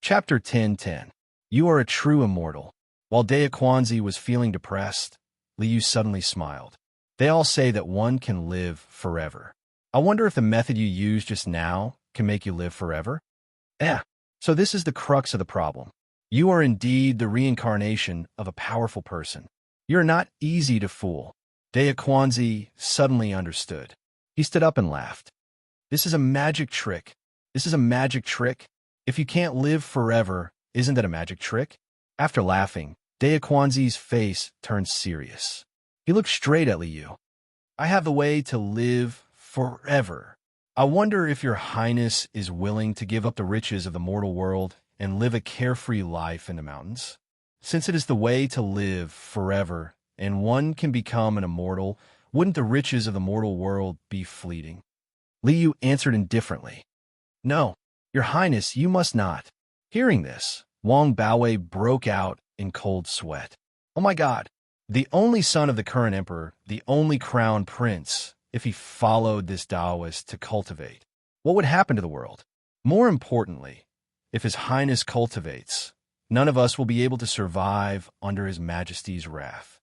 Chapter 10:10. You are a true immortal. While Dayaquanzi was feeling depressed, Liu suddenly smiled. They all say that one can live forever. I wonder if the method you used just now can make you live forever? Yeah. So this is the crux of the problem. You are indeed the reincarnation of a powerful person. You're not easy to fool. Dayaquanzi suddenly understood. He stood up and laughed. This is a magic trick. This is a magic trick. If you can't live forever, isn't that a magic trick? After laughing, Dayaquanzi's face turned serious. He looked straight at Liu. I have the way to live forever. I wonder if your highness is willing to give up the riches of the mortal world and live a carefree life in the mountains. Since it is the way to live forever and one can become an immortal, wouldn't the riches of the mortal world be fleeting? Liu answered indifferently. No, your highness, you must not. Hearing this, Wang Baowei broke out in cold sweat. Oh my God, the only son of the current emperor, the only crown prince, if he followed this Taoist to cultivate, what would happen to the world? More importantly, if his highness cultivates, none of us will be able to survive under his majesty's wrath.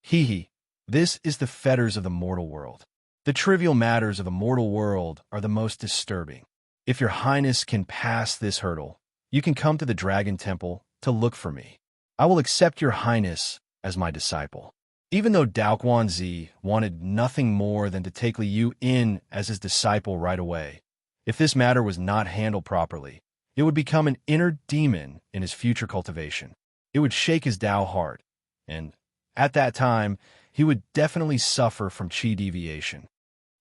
Hee, this is the fetters of the mortal world. The trivial matters of the mortal world are the most disturbing. If your highness can pass this hurdle, you can come to the Dragon Temple to look for me. I will accept your highness as my disciple. Even though Dayaquanzi wanted nothing more than to take Liu in as his disciple right away, if this matter was not handled properly, it would become an inner demon in his future cultivation. It would shake his Tao heart, and at that time, he would definitely suffer from qi deviation.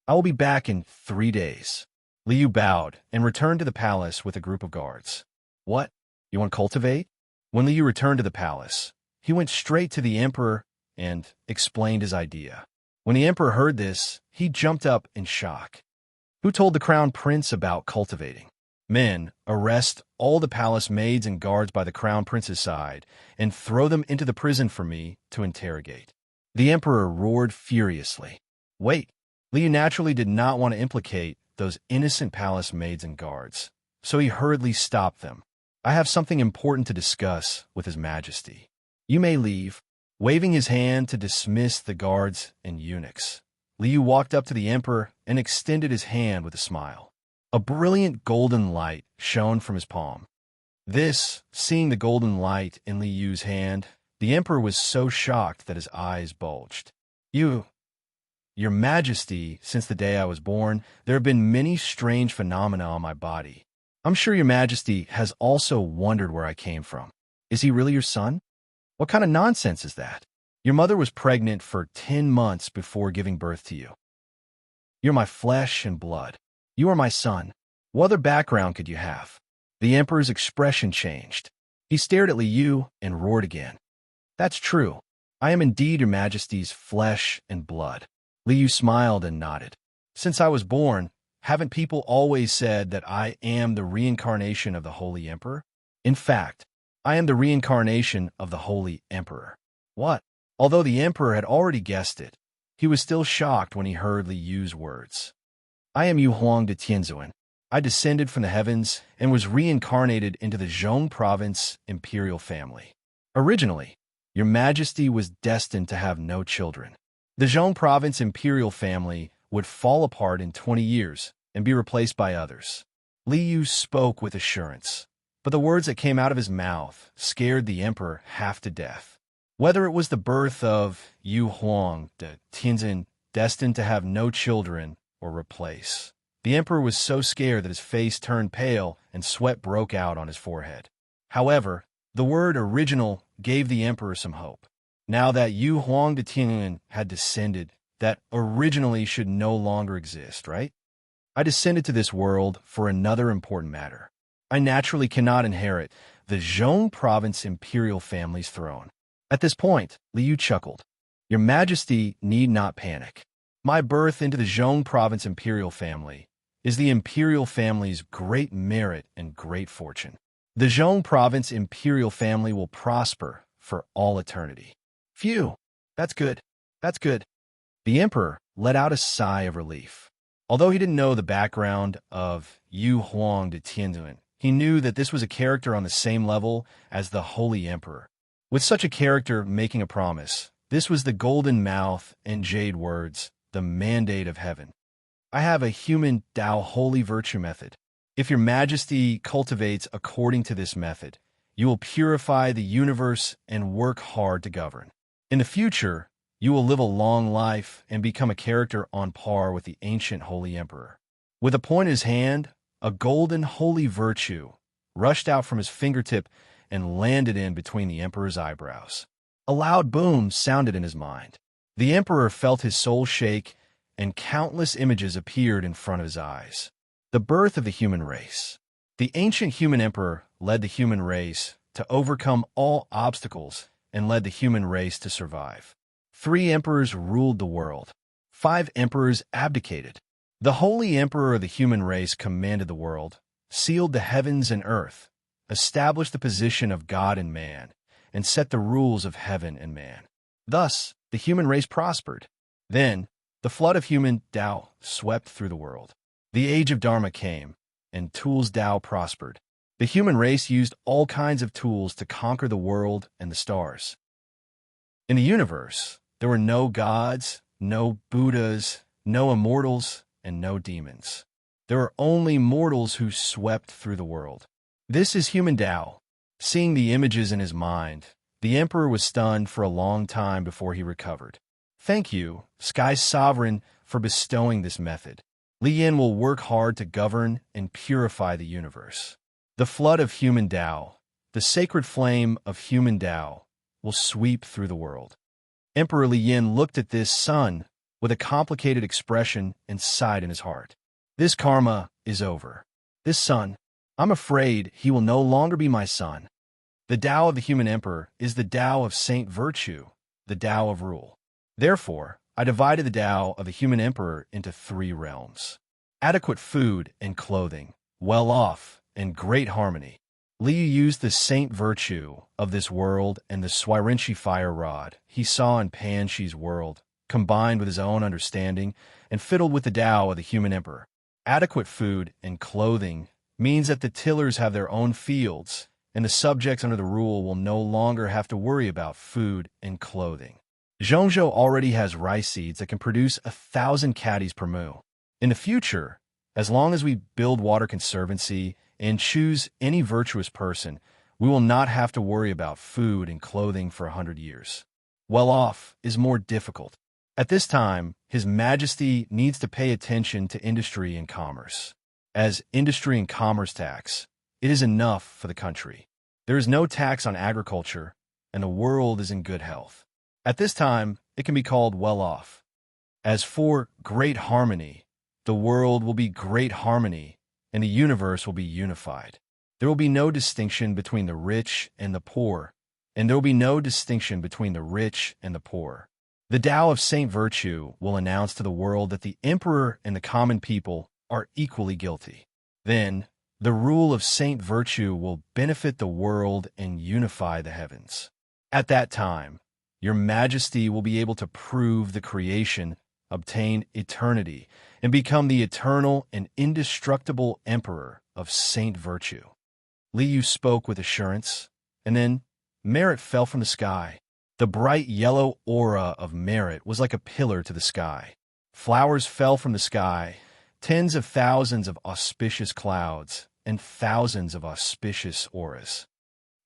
I will be back in 3 days. Liu bowed and returned to the palace with a group of guards. What? You want to cultivate? When Liu returned to the palace, he went straight to the emperor and explained his idea. When the emperor heard this, he jumped up in shock. Who told the crown prince about cultivating? Men, arrest all the palace maids and guards by the crown prince's side and throw them into the prison for me to interrogate. The emperor roared furiously. Wait, Liu naturally did not want to implicate those innocent palace maids and guards, so he hurriedly stopped them. I have something important to discuss with His Majesty. You may leave. Waving his hand to dismiss the guards and eunuchs, Liu walked up to the emperor and extended his hand with a smile. A brilliant golden light shone from his palm. Seeing the golden light in Liu's hand, the emperor was so shocked that his eyes bulged. Your Majesty, since the day I was born, there have been many strange phenomena on my body. I'm sure Your Majesty has also wondered where I came from. Is he really your son? What kind of nonsense is that? Your mother was pregnant for 10 months before giving birth to you. You're my flesh and blood. You are my son. What other background could you have? The emperor's expression changed. He stared at Liu and roared again. That's true. I am indeed Your Majesty's flesh and blood. Liu smiled and nodded. Since I was born, haven't people always said that I am the reincarnation of the Holy Emperor? In fact, I am the reincarnation of the Holy Emperor. What? Although the Emperor had already guessed it, he was still shocked when he heard Liu's words. I am Yu Huang de Tianzuan. I descended from the heavens and was reincarnated into the Zhong province imperial family. Originally, Your Majesty was destined to have no children. The Zhong province imperial family would fall apart in 20 years and be replaced by others. Liu spoke with assurance, but the words that came out of his mouth scared the emperor half to death. Whether it was the birth of Yu Huang de Tianzin, destined to have no children or replace, the emperor was so scared that his face turned pale and sweat broke out on his forehead. However, the word original gave the emperor some hope. Now that Yu Huang de Tianzin had descended, that originally should no longer exist, right? I descended to this world for another important matter. I naturally cannot inherit the Zhong province imperial family's throne. At this point, Liu chuckled. Your Majesty need not panic. My birth into the Zhong province imperial family is the imperial family's great merit and great fortune. The Zhong province imperial family will prosper for all eternity. Phew, that's good. That's good. The emperor let out a sigh of relief. Although he didn't know the background of Yu Huang de Tianzin, He knew that this was a character on the same level as the Holy Emperor. With such a character making a promise, this was the golden mouth and jade words, the mandate of heaven. I have a human Tao holy virtue method. If your majesty cultivates according to this method, you will purify the universe and work hard to govern. In the future, you will live a long life and become a character on par with the ancient Holy Emperor. With a point in his hand, a golden holy virtue rushed out from his fingertip and landed in between the emperor's eyebrows. A loud boom sounded in his mind. The emperor felt his soul shake, and countless images appeared in front of his eyes. The birth of the human race. The ancient human emperor led the human race to overcome all obstacles and led the human race to survive. 3 emperors ruled the world. 5 emperors abdicated. The holy emperor of the human race commanded the world, sealed the heavens and earth, established the position of God and man, and set the rules of heaven and man. Thus, the human race prospered. Then, the flood of human Tao swept through the world. The age of Dharma came, and tools Tao prospered. The human race used all kinds of tools to conquer the world and the stars. In the universe, there were no gods, no Buddhas, no immortals, and no demons. There were only mortals who swept through the world. This is human Tao. Seeing the images in his mind, the emperor was stunned for a long time before he recovered. Thank you, Sky Sovereign, for bestowing this method. Li Yin will work hard to govern and purify the universe. The flood of human Tao, the sacred flame of human Tao, will sweep through the world. Emperor Li Yin looked at this sun with a complicated expression and sighed in his heart. This karma is over. This son, I'm afraid he will no longer be my son. The Tao of the human emperor is the Tao of saint virtue, the Tao of rule. Therefore, I divided the Tao of the human emperor into 3 realms. Adequate food and clothing, well-off, and great harmony. Liu used the saint virtue of this world and the Swirenshi fire rod he saw in Panshi's world, combined with his own understanding, and fiddled with the Tao of the human emperor. Adequate food and clothing means that the tillers have their own fields, and the subjects under the rule will no longer have to worry about food and clothing. Zhongzhou already has rice seeds that can produce 1,000 caddies per moo. In the future, as long as we build water conservancy and choose any virtuous person, we will not have to worry about food and clothing for 100 years. Well-off is more difficult. At this time, His Majesty needs to pay attention to industry and commerce. As industry and commerce tax, it is enough for the country. There is no tax on agriculture, and the world is in good health. At this time, it can be called well-off. As for great harmony, the world will be great harmony, and the universe will be unified. There will be no distinction between the rich and the poor, and there will be no distinction between the rich and the poor. The Tao of Saint Virtue will announce to the world that the emperor and the common people are equally guilty. Then, the rule of Saint Virtue will benefit the world and unify the heavens. At that time, Your Majesty will be able to prove the creation, obtain eternity, and become the eternal and indestructible emperor of Saint Virtue. Liu spoke with assurance, and then merit fell from the sky. The bright yellow aura of merit was like a pillar to the sky. Flowers fell from the sky, tens of thousands of auspicious clouds, and thousands of auspicious auras.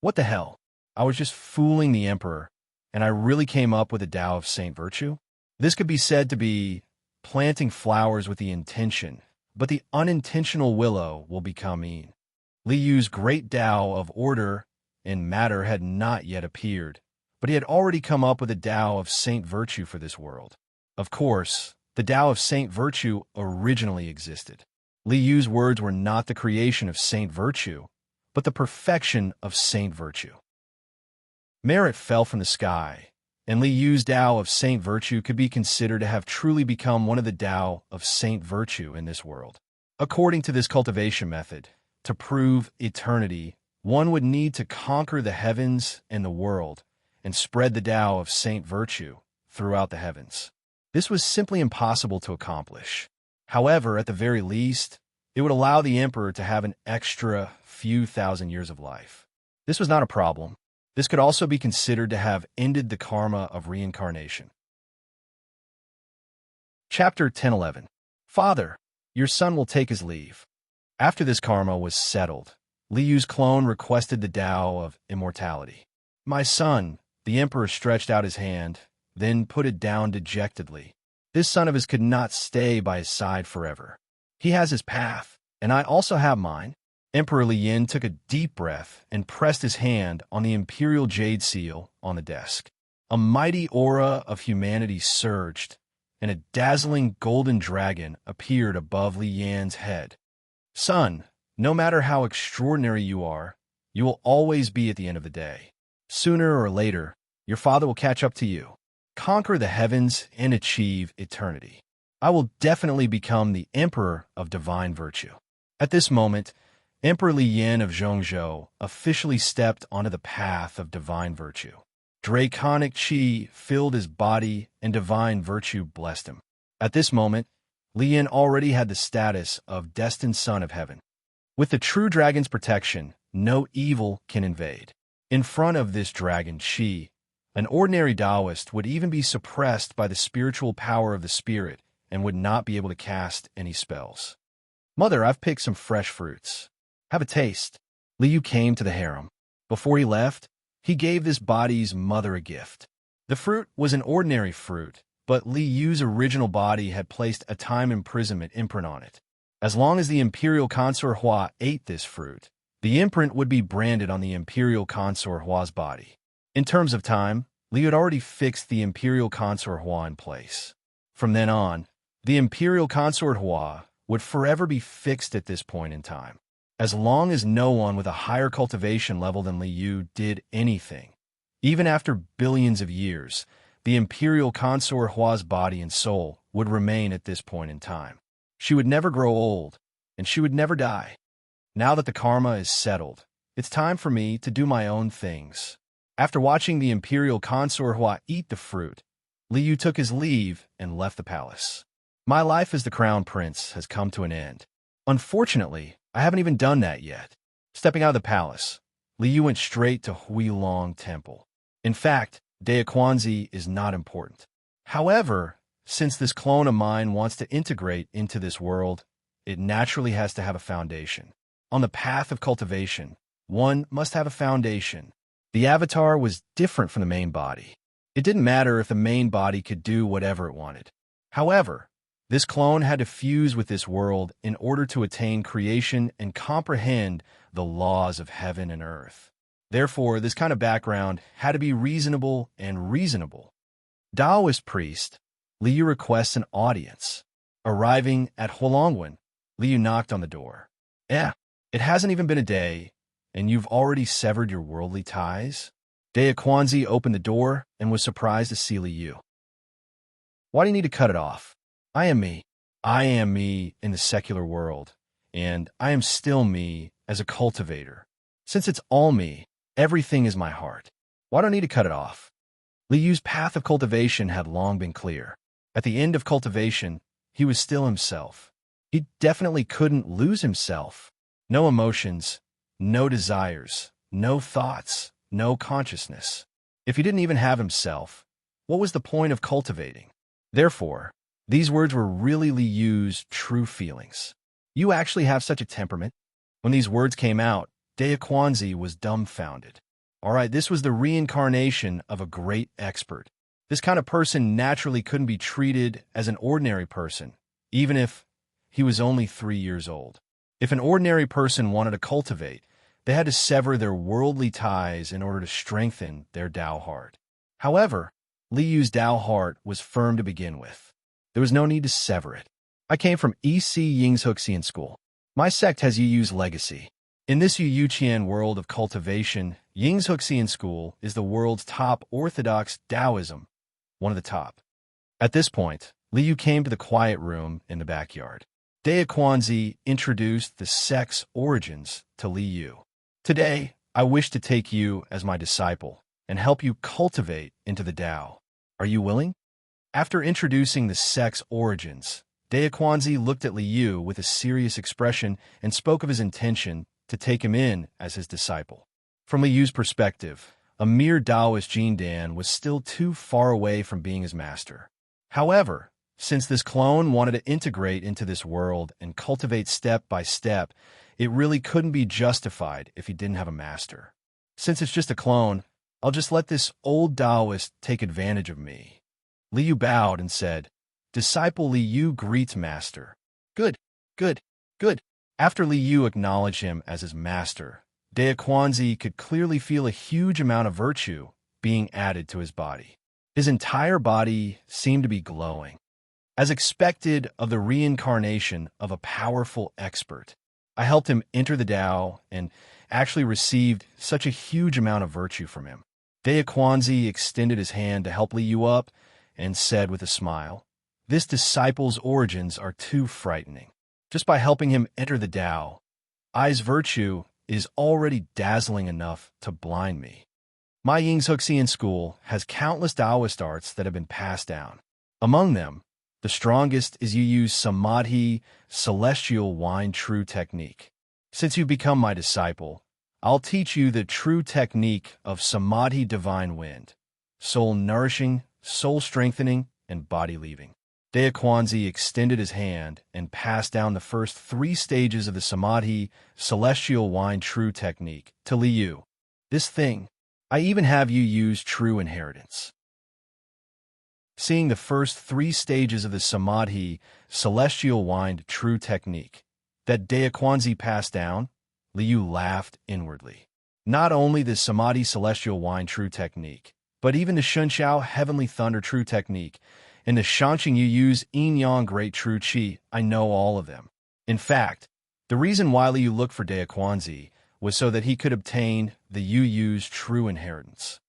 What the hell? I was just fooling the emperor, and I really came up with a Tao of Saint Virtue? This could be said to be planting flowers with the intention, but the unintentional willow will become mean. Liu's great Tao of order and matter had not yet appeared, but he had already come up with a Tao of Saint Virtue for this world. Of course, the Tao of Saint Virtue originally existed. Liu's words were not the creation of Saint Virtue, but the perfection of Saint Virtue. Merit fell from the sky, and Liu's Tao of Saint Virtue could be considered to have truly become one of the Tao of Saint Virtue in this world. According to this cultivation method, to prove eternity, one would need to conquer the heavens and the world and spread the Tao of Saint Virtue throughout the heavens. This was simply impossible to accomplish. However, at the very least, It would allow the emperor to have an extra few thousand years of life. This was not a problem. This could also be considered to have ended the karma of reincarnation. Chapter 10:11. Father, your son will take his leave. After this karma was settled, Li Yu's clone requested the Tao of immortality. My son, the emperor stretched out his hand, then put it down dejectedly. This son of his could not stay by his side forever. He has his path, and I also have mine. Emperor Li Yin took a deep breath and pressed his hand on the imperial jade seal on the desk. A mighty aura of humanity surged, and a dazzling golden dragon appeared above Li Yan's head. Son, no matter how extraordinary you will always be at the end of the day. Sooner or later, your father will catch up to you, conquer the heavens, and achieve eternity. I will definitely become the emperor of divine virtue. At this moment, Emperor Li Yin of Zhongzhou officially stepped onto the path of divine virtue. Draconic qi filled his body, and divine virtue blessed him. At this moment, Li Yin already had the status of destined son of heaven. With the true dragon's protection, no evil can invade. In front of this dragon qi, an ordinary Taoist would even be suppressed by the spiritual power of the spirit and would not be able to cast any spells. Mother, I've picked some fresh fruits. Have a taste. Li Yu came to the harem. Before he left, he gave this body's mother a gift. The fruit was an ordinary fruit, but Li Yu's original body had placed a time imprisonment imprint on it. As long as the imperial consort Hua ate this fruit, the imprint would be branded on the imperial consort Hua's body. In terms of time, Li Yu had already fixed the imperial consort Hua in place. From then on, the imperial consort Hua would forever be fixed at this point in time. As long as no one with a higher cultivation level than Li Yu did anything, even after billions of years, the imperial consort Hua's body and soul would remain at this point in time. She would never grow old, and she would never die. Now that the karma is settled, it's time for me to do my own things. After watching the imperial consort Hua eat the fruit, Li Yu took his leave and left the palace. My life as the crown prince has come to an end. Unfortunately, I haven't even done that yet. Stepping out of the palace, Li Yu went straight to Huilong Temple. In fact, Daequanzi is not important. However, since this clone of mine wants to integrate into this world, it naturally has to have a foundation. On the path of cultivation, one must have a foundation. The avatar was different from the main body. It didn't matter if the main body could do whatever it wanted. However, this clone had to fuse with this world in order to attain creation and comprehend the laws of heaven and earth. Therefore, this kind of background had to be reasonable and reasonable. Taoist priest, Li Yu requests an audience. Arriving at Huilongwen, Li Yu knocked on the door. It hasn't even been a day, and you've already severed your worldly ties? Daequanzi opened the door and was surprised to see Li Yu. Why do you need to cut it off? I am me. I am me in the secular world, and I am still me as a cultivator. Since it's all me, everything is my heart. Why do I need to cut it off? Li Yu's path of cultivation had long been clear. At the end of cultivation, he was still himself. He definitely couldn't lose himself. No emotions, no desires, no thoughts, no consciousness. If he didn't even have himself, what was the point of cultivating? Therefore, these words were really Li Yu's true feelings. You actually have such a temperament? When these words came out, Daequanzi was dumbfounded. All right, this was the reincarnation of a great expert. This kind of person naturally couldn't be treated as an ordinary person, even if he was only 3 years old. If an ordinary person wanted to cultivate, they had to sever their worldly ties in order to strengthen their Tao heart. However, Li Yu's Tao heart was firm to begin with. There was no need to sever it. I came from EC Yingzhuxian School. My sect has Yu's legacy. In this Yuqian world of cultivation, Yingzhuxian School is the world's top orthodox Taoism, one of the top. At this point, Li Yu came to the quiet room in the backyard. Daequanzi introduced the sect's origins to Li Yu. Today, I wish to take you as my disciple and help you cultivate into the Tao. Are you willing? After introducing the sect's origins, Daquanzi looked at Liu with a serious expression and spoke of his intention to take him in as his disciple. From Liu's perspective, a mere Taoist Jindan was still too far away from being his master. However, since this clone wanted to integrate into this world and cultivate step by step, it really couldn't be justified if he didn't have a master. Since it's just a clone, I'll just let this old Taoist take advantage of me. Liu bowed and said, "Disciple Liu greets master." Good, good, good. After Liu acknowledged him as his master, Daquanzi could clearly feel a huge amount of virtue being added to his body. His entire body seemed to be glowing. As expected of the reincarnation of a powerful expert, I helped him enter the Tao and actually received such a huge amount of virtue from him. Daquanzi extended his hand to help Liu up and said with a smile, "This disciple's origins are too frightening. Just by helping him enter the Tao, I's virtue is already dazzling enough to blind me. My Yingzhuxian school has countless Taoist arts that have been passed down. Among them, the strongest is you use Samadhi, celestial wine true technique. Since you've become my disciple, I'll teach you the true technique of Samadhi divine wind, soul nourishing, soul strengthening, and body leaving." Daquanzi extended his hand and passed down the first 3 stages of the Samadhi, celestial wine true technique to Liu. "This thing, I even have you use true inheritance." Seeing the first 3 stages of the Samadhi, celestial wine true technique that Daquanzi passed down, Liu laughed inwardly. Not only the Samadhi celestial wine true technique, but even the Shunxiao heavenly thunder true technique and the Shanxing you use Yin Yang great true qi, I know all of them. In fact, the reason why Liu looked for Daquanzi was so that he could obtain the Yu Yu's true inheritance.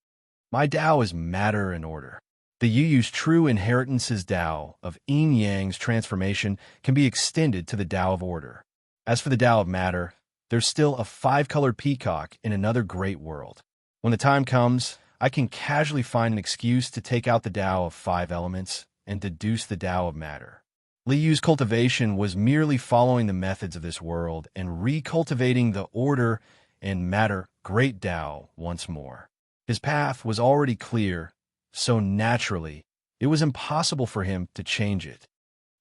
My Tao is matter and order. The Yu Yu's true inheritance's Tao of Yin Yang's transformation can be extended to the Tao of order. As for the Tao of matter, there's still a 5-colored peacock in another great world. When the time comes, I can casually find an excuse to take out the Tao of 5 elements and deduce the Tao of matter. Liu's cultivation was merely following the methods of this world and recultivating the order and matter great Tao once more. His path was already clear, so naturally, it was impossible for him to change it.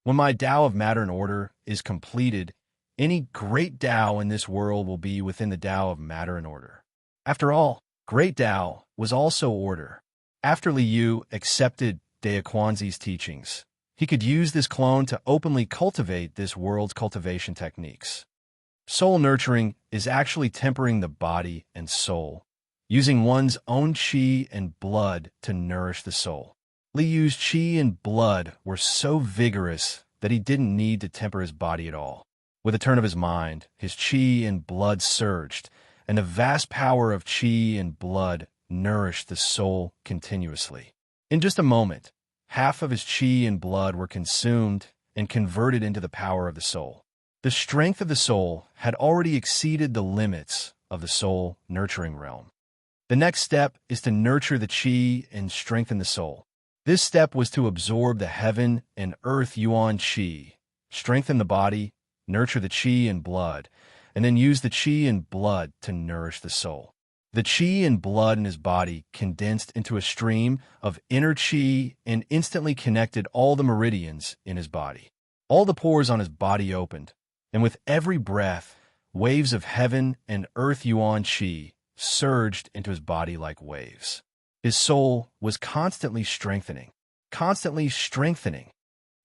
When my Tao of matter and order is completed, any great Tao in this world will be within the Tao of matter and order. After all, great Tao was also order. After Liu accepted Daquanzi's teachings, he could use this clone to openly cultivate this world's cultivation techniques. Soul nurturing is actually tempering the body and soul, using one's own qi and blood to nourish the soul. Liu's qi and blood were so vigorous that he didn't need to temper his body at all. With a turn of his mind, his qi and blood surged, and the vast power of qi and blood nourished the soul continuously. In just a moment, half of his qi and blood were consumed and converted into the power of the soul. The strength of the soul had already exceeded the limits of the soul nurturing realm. The next step is to nurture the qi and strengthen the soul. This step was to absorb the heaven and earth yuan qi, strengthen the body, nurture the qi and blood, and then use the qi and blood to nourish the soul. The qi and blood in his body condensed into a stream of inner qi and instantly connected all the meridians in his body. All the pores on his body opened, and with every breath, waves of heaven and earth yuan qi surged into his body like waves. His soul was constantly strengthening, constantly strengthening.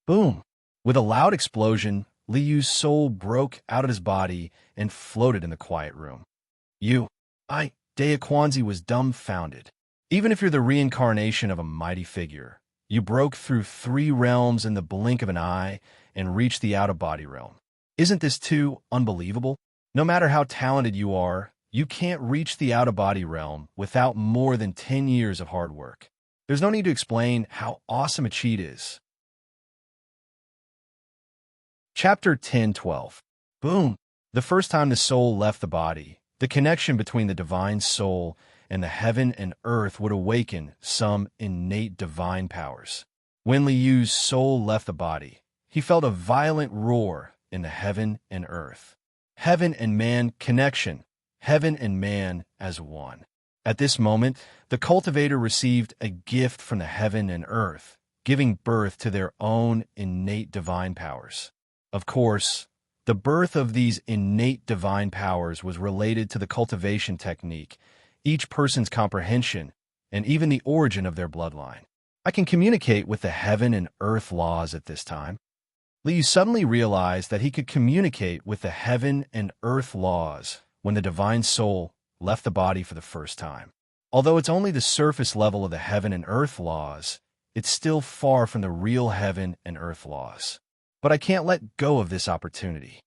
Boom! With a loud explosion, Liu's soul broke out of his body and floated in the quiet room. Daquanzi was dumbfounded. Even if you're the reincarnation of a mighty figure, you broke through 3 realms in the blink of an eye and reached the out-of-body realm. Isn't this too unbelievable? No matter how talented you are, you can't reach the out-of-body realm without more than 10 years of hard work. There's no need to explain how awesome a cheat is. Chapter 10:12. Boom! The first time the soul left the body, the connection between the divine soul and the heaven and earth would awaken some innate divine powers. When Liu's soul left the body, he felt a violent roar in the heaven and earth. Heaven and man connection, heaven and man as one. At this moment, the cultivator received a gift from the heaven and earth, giving birth to their own innate divine powers. Of course, the birth of these innate divine powers was related to the cultivation technique, each person's comprehension, and even the origin of their bloodline. I can communicate with the heaven and earth laws at this time. Liu suddenly realized that he could communicate with the heaven and earth laws when the divine soul left the body for the first time. Although it's only the surface level of the heaven and earth laws, it's still far from the real heaven and earth laws. But I can't let go of this opportunity.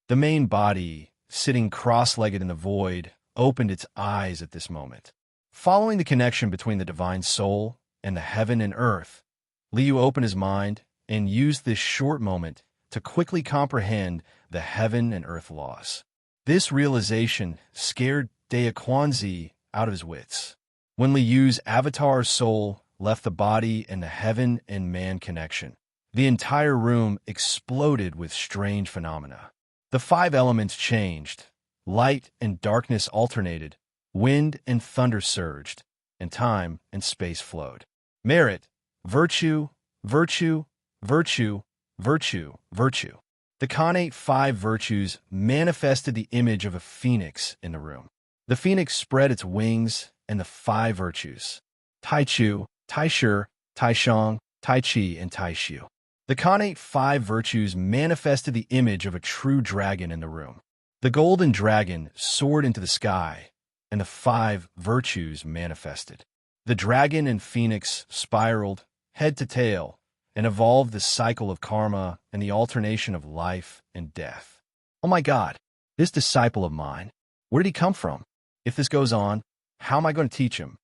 The main body, sitting cross-legged in the void, opened its eyes at this moment. Following the connection between the divine soul and the heaven and earth, Liu opened his mind and used this short moment to quickly comprehend the heaven and earth laws. This realization scared Daquanzi out of his wits. When Liu's avatar soul left the body and the heaven and man connection, the entire room exploded with strange phenomena. The 5 elements changed. Light and darkness alternated, wind and thunder surged, and time and space flowed. Merit, virtue, virtue, virtue, virtue, virtue. The connate 5 virtues manifested the image of a phoenix in the room. The phoenix spread its wings, and the 5 virtues, Tai Chu, Tai Shi, Tai Shang, Tai Chi, and Tai Xiu. The connate 5 virtues manifested the image of a true dragon in the room. The golden dragon soared into the sky, and the 5 virtues manifested. The dragon and phoenix spiraled, head to tail, and evolved the cycle of karma and the alternation of life and death. Oh my God, this disciple of mine, where did he come from? If this goes on, how am I going to teach him?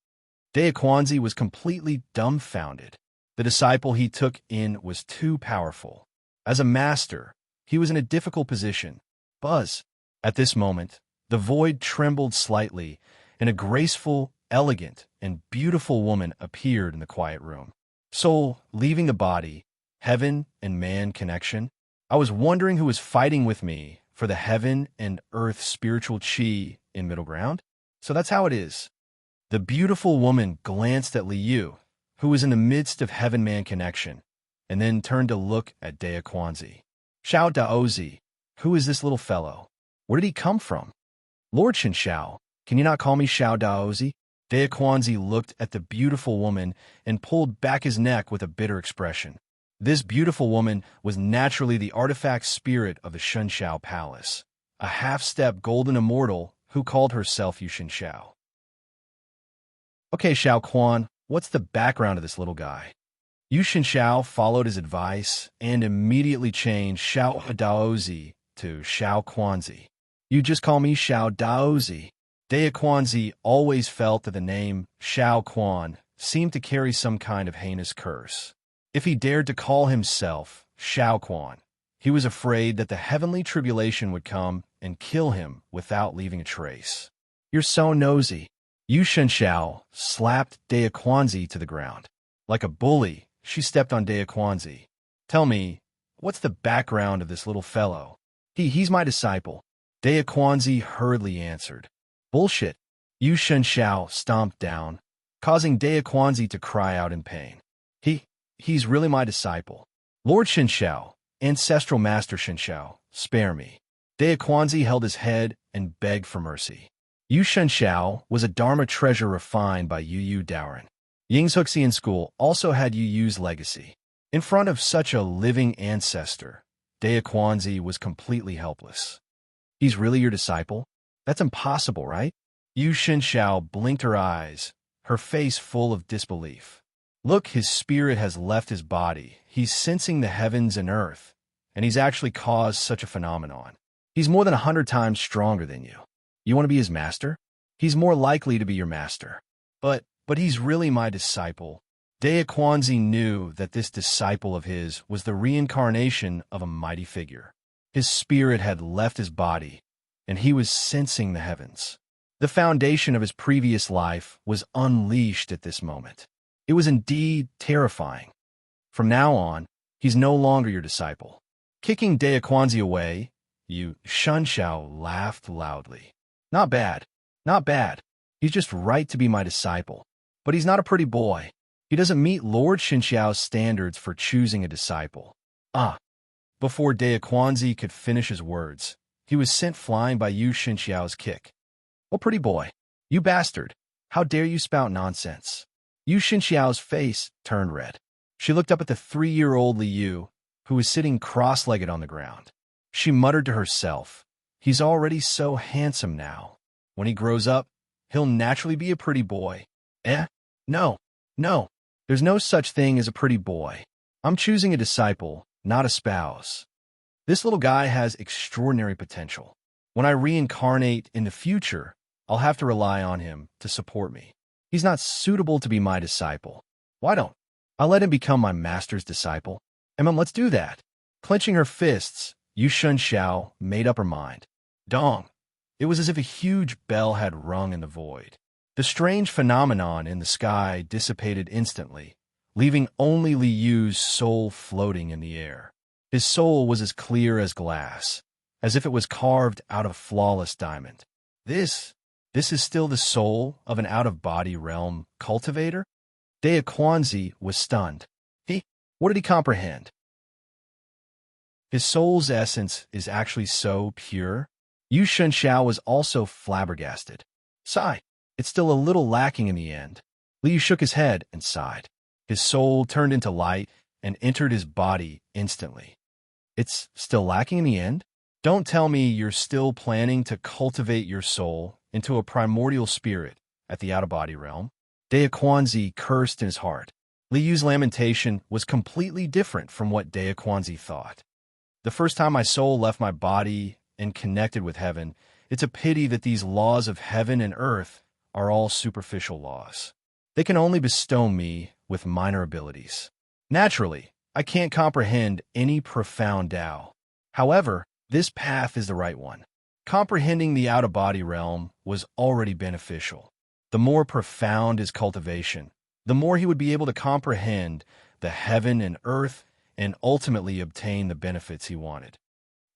Daquanzi was completely dumbfounded. The disciple he took in was too powerful. As a master, he was in a difficult position. Buzz. At this moment, the void trembled slightly, and a graceful, elegant, and beautiful woman appeared in the quiet room. Soul leaving the body, heaven and man connection. I was wondering who was fighting with me for the heaven and earth spiritual chi in middle ground. So that's how it is. The beautiful woman glanced at Liu, who was in the midst of heaven-man connection, and then turned to look at Daquanzi. Xiao Daozi, who is this little fellow? Where did he come from? Lord Shinshao, can you not call me Xiao Daozi? Daquanzi looked at the beautiful woman and pulled back his neck with a bitter expression. This beautiful woman was naturally the artifact spirit of the Shinshao Palace, a half-step golden immortal who called herself Yu Shinshao. Okay, Xiao Quan, what's the background of this little guy? Yu Shinshao followed his advice and immediately changed Xiao Daozi to Xiao Quanzi. You just call me Xiao Daozi. Daquanzi always felt that the name Xiao Quan seemed to carry some kind of heinous curse. If he dared to call himself Xiao Quan, he was afraid that the heavenly tribulation would come and kill him without leaving a trace. You're so nosy. Yu Shinshao slapped Daquanzi to the ground. Like a bully, she stepped on Daquanzi. Tell me, what's the background of this little fellow? He's my disciple. Daquanzi hurriedly answered. Bullshit. Yu Shinshao stomped down, causing Daquanzi to cry out in pain. He's really my disciple. Lord Shinshao, Ancestral Master Shinshao, spare me. Daquanzi held his head and begged for mercy. Yu Shinshao was a Dharma treasure refined by Yu Daoren. Ying's Huxian school also had Yu's legacy. In front of such a living ancestor, Daquanzi was completely helpless. He's really your disciple? That's impossible, right? Yu Shinshao blinked her eyes, her face full of disbelief. Look, his spirit has left his body. He's sensing the heavens and earth, and he's actually caused such a phenomenon. He's more than 100 times stronger than you. You want to be his master? He's more likely to be your master. But he's really my disciple. Daquanzi knew that this disciple of his was the reincarnation of a mighty figure. His spirit had left his body, and he was sensing the heavens. The foundation of his previous life was unleashed at this moment. It was indeed terrifying. From now on, He's no longer your disciple. Kicking Daquanzi away, Yu Shunxiao laughed loudly. Not bad. Not bad. He's just right to be my disciple. But he's not a pretty boy. He doesn't meet Lord Xinxiao's standards for choosing a disciple. Ah. Before Daquanzi could finish his words, he was sent flying by Yu Xinxiao's kick. Oh, pretty boy. You bastard. How dare you spout nonsense? Yu Xinxiao's face turned red. She looked up at the 3-year-old Li Yu, who was sitting cross-legged on the ground. She muttered to herself, he's already so handsome now. When he grows up, he'll naturally be a pretty boy. No. There's no such thing as a pretty boy. I'm choosing a disciple, not a spouse. This little guy has extraordinary potential. When I reincarnate in the future, I'll have to rely on him to support me. He's not suitable to be my disciple. Why don't I let him become my master's disciple? Let's do that. Clenching her fists, Yu Shunxiao made up her mind. Dong! It was as if a huge bell had rung in the void. The strange phenomenon in the sky dissipated instantly, leaving only Li Yu's soul floating in the air. His soul was as clear as glass, as if it was carved out of flawless diamond. This is still the soul of an out-of-body realm cultivator? Daquanzi was stunned. What did he comprehend? His soul's essence is actually so pure? Yu Shunxiao was also flabbergasted. Sigh. It's still a little lacking in the end. Li Yu shook his head and sighed. His soul turned into light and entered his body instantly. It's still lacking in the end? Don't tell me you're still planning to cultivate your soul into a primordial spirit at the out-of-body realm. Daquanzi cursed in his heart. Li Yu's lamentation was completely different from what Daquanzi thought. The first time my soul left my body and connected with heaven, it's a pity that these laws of heaven and earth are all superficial laws. They can only bestow me with minor abilities. Naturally, I can't comprehend any profound Tao. However, this path is the right one. Comprehending the out-of-body realm was already beneficial. The more profound his cultivation, the more he would be able to comprehend the heaven and earth and ultimately obtain the benefits he wanted.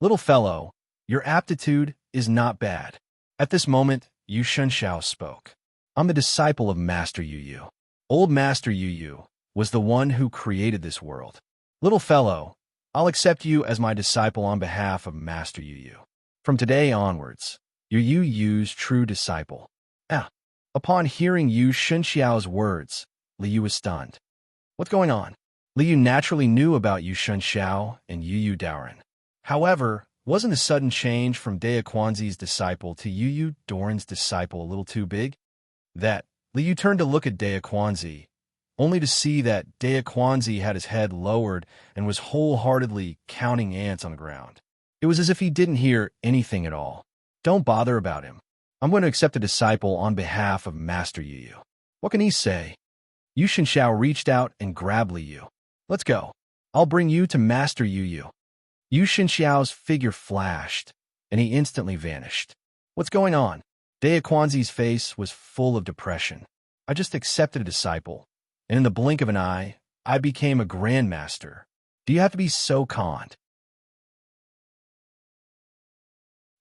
Little fellow, your aptitude is not bad. At this moment, Yu Shunxiao spoke. I'm the disciple of Master Yu Yu. Old Master Yu Yu was the one who created this world. Little fellow, I'll accept you as my disciple on behalf of Master Yu Yu. From today onwards, you're Yu Yu's true disciple. Upon hearing Yu Shunxiao's words, Li Yu was stunned. What's going on? Li Yu naturally knew about Yu Shunxiao and Yu Yu Daoren. However, wasn't the sudden change from Daquanzi's disciple to Yu Yu Daoren's disciple a little too big? Li Yu turned to look at Daquanzi, only to see that Daquanzi had his head lowered and was wholeheartedly counting ants on the ground. It was as if he didn't hear anything at all. Don't bother about him. I'm going to accept a disciple on behalf of Master Yu Yu. What can he say? Yu Shunxiao reached out and grabbed Li Yu. Let's go. I'll bring you to Master Yu Yu. Yu Shunxiao's figure flashed, and he instantly vanished. What's going on? Daquanzi's face was full of depression. I just accepted a disciple, and in the blink of an eye, I became a grandmaster. Do you have to be so conned?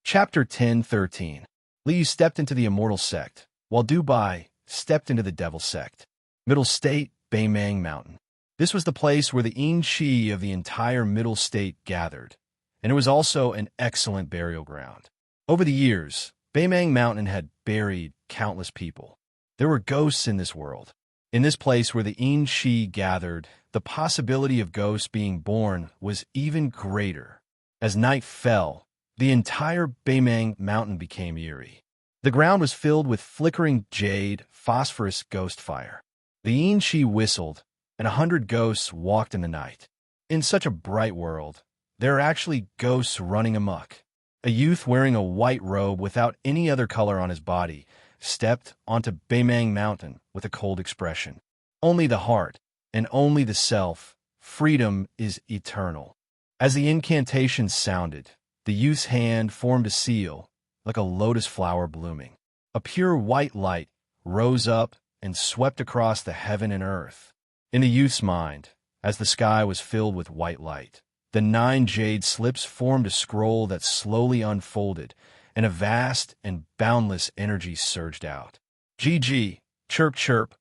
Chapter 10:13. Li Yu stepped into the immortal sect, while Dubai stepped into the devil sect. Middle State, Beimang Mountain. This was the place where the Yin-Chi of the entire Middle State gathered, and it was also an excellent burial ground. Over the years, Beimang Mountain had buried countless people. There were ghosts in this world. In this place where the Yin-Chi gathered, the possibility of ghosts being born was even greater. As night fell, the entire Beimang Mountain became eerie. The ground was filled with flickering jade, phosphorus ghost fire. The Yin-Chi whistled, and 100 ghosts walked in the night. In such a bright world, there are actually ghosts running amok. A youth wearing a white robe without any other color on his body stepped onto Beimang Mountain with a cold expression. Only the heart, and only the self, freedom is eternal. As the incantation sounded, the youth's hand formed a seal, like a lotus flower blooming. A pure white light rose up and swept across the heaven and earth. In the youth's mind, as the sky was filled with white light. The 9 jade slips formed a scroll that slowly unfolded, and a vast and boundless energy surged out. GG, chirp chirp,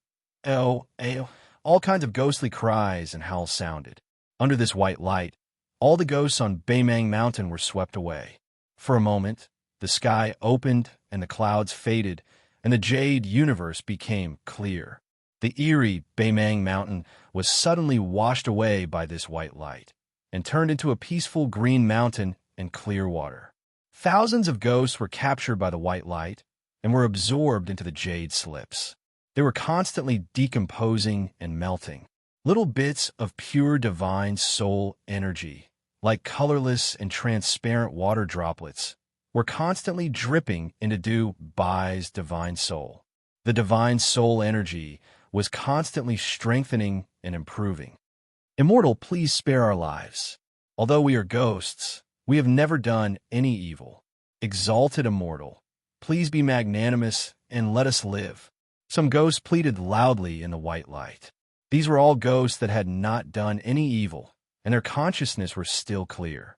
oh, oh, all kinds of ghostly cries and howls sounded. Under this white light, all the ghosts on Baimang Mountain were swept away. For a moment, the sky opened and the clouds faded, and the jade universe became clear. The eerie Baimang Mountain was suddenly washed away by this white light and turned into a peaceful green mountain and clear water. Thousands of ghosts were captured by the white light and were absorbed into the jade slips. They were constantly decomposing and melting. Little bits of pure divine soul energy, like colorless and transparent water droplets, were constantly dripping into Du-Bai's divine soul. The divine soul energy was constantly strengthening and improving. Immortal, please spare our lives. Although we are ghosts, we have never done any evil. Exalted Immortal, please be magnanimous and let us live. Some ghosts pleaded loudly in the white light. These were all ghosts that had not done any evil, and their consciousness were still clear.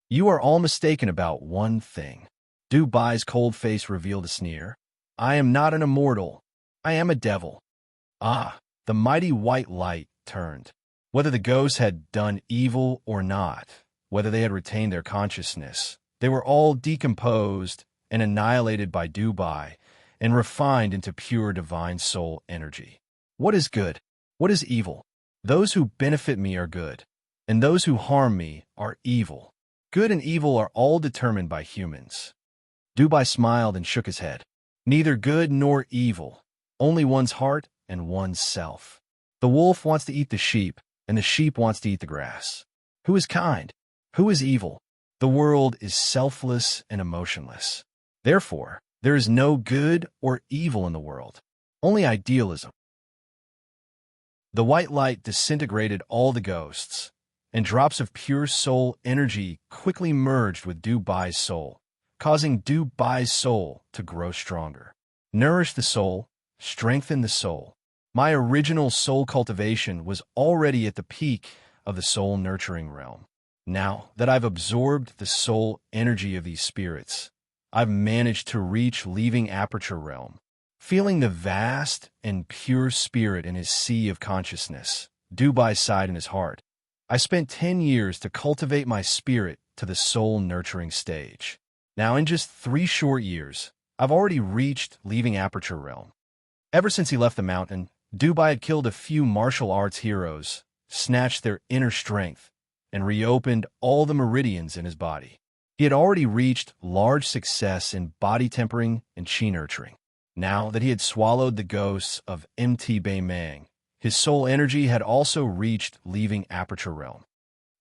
You are all mistaken about one thing. Du-Bai's cold face revealed a sneer. I am not an immortal. I am a devil. Ah, the mighty white light turned. Whether the ghosts had done evil or not, whether they had retained their consciousness, they were all decomposed and annihilated by Du-Bai and refined into pure divine soul energy. What is good? What is evil? Those who benefit me are good, and those who harm me are evil. Good and evil are all determined by humans. Du-Bai smiled and shook his head. Neither good nor evil, only one's heart and one's self. The wolf wants to eat the sheep, and the sheep wants to eat the grass. Who is kind? Who is evil? The world is selfless and emotionless. Therefore, there is no good or evil in the world, only idealism. The white light disintegrated all the ghosts, and drops of pure soul energy quickly merged with Du-Bai's soul, causing Du-Bai's soul to grow stronger. Nourish the soul, strengthen the soul. My original soul cultivation was already at the peak of the soul nurturing realm. Now that I've absorbed the soul energy of these spirits, I've managed to reach leaving aperture realm. Feeling the vast and pure spirit in his sea of consciousness, Du-Bai sighed in his heart. I spent 10 years to cultivate my spirit to the soul nurturing stage. Now in just 3 short years, I've already reached leaving aperture realm. Ever since he left the mountain, Du-Bai had killed a few martial arts heroes, snatched their inner strength, and reopened all the meridians in his body. He had already reached large success in body tempering and chi nurturing. Now that he had swallowed the ghosts of Mt. Baimang, his soul energy had also reached leaving aperture realm.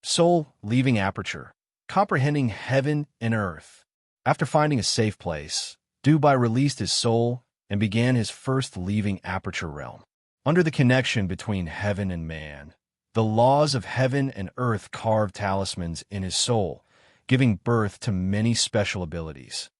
Soul leaving aperture, comprehending heaven and earth. After finding a safe place, Du-Bai released his soul and began his first leaving aperture realm. Under the connection between heaven and man, the laws of heaven and earth carved talismans in his soul, giving birth to many special abilities.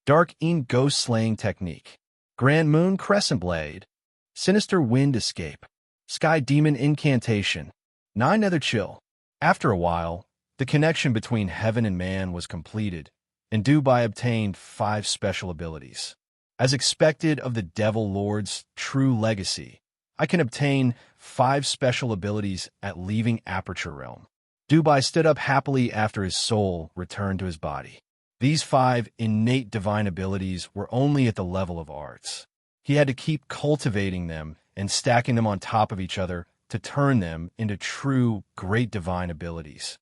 Dark Een Ghost Slaying Technique, Grand Moon Crescent Blade, Sinister Wind Escape, Sky Demon Incantation, 9 Nether Chill. After a while, the connection between heaven and man was completed, and Du-Bai obtained 5 special abilities. As expected of the Devil Lord's true legacy, I can obtain 5 special abilities at leaving aperture realm. Du-Bai stood up happily after his soul returned to his body. These 5 innate divine abilities were only at the level of arts. He had to keep cultivating them and stacking them on top of each other to turn them into true great divine abilities.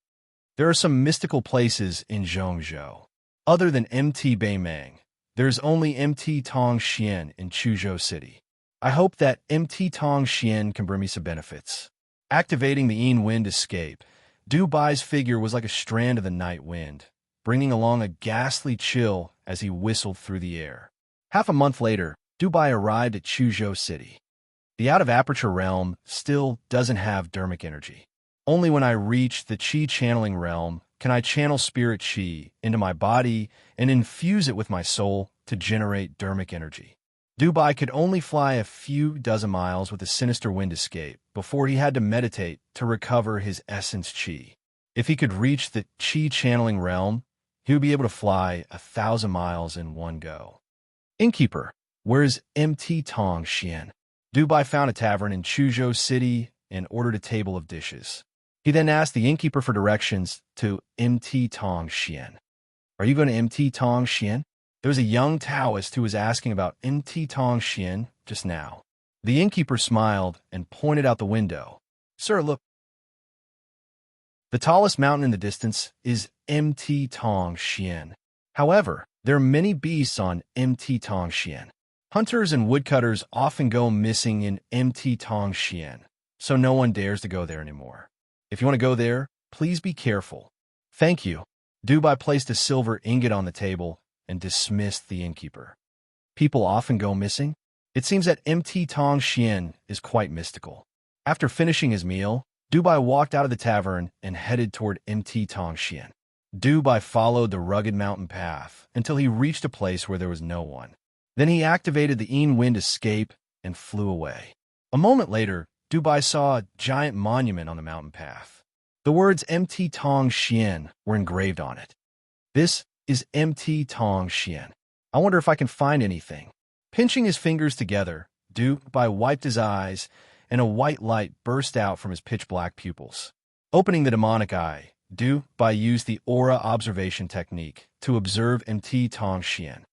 There are some mystical places in Zhongzhou. Other than Mt. Baimang, there is only Mt. Tongxian in Chuzhou City. I hope that Mt. Tongxian can bring me some benefits. Activating the Een Wind Escape, Du-Bai's figure was like a strand of the night wind, bringing along a ghastly chill as he whistled through the air. Half a month later, Du-Bai arrived at Chuzhou City. The out-of-aperture realm still doesn't have dermic energy. Only when I reach the Qi channeling realm can I channel spirit Qi into my body and infuse it with my soul to generate dermic energy. Dubai could only fly a few dozen miles with a sinister wind escape before he had to meditate to recover his essence chi. If he could reach the chi channeling realm, he would be able to fly 1,000 miles in one go. Innkeeper, where's MT Tong Xian? Dubai found a tavern in Chuzhou City and ordered a table of dishes. He then asked the innkeeper for directions to MT Tong Xian. Are you going to MT Tong Xian? There was a young Taoist who was asking about MT Tong Xian just now. The innkeeper smiled and pointed out the window. Sir, look. The tallest mountain in the distance is MT Tong Xian. However, there are many beasts on MT Tong Xian. Hunters and woodcutters often go missing in MT Tong Xian, so no one dares to go there anymore. If you want to go there, please be careful. Thank you. Dubai placed a silver ingot on the table and dismissed the innkeeper. People often go missing? It seems that MT Tong Xian is quite mystical. After finishing his meal, Dubai walked out of the tavern and headed toward MT Tong Xian. Dubai followed the rugged mountain path until he reached a place where there was no one. Then he activated the wind escape and flew away. A moment later, Dubai saw a giant monument on the mountain path. The words MT Tong Xian were engraved on it. This is MT Tong Xian. I wonder if I can find anything. Pinching his fingers together, Dubai wiped his eyes, and a white light burst out from his pitch-black pupils. Opening the demonic eye, Dubai used the aura observation technique to observe MT Tong Xian.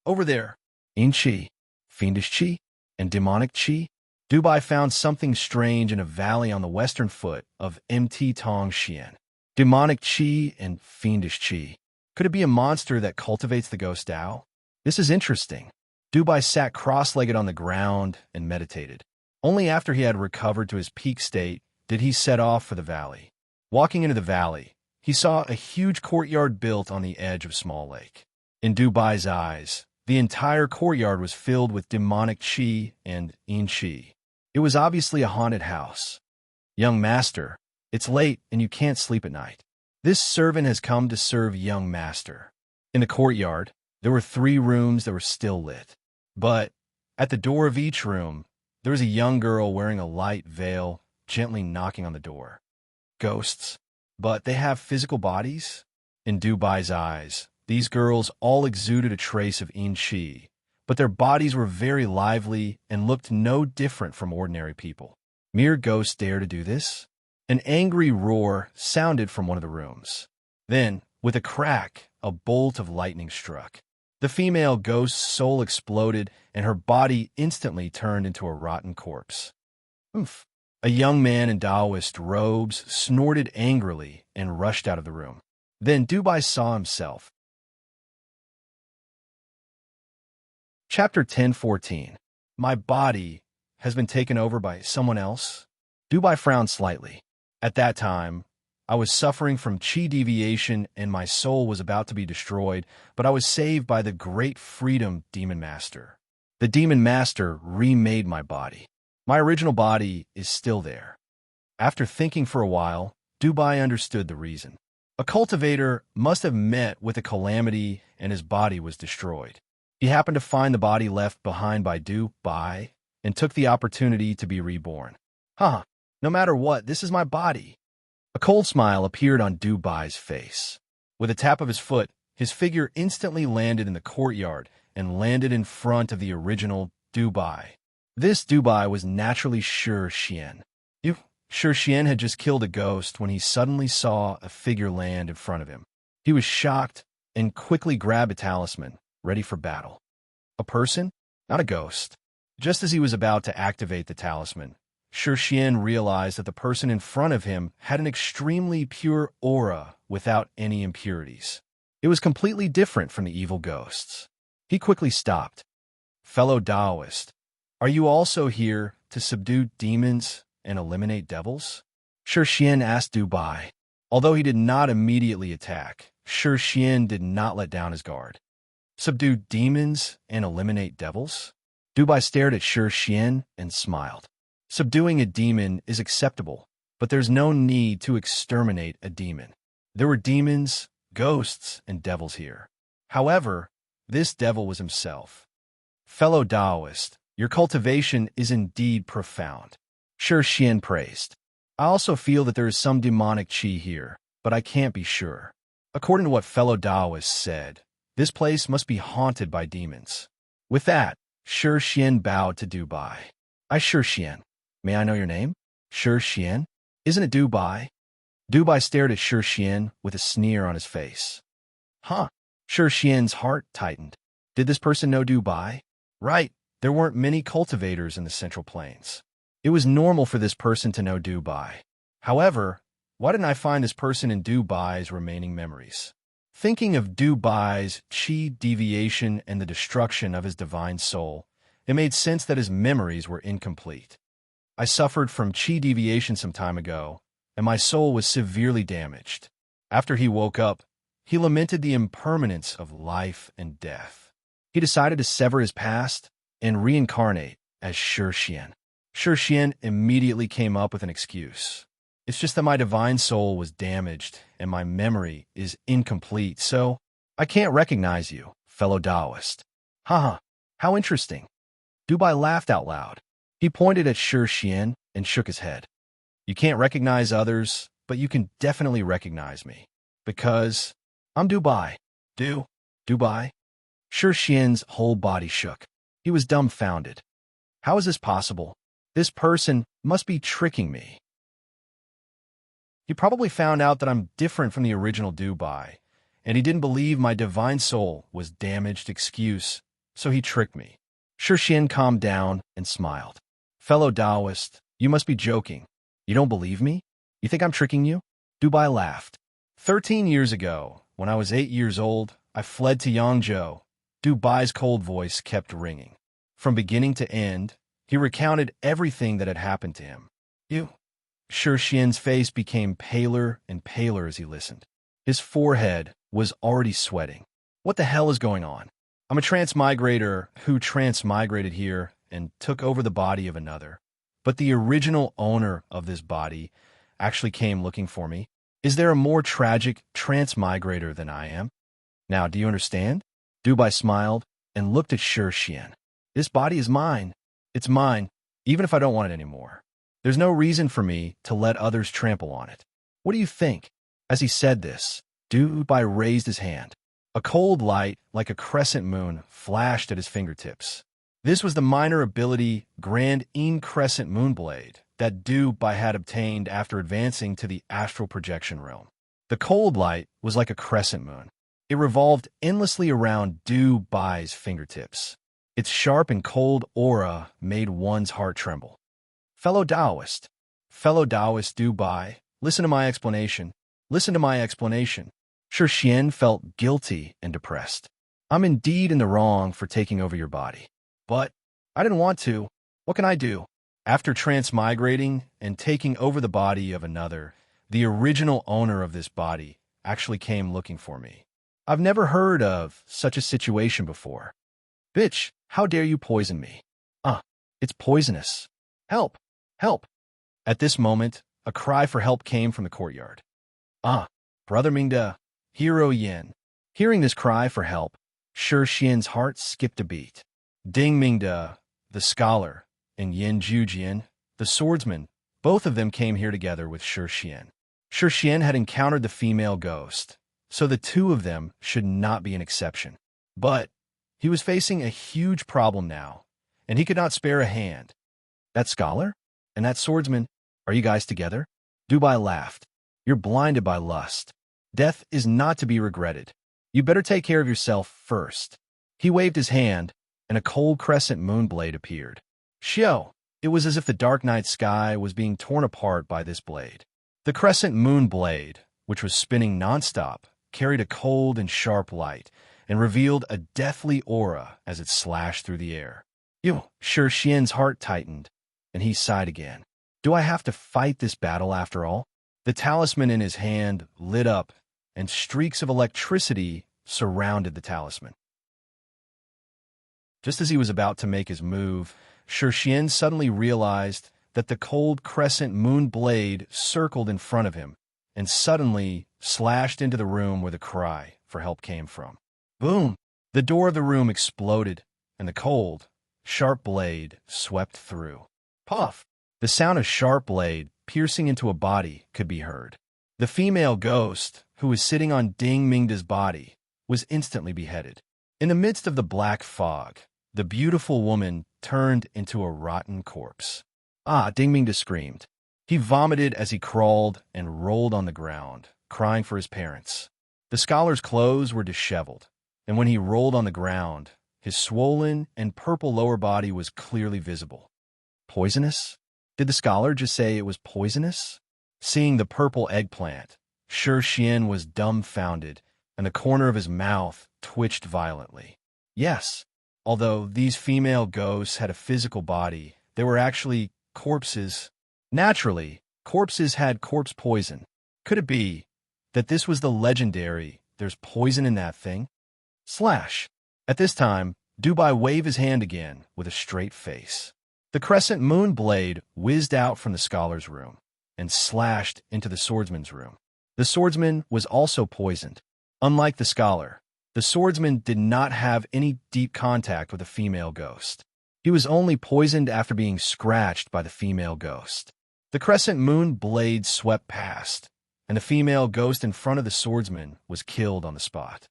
Over there, in Qi, fiendish Qi, and demonic Qi, Dubai found something strange in a valley on the western foot of MT Tong Xian. Demonic Qi and fiendish Qi. Could it be a monster that cultivates the ghost Tao? This is interesting. Dubai sat cross-legged on the ground and meditated. Only after he had recovered to his peak state did he set off for the valley. Walking into the valley, he saw a huge courtyard built on the edge of a small lake. In Dubai's eyes, the entire courtyard was filled with demonic Qi and yin Qi. It was obviously a haunted house. Young master, it's late and you can't sleep at night. This servant has come to serve young master. In the courtyard, there were 3 rooms that were still lit. But at the door of each room, there was a young girl wearing a light veil, gently knocking on the door. Ghosts, but they have physical bodies? In Dubai's eyes, these girls all exuded a trace of yin Qi, but their bodies were very lively and looked no different from ordinary people. Mere ghosts dare to do this? An angry roar sounded from one of the rooms. Then, with a crack, a bolt of lightning struck. The female ghost's soul exploded, and her body instantly turned into a rotten corpse. Oof. A young man in Taoist robes snorted angrily and rushed out of the room. Then Dubai saw himself. Chapter 10:14. My body has been taken over by someone else? Dubai frowned slightly. At that time, I was suffering from chi deviation and my soul was about to be destroyed, but I was saved by the great freedom demon master. The demon master remade my body. My original body is still there. After thinking for a while, Dubai understood the reason. A cultivator must have met with a calamity and his body was destroyed. He happened to find the body left behind by Dubai and took the opportunity to be reborn. No matter what, this is my body. A cold smile appeared on Dubai's face. With a tap of his foot, his figure instantly landed in the courtyard and landed in front of the original Dubai. This Dubai was naturally Shi Xian. Shi Xian had just killed a ghost when he suddenly saw a figure land in front of him. He was shocked and quickly grabbed a talisman, ready for battle. A person? Not a ghost. Just as he was about to activate the talisman, Shi Xian realized that the person in front of him had an extremely pure aura without any impurities. It was completely different from the evil ghosts. He quickly stopped. Fellow Taoist, are you also here to subdue demons and eliminate devils? Shi Xian asked Dubai. Although he did not immediately attack, Shi Xian did not let down his guard. Subdue demons and eliminate devils? Dubai stared at Shi Xian and smiled. Subduing a demon is acceptable, but there's no need to exterminate a demon. There were demons, ghosts, and devils here. However, this devil was himself. Fellow Taoist, your cultivation is indeed profound. Shi Xian praised. I also feel that there is some demonic qi here, but I can't be sure. According to what fellow Taoists said, this place must be haunted by demons. With that, Shi Xian bowed to Dubai. Shi Xian. May I know your name? Shi Xian? Isn't it Dubai? Dubai stared at Shi Xian with a sneer on his face. Huh? Shi Xian's heart tightened. Did this person know Dubai? Right, there weren't many cultivators in the Central Plains. It was normal for this person to know Dubai. However, why didn't I find this person in Dubai's remaining memories? Thinking of Dubai's qi deviation and the destruction of his divine soul, it made sense that his memories were incomplete. I suffered from qi deviation some time ago, and my soul was severely damaged. After he woke up, he lamented the impermanence of life and death. He decided to sever his past and reincarnate as Shi Xian. Shi Xian immediately came up with an excuse. It's just that my divine soul was damaged and my memory is incomplete, so I can't recognize you, fellow Taoist. Haha, how interesting. Dubai laughed out loud. He pointed at Shi Xian and shook his head. You can't recognize others, but you can definitely recognize me. Because I'm Dubai. Dubai? Shi Xian's whole body shook. He was dumbfounded. How is this possible? This person must be tricking me. He probably found out that I'm different from the original Dubai, and he didn't believe my divine soul was damaged excuse, so he tricked me. Shi Xian calmed down and smiled. Fellow Taoist, you must be joking. You don't believe me? You think I'm tricking you? Dubai laughed. 13 years ago, when I was 8 years old, I fled to Yangzhou. Dubai's cold voice kept ringing. From beginning to end, he recounted everything that had happened to him. Shi Xian's face became paler and paler as he listened. His forehead was already sweating. What the hell is going on? I'm a transmigrator who transmigrated here and took over the body of another. But the original owner of this body actually came looking for me. Is there a more tragic transmigrator than I am? Now, do you understand? Dubai smiled and looked at Shi Xian. This body is mine. It's mine, even if I don't want it anymore. There's no reason for me to let others trample on it. What do you think? As he said this, Dubai raised his hand. A cold light, like a crescent moon, flashed at his fingertips. This was the minor ability Grand Crescent Moonblade that Dubai had obtained after advancing to the astral projection realm. The cold light was like a crescent moon. It revolved endlessly around Dubai's fingertips. Its sharp and cold aura made one's heart tremble. Fellow Taoist Dubai, listen to my explanation. Listen to my explanation. Shi Xian felt guilty and depressed. I'm indeed in the wrong for taking over your body. But I didn't want to. What can I do? After transmigrating and taking over the body of another, the original owner of this body actually came looking for me. I've never heard of such a situation before. Bitch, how dare you poison me? It's poisonous. Help! Help! At this moment, a cry for help came from the courtyard. Brother Mingda, Hero Yin. Hearing this cry for help, Shi Xian's heart skipped a beat. Ding Mingda, the scholar, and Yin Jujian, the swordsman, both of them came here together with Shi Xian. Shi Xian had encountered the female ghost, so the two of them should not be an exception. But he was facing a huge problem now, and he could not spare a hand. That scholar? And that swordsman, are you guys together? Dubai laughed. You're blinded by lust. Death is not to be regretted. You better take care of yourself first. He waved his hand, and a cold crescent moonblade appeared. Shio! It was as if the dark night sky was being torn apart by this blade. The crescent moonblade, which was spinning nonstop, carried a cold and sharp light, and revealed a deathly aura as it slashed through the air. Shi Xian's heart tightened, and he sighed again. Do I have to fight this battle after all? The talisman in his hand lit up, and streaks of electricity surrounded the talisman. Just as he was about to make his move, Shi Xian suddenly realized that the cold crescent moon blade circled in front of him, and suddenly slashed into the room where the cry for help came from. Boom! The door of the room exploded, and the cold, sharp blade swept through. Puff! The sound of sharp blade piercing into a body could be heard. The female ghost, who was sitting on Ding Mingda's body, was instantly beheaded. In the midst of the black fog, the beautiful woman turned into a rotten corpse. Ah, Ding Mingda screamed. He vomited as he crawled and rolled on the ground, crying for his parents. The scholar's clothes were disheveled, and when he rolled on the ground, his swollen and purple lower body was clearly visible. Poisonous? Did the scholar just say it was poisonous? Seeing the purple eggplant, Shi Xian was dumbfounded, and the corner of his mouth twitched violently. Yes, although these female ghosts had a physical body, they were actually corpses. Naturally, corpses had corpse poison. Could it be that this was the legendary "there's poison in that thing"? Slash. At this time, Dubai waved his hand again with a straight face. The crescent moon blade whizzed out from the scholar's room and slashed into the swordsman's room. The swordsman was also poisoned. Unlike the scholar, the swordsman did not have any deep contact with a female ghost. He was only poisoned after being scratched by the female ghost. The crescent moon blade swept past, and the female ghost in front of the swordsman was killed on the spot.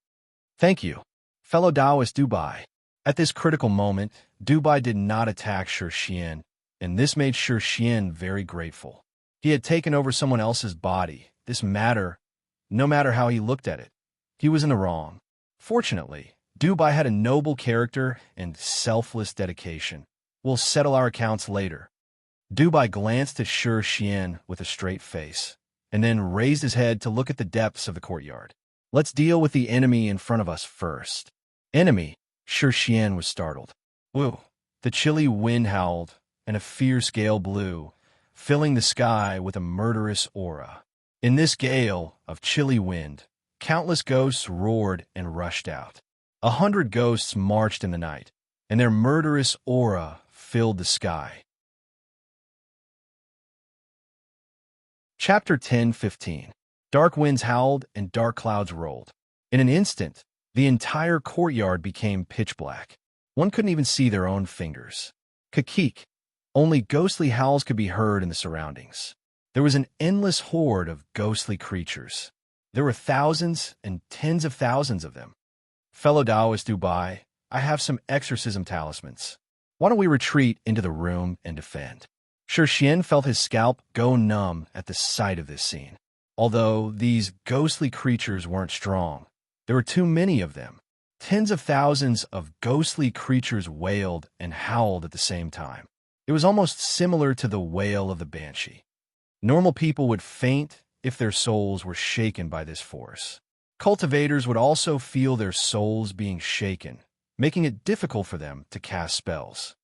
Thank you, fellow Taoist Dubai. At this critical moment, Dubai did not attack Shi Xian, and this made Shi Xian very grateful. He had taken over someone else's body. No matter how he looked at it, he was in the wrong. Fortunately, Dubai had a noble character and selfless dedication. We'll settle our accounts later. Dubai glanced at Shi Xian with a straight face, and then raised his head to look at the depths of the courtyard. Let's deal with the enemy in front of us first. Enemy? Shi Xian was startled. Woo! The chilly wind howled, and a fierce gale blew, filling the sky with a murderous aura. In this gale of chilly wind, countless ghosts roared and rushed out. 100 ghosts marched in the night, and their murderous aura filled the sky. Chapter 10:15. Dark winds howled and dark clouds rolled. In an instant, the entire courtyard became pitch black. One couldn't even see their own fingers. Kakik. Only ghostly howls could be heard in the surroundings. There was an endless horde of ghostly creatures. There were thousands and tens of thousands of them. Fellow Taoist Dubai, I have some exorcism talismans. Why don't we retreat into the room and defend? Shi Xian felt his scalp go numb at the sight of this scene. Although these ghostly creatures weren't strong, there were too many of them. Tens of thousands of ghostly creatures wailed and howled at the same time. It was almost similar to the wail of the banshee. Normal people would faint if their souls were shaken by this force. Cultivators would also feel their souls being shaken, making it difficult for them to cast spells.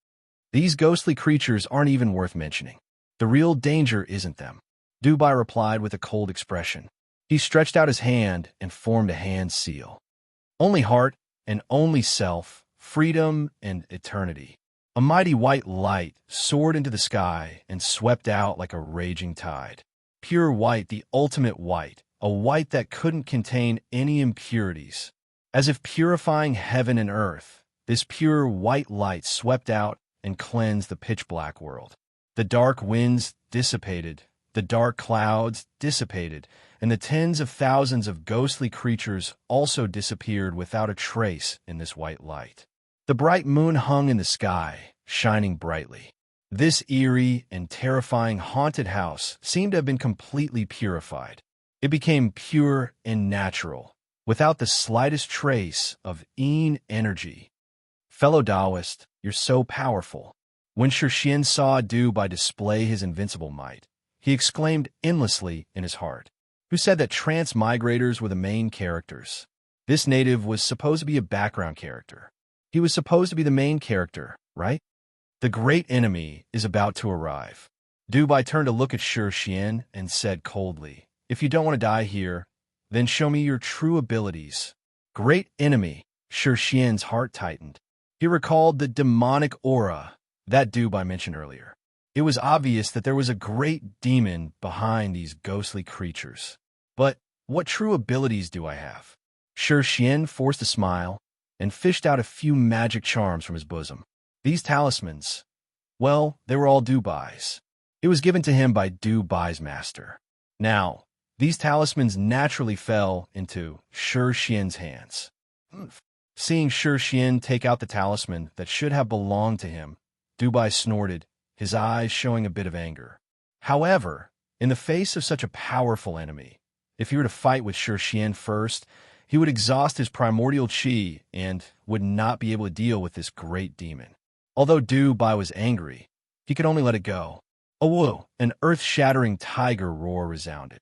These ghostly creatures aren't even worth mentioning. The real danger isn't them. Dubai replied with a cold expression. He stretched out his hand and formed a hand seal. Only heart and only self, freedom and eternity. A mighty white light soared into the sky and swept out like a raging tide. Pure white, the ultimate white, a white that couldn't contain any impurities. As if purifying heaven and earth, this pure white light swept out and cleansed the pitch-black world. The dark winds dissipated, the dark clouds dissipated, and the tens of thousands of ghostly creatures also disappeared without a trace in this white light. The bright moon hung in the sky, shining brightly. This eerie and terrifying haunted house seemed to have been completely purified. It became pure and natural, without the slightest trace of Yin energy. Fellow Taoist, you're so powerful. When Shi Xian saw Dubai display his invincible might, he exclaimed endlessly in his heart. Who said that transmigrators were the main characters? This native was supposed to be a background character. He was supposed to be the main character, right? The great enemy is about to arrive. Dubai turned to look at Shi Xian and said coldly, if you don't want to die here, then show me your true abilities. Great enemy, Shi Xian's heart tightened. He recalled the demonic aura that Dubai mentioned earlier. It was obvious that there was a great demon behind these ghostly creatures. But what true abilities do I have? Shi Xian forced a smile. and fished out a few magic charms from his bosom. These talismans, well, they were all Dubai's. It was given to him by Dubai's master. Now, these talismans naturally fell into Shi Xian's hands. Seeing Shi Xian take out the talisman that should have belonged to him, Dubai snorted, his eyes showing a bit of anger. However, in the face of such a powerful enemy, if he were to fight with Shi Xian first, he would exhaust his primordial qi and would not be able to deal with this great demon. Although Dubai was angry, he could only let it go. A woo! An earth-shattering tiger roar resounded.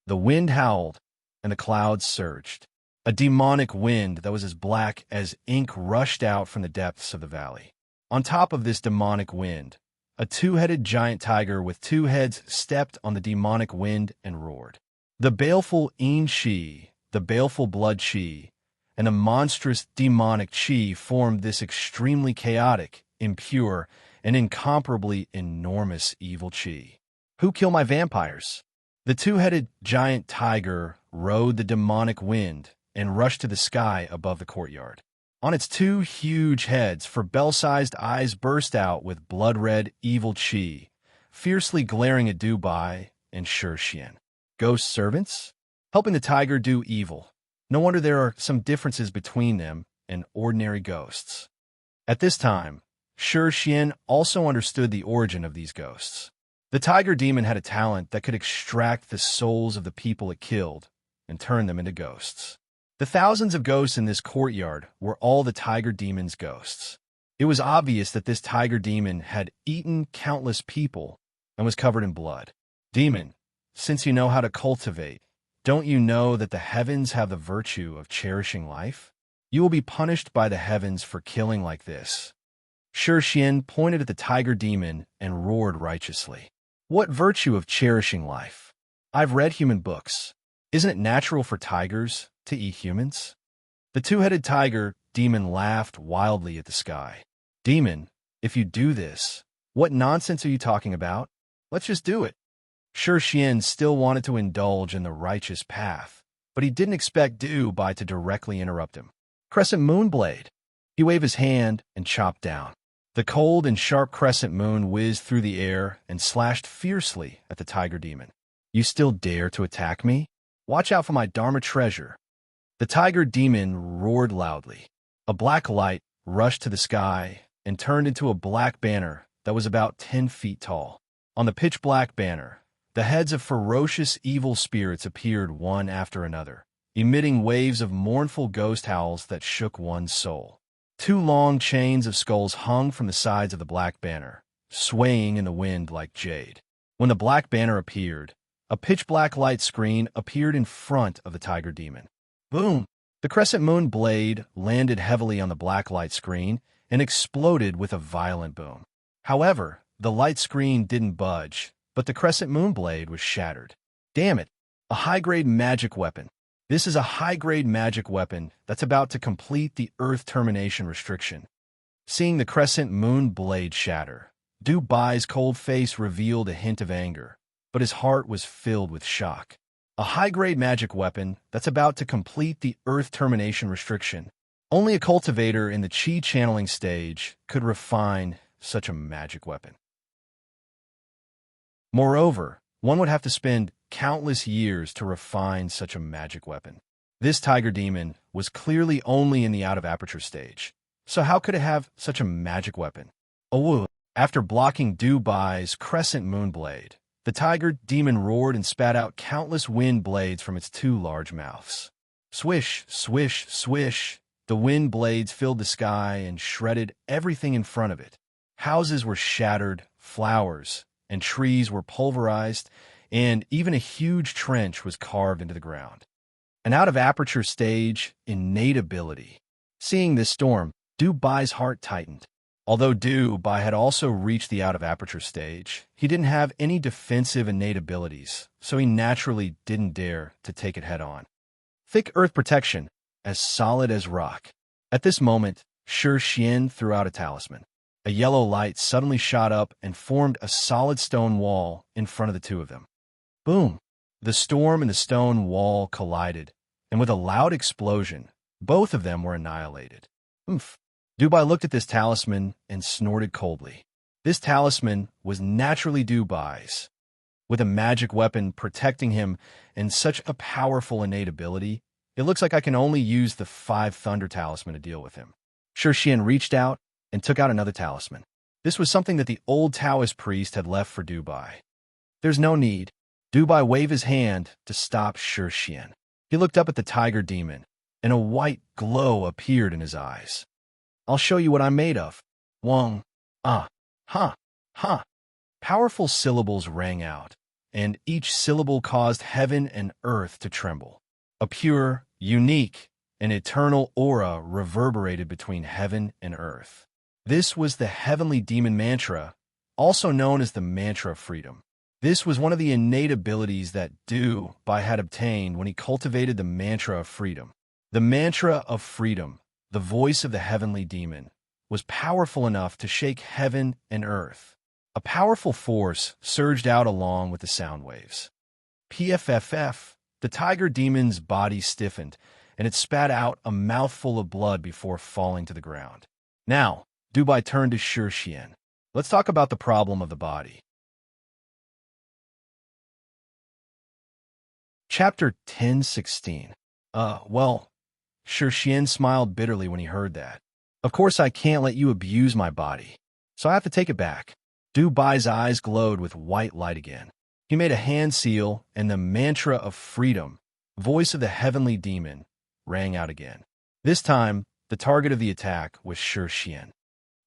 The wind howled, and the clouds surged. A demonic wind that was as black as ink rushed out from the depths of the valley. On top of this demonic wind, a two-headed giant tiger with two heads stepped on the demonic wind and roared. The baleful Yin Qi, the baleful blood Qi, and a monstrous demonic Qi formed this extremely chaotic, impure, and incomparably enormous evil Qi. Who killed my vampires? The two-headed giant tiger rode the demonic wind and rushed to the sky above the courtyard. On its two huge heads, for bell-sized eyes burst out with blood-red evil Qi, fiercely glaring at Dubai and Shi Xian. Ghost servants? Helping the tiger do evil. No wonder there are some differences between them and ordinary ghosts. At this time, Shi Xian also understood the origin of these ghosts. The tiger demon had a talent that could extract the souls of the people it killed and turn them into ghosts. The thousands of ghosts in this courtyard were all the tiger demon's ghosts. It was obvious that this tiger demon had eaten countless people and was covered in blood. Demon, since you know how to cultivate, don't you know that the heavens have the virtue of cherishing life? You will be punished by the heavens for killing like this. Shi Xian pointed at the tiger demon and roared righteously. What virtue of cherishing life? I've read human books. Isn't it natural for tigers to eat humans? The two-headed tiger demon laughed wildly at the sky. Demon, if you do this, what nonsense are you talking about? Let's just do it. Shi Xian still wanted to indulge in the righteous path, but he didn't expect Dubai to directly interrupt him. Crescent moon blade. He waved his hand and chopped down. The cold and sharp crescent moon whizzed through the air and slashed fiercely at the tiger demon. You still dare to attack me? Watch out for my Dharma treasure. The tiger demon roared loudly. A black light rushed to the sky and turned into a black banner that was about 10 feet tall. On the pitch-black banner, the heads of ferocious evil spirits appeared one after another, emitting waves of mournful ghost howls that shook one's soul. Two long chains of skulls hung from the sides of the black banner, swaying in the wind like jade. When the black banner appeared, a pitch-black light screen appeared in front of the tiger demon. Boom! The crescent moon blade landed heavily on the black light screen and exploded with a violent boom. However, the light screen didn't budge, but the crescent moon blade was shattered. Damn it! A high-grade magic weapon. This is a high-grade magic weapon that's about to complete the Earth termination restriction. Seeing the crescent moon blade shatter, Dubai's cold face revealed a hint of anger, but his heart was filled with shock. A high-grade magic weapon that's about to complete the Earth termination restriction. Only a cultivator in the Qi channeling stage could refine such a magic weapon. Moreover, one would have to spend countless years to refine such a magic weapon. This tiger demon was clearly only in the out-of-aperture stage, so how could it have such a magic weapon? Oh, after blocking Dubai's crescent moon blade, the tiger demon roared and spat out countless wind blades from its two large mouths. Swish, swish, swish, the wind blades filled the sky and shredded everything in front of it. Houses were shattered, flowers and trees were pulverized, and even a huge trench was carved into the ground. An out-of-aperture stage, innate ability. Seeing this storm, Dubai's heart tightened. Although Dubai had also reached the out-of-aperture stage, he didn't have any defensive innate abilities, so he naturally didn't dare to take it head-on. Thick earth protection, as solid as rock. At this moment, Shi Xian threw out a talisman. A yellow light suddenly shot up and formed a solid stone wall in front of the two of them. Boom! The storm and the stone wall collided, and with a loud explosion, Both of them were annihilated. Oomph. Dubai looked at this talisman and snorted coldly. This talisman was naturally Dubai's. With a magic weapon protecting him and such a powerful innate ability, it looks like I can only use the 5 Thunder Talisman to deal with him. Xian reached out and took out another talisman. This was something that the old Taoist priest had left for Dubai. There's no need. Dubai waved his hand to stop Xian. He looked up at the tiger demon, and a white glow appeared in his eyes. I'll show you what I'm made of. Wong. Ah. Ha. Ha. Powerful syllables rang out, and each syllable caused heaven and earth to tremble. A pure, unique, and eternal aura reverberated between heaven and earth. This was the heavenly demon mantra, also known as the mantra of freedom. This was one of the innate abilities that Dubai had obtained when he cultivated the mantra of freedom. The mantra of freedom, the voice of the heavenly demon, was powerful enough to shake heaven and earth. A powerful force surged out along with the sound waves. PFFF, the tiger demon's body stiffened, and it spat out a mouthful of blood before falling to the ground. Now, Dubai turned to Xian. Let's talk about the problem of the body. Chapter 10:16. Xian smiled bitterly when he heard that. Of course I can't let you abuse my body, so I have to take it back. Dubai's eyes glowed with white light again. He made a hand seal, and the mantra of freedom, voice of the heavenly demon, rang out again. This time, the target of the attack was Xian.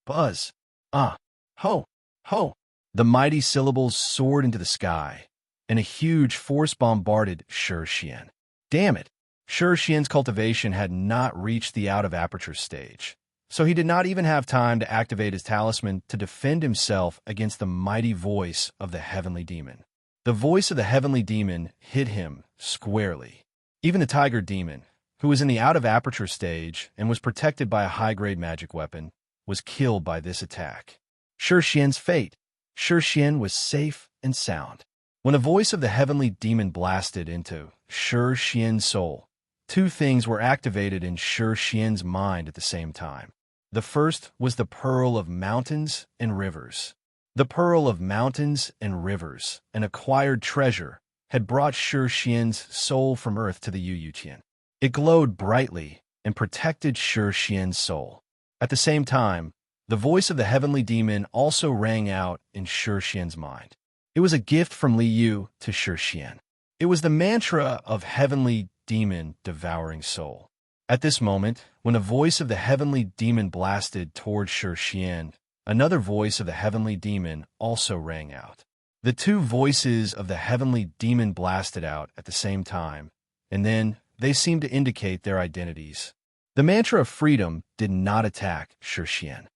Buzz. Ah. Ho. Ho. The mighty syllables soared into the sky, and a huge force bombarded Xian. Damn it! Xian's cultivation had not reached the out-of-aperture stage, so he did not even have time to activate his talisman to defend himself against the mighty voice of the heavenly demon. The voice of the heavenly demon hit him squarely. Even the tiger demon, who was in the out-of-aperture stage and was protected by a high-grade magic weapon, was killed by this attack. Xian's fate. Xian was safe and sound. When the voice of the heavenly demon blasted into Xian's soul, two things were activated in Xian's mind at the same time. The first was the Pearl of Mountains and Rivers. The Pearl of Mountains and Rivers, an acquired treasure, had brought Xian's soul from Earth to the Yuyuqian. It glowed brightly and protected Xian's soul. At the same time, the voice of the heavenly demon also rang out in Xian's mind. It was a gift from Li Yu to Xian. It was the mantra of heavenly demon devouring soul. At this moment, when the voice of the heavenly demon blasted toward Xian, another voice of the heavenly demon also rang out. The two voices of the heavenly demon blasted out at the same time, and then they seemed to indicate their identities. The mantra of freedom did not attack Xian.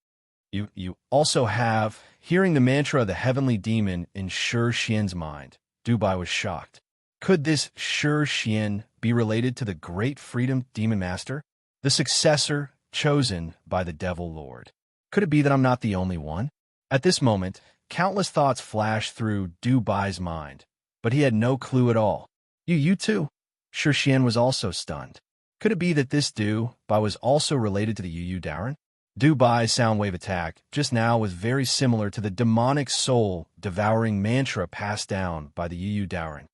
You also have, hearing the mantra of the heavenly demon in Xian's mind, Dubai was shocked. Could this Xian be related to the great freedom demon master, the successor chosen by the devil lord? Could it be that I'm not the only one? At this moment, countless thoughts flashed through Dubai's mind, but he had no clue at all. You too? Xian was also stunned. Could it be that this Dubai was also related to the Yu Daran? Dubai's sound wave attack just now was very similar to the demonic soul-devouring mantra passed down by the Yu Daran.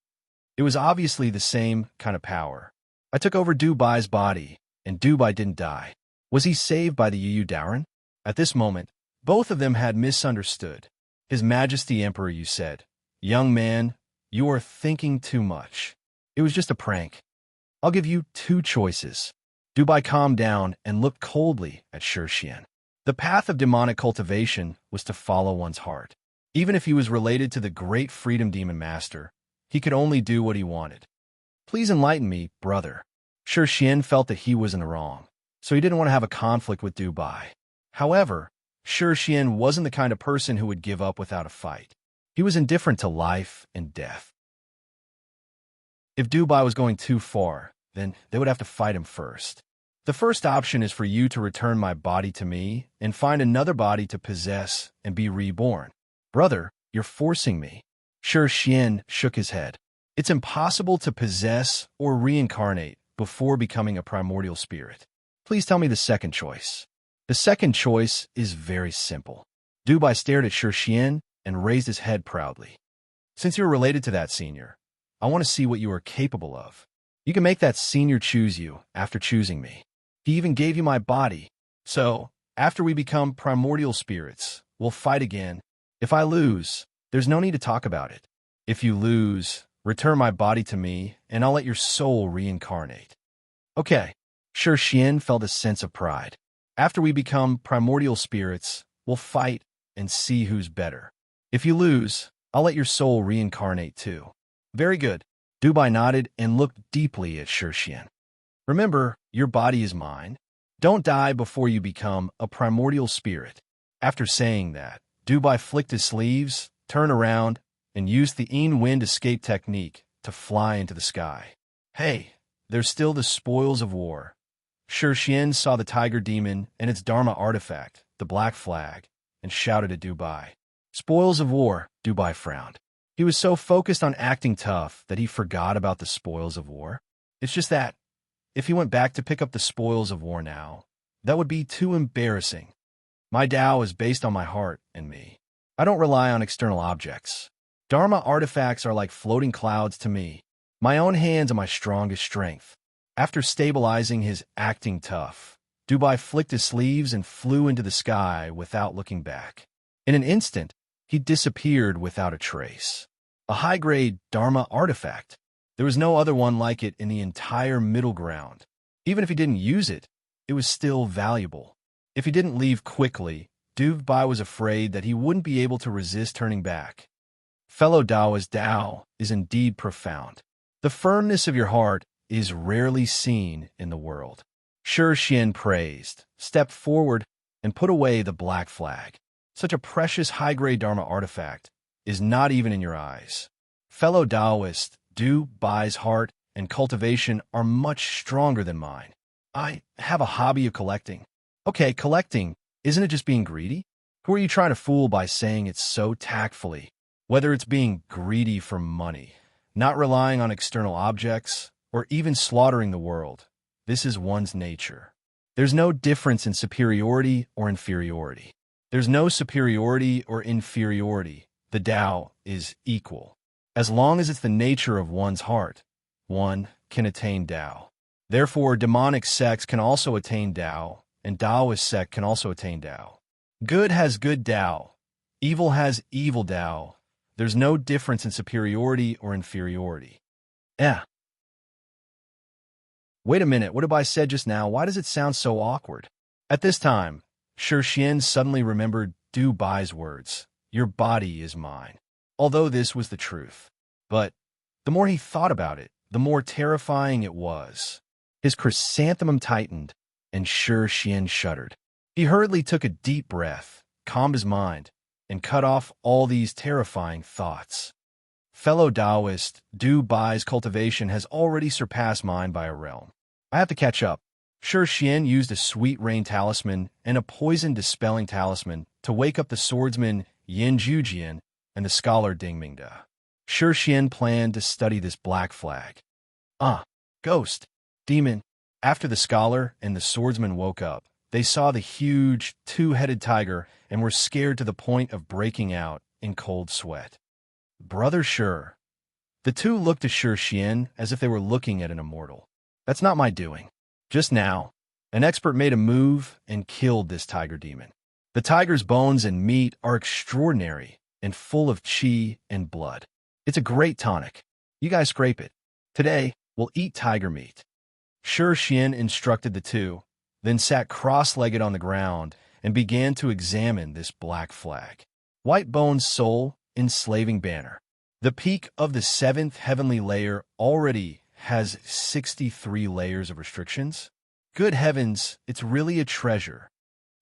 It was obviously the same kind of power. I took over Dubai's body, and Dubai didn't die. Was he saved by the Yu Daran? At this moment, both of them had misunderstood. His Majesty Emperor, you said. Young man, you are thinking too much. It was just a prank. I'll give you two choices. Dubai calmed down and looked coldly at Xian. The path of demonic cultivation was to follow one's heart. Even if he was related to the great freedom demon master, he could only do what he wanted. Please enlighten me, brother. Xian felt that he was in the wrong, so he didn't want to have a conflict with Dubai. However, Xian wasn't the kind of person who would give up without a fight. He was indifferent to life and death. If Dubai was going too far, then they would have to fight him first. The first option is for you to return my body to me and find another body to possess and be reborn. Brother, you're forcing me. Xian shook his head. It's impossible to possess or reincarnate before becoming a primordial spirit. Please tell me the second choice. The second choice is very simple. Dubai stared at Shi Xian and raised his head proudly. Since you're related to that senior, I want to see what you are capable of. You can make that senior choose you after choosing me. He even gave you my body. So, after we become primordial spirits, we'll fight again. If I lose, there's no need to talk about it. If you lose, return my body to me, and I'll let your soul reincarnate. Okay. Shi Xian felt a sense of pride. After we become primordial spirits, we'll fight and see who's better. If you lose, I'll let your soul reincarnate too. Very good. Dubai nodded and looked deeply at Shi Xian. Remember, your body is mine. Don't die before you become a primordial spirit. After saying that, Dubai flicked his sleeves, turned around, and used the wind escape technique to fly into the sky. Hey, there's still the spoils of war. Shi Xian saw the tiger demon and its Dharma artifact, the black flag, and shouted at Dubai. Spoils of war, Dubai frowned. He was so focused on acting tough that he forgot about the spoils of war. It's just that, if he went back to pick up the spoils of war now, that would be too embarrassing. My Tao is based on my heart and me. I don't rely on external objects. Dharma artifacts are like floating clouds to me. My own hands are my strongest strength. After stabilizing his acting tough, Dubai flicked his sleeves and flew into the sky without looking back. In an instant, he disappeared without a trace. A high-grade Dharma artifact. There was no other one like it in the entire middle ground. Even if he didn't use it, it was still valuable. If he didn't leave quickly, Dubai was afraid that he wouldn't be able to resist turning back. Fellow Taoist, Tao is indeed profound. The firmness of your heart is rarely seen in the world. Shi Xian praised, stepped forward, and put away the black flag. Such a precious high-grade Dharma artifact is not even in your eyes. Fellow Taoist, Dubai's heart and cultivation are much stronger than mine. I have a hobby of collecting. Okay, collecting, isn't it just being greedy? Who are you trying to fool by saying it so tactfully? Whether it's being greedy for money, not relying on external objects, or even slaughtering the world, this is one's nature. There's no difference in superiority or inferiority. There's no superiority or inferiority. The Tao is equal. As long as it's the nature of one's heart, one can attain Tao. Therefore, demonic sects can also attain Tao, and Taoist sect can also attain Tao. Good has good Tao. Evil has evil Tao. There's no difference in superiority or inferiority. Wait a minute, what have I said just now? Why does it sound so awkward? At this time, Shi Xian suddenly remembered Dubai's words. Your body is mine. Although this was the truth. But the more he thought about it, the more terrifying it was. His chrysanthemum tightened, and Shi Xian shuddered. He hurriedly took a deep breath, calmed his mind, and cut off all these terrifying thoughts. Fellow Taoist, Dubai's cultivation has already surpassed mine by a realm. I have to catch up. Shi Xian used a sweet rain talisman and a poison-dispelling talisman to wake up the swordsman Yin Jujian and the scholar Ding Mingda. Shi Xian planned to study this black flag. Ghost, demon. After the scholar and the swordsman woke up, they saw the huge, two-headed tiger and were scared to the point of breaking out in cold sweat. Brother Shi. The two looked at Shi Xian as if they were looking at an immortal. That's not my doing. Just now, an expert made a move and killed this tiger demon. The tiger's bones and meat are extraordinary and full of qi and blood. It's a great tonic. You guys scrape it. Today, we'll eat tiger meat. Shi Xian instructed the two, then sat cross-legged on the ground and began to examine this black flag. White Bone's soul enslaving banner. The peak of the 7th heavenly layer already has 63 layers of restrictions. Good heavens, it's really a treasure.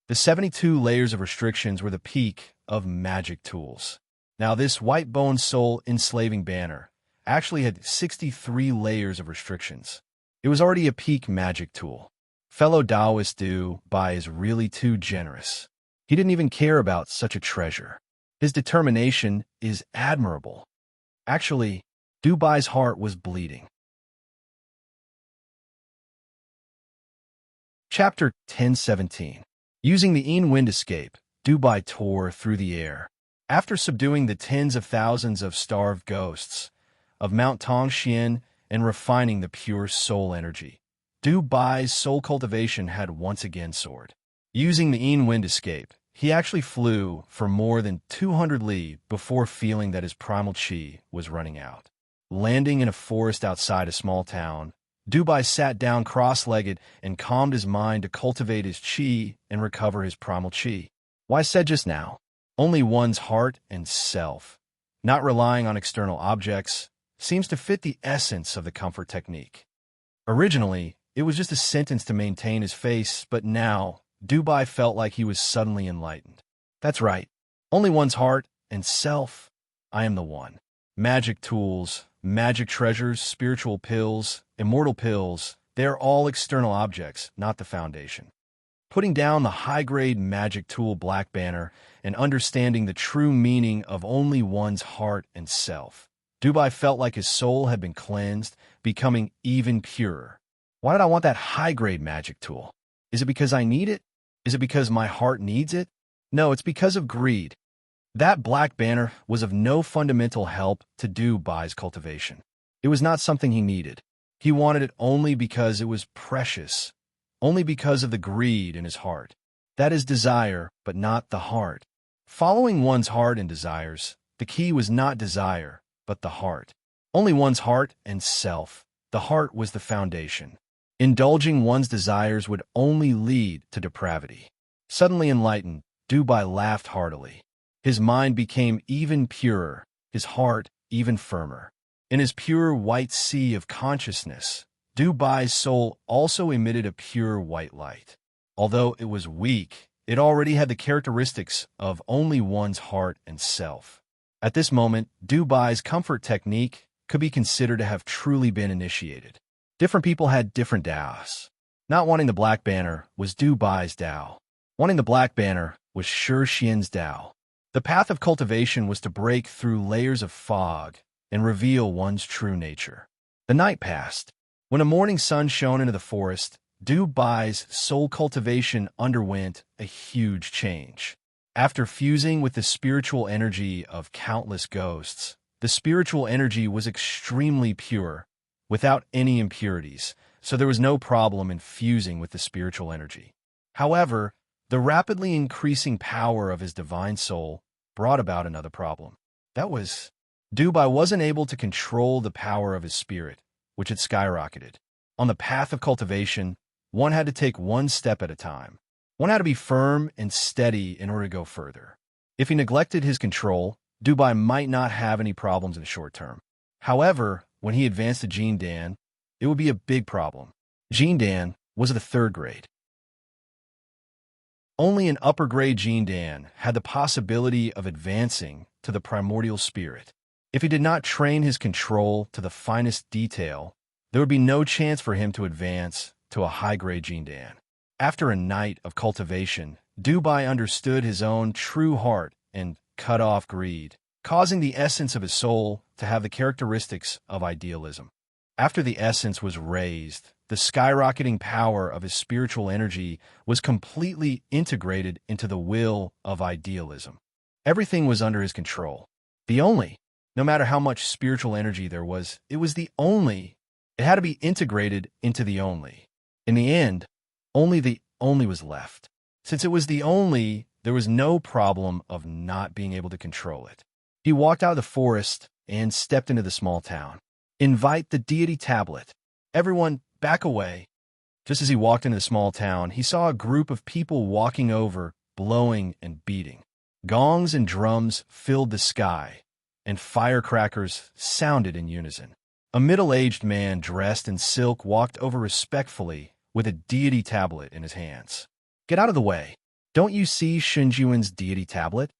The 72 layers of restrictions were the peak of magic tools. Now this White Bone Soul enslaving banner actually had 63 layers of restrictions. It was already a peak magic tool. Fellow Taoist Dubai is really too generous. He didn't even care about such a treasure. His determination is admirable. Actually, Dubai's heart was bleeding. Chapter 1017. Using the wind escape, Dubai tore through the air. After subduing the tens of thousands of starved ghosts of Mount Tongxian and refining the pure soul energy, Dubai's soul cultivation had once again soared. Using the wind escape, he actually flew for more than 200 li before feeling that his primal chi was running out. Landing in a forest outside a small town, Dubai sat down cross-legged and calmed his mind to cultivate his chi and recover his primal chi. Why said just now? Only one's heart and self, not relying on external objects, seems to fit the essence of the comfort technique. Originally, it was just a sentence to maintain his face, but now, Dubai felt like he was suddenly enlightened. That's right. Only one's heart and self. I am the one. Magic tools, magic treasures, spiritual pills, immortal pills, they are all external objects, not the foundation. Putting down the high-grade magic tool Black Banner and understanding the true meaning of only one's heart and self, Dubai felt like his soul had been cleansed, becoming even purer. Why did I want that high-grade magic tool? Is it because I need it? Is it because my heart needs it? No, it's because of greed. That Black Banner was of no fundamental help to Dubai's cultivation. It was not something he needed. He wanted it only because it was precious, only because of the greed in his heart. That is desire, but not the heart. Following one's heart and desires, the key was not desire, but the heart. Only one's heart and self. The heart was the foundation. Indulging one's desires would only lead to depravity. Suddenly enlightened, Dubai laughed heartily. His mind became even purer, his heart even firmer. In his pure white sea of consciousness, Dubai's soul also emitted a pure white light. Although it was weak, it already had the characteristics of only one's heart and self. At this moment, Dubai's comfort technique could be considered to have truly been initiated. Different people had different Taos. Not wanting the Black Banner was Dubai's Tao. Wanting the Black Banner was Shi Xian's Tao. The path of cultivation was to break through layers of fog and reveal one's true nature. The night passed. When a morning sun shone into the forest, Dubai's soul cultivation underwent a huge change. After fusing with the spiritual energy of countless ghosts, the spiritual energy was extremely pure, without any impurities, so there was no problem in fusing with the spiritual energy. However, the rapidly increasing power of his divine soul brought about another problem. That was, Dubai wasn't able to control the power of his spirit, which had skyrocketed. On the path of cultivation, one had to take one step at a time. One had to be firm and steady in order to go further. If he neglected his control, Dubai might not have any problems in the short term. However, when he advanced to Jin Dan, it would be a big problem. Jin Dan was of the third grade. Only an upper-grade Jin Dan had the possibility of advancing to the primordial spirit. If he did not train his control to the finest detail, there would be no chance for him to advance to a high-grade Jin Dan. After a night of cultivation, Dubai understood his own true heart and cut off greed, causing the essence of his soul to have the characteristics of idealism. After the essence was raised, the skyrocketing power of his spiritual energy was completely integrated into the will of idealism. Everything was under his control. No matter how much spiritual energy there was, it was the only. It had to be integrated into the only. In the end, only the only was left. Since it was the only, there was no problem of not being able to control it. He walked out of the forest and stepped into the small town. Invite the deity tablet. Everyone, back away. Just as he walked into the small town, he saw a group of people walking over, blowing and beating. Gongs and drums filled the sky, and firecrackers sounded in unison. A middle-aged man dressed in silk walked over respectfully with a deity tablet in his hands. Get out of the way. Don't you see Shenjuan's deity tablet?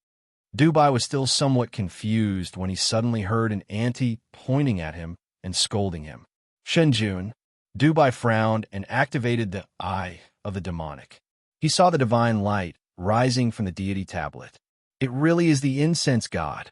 Dubai was still somewhat confused when he suddenly heard an auntie pointing at him and scolding him. Shenjun. Dubai frowned and activated the eye of the demonic. He saw the divine light rising from the deity tablet. It really is the incense god.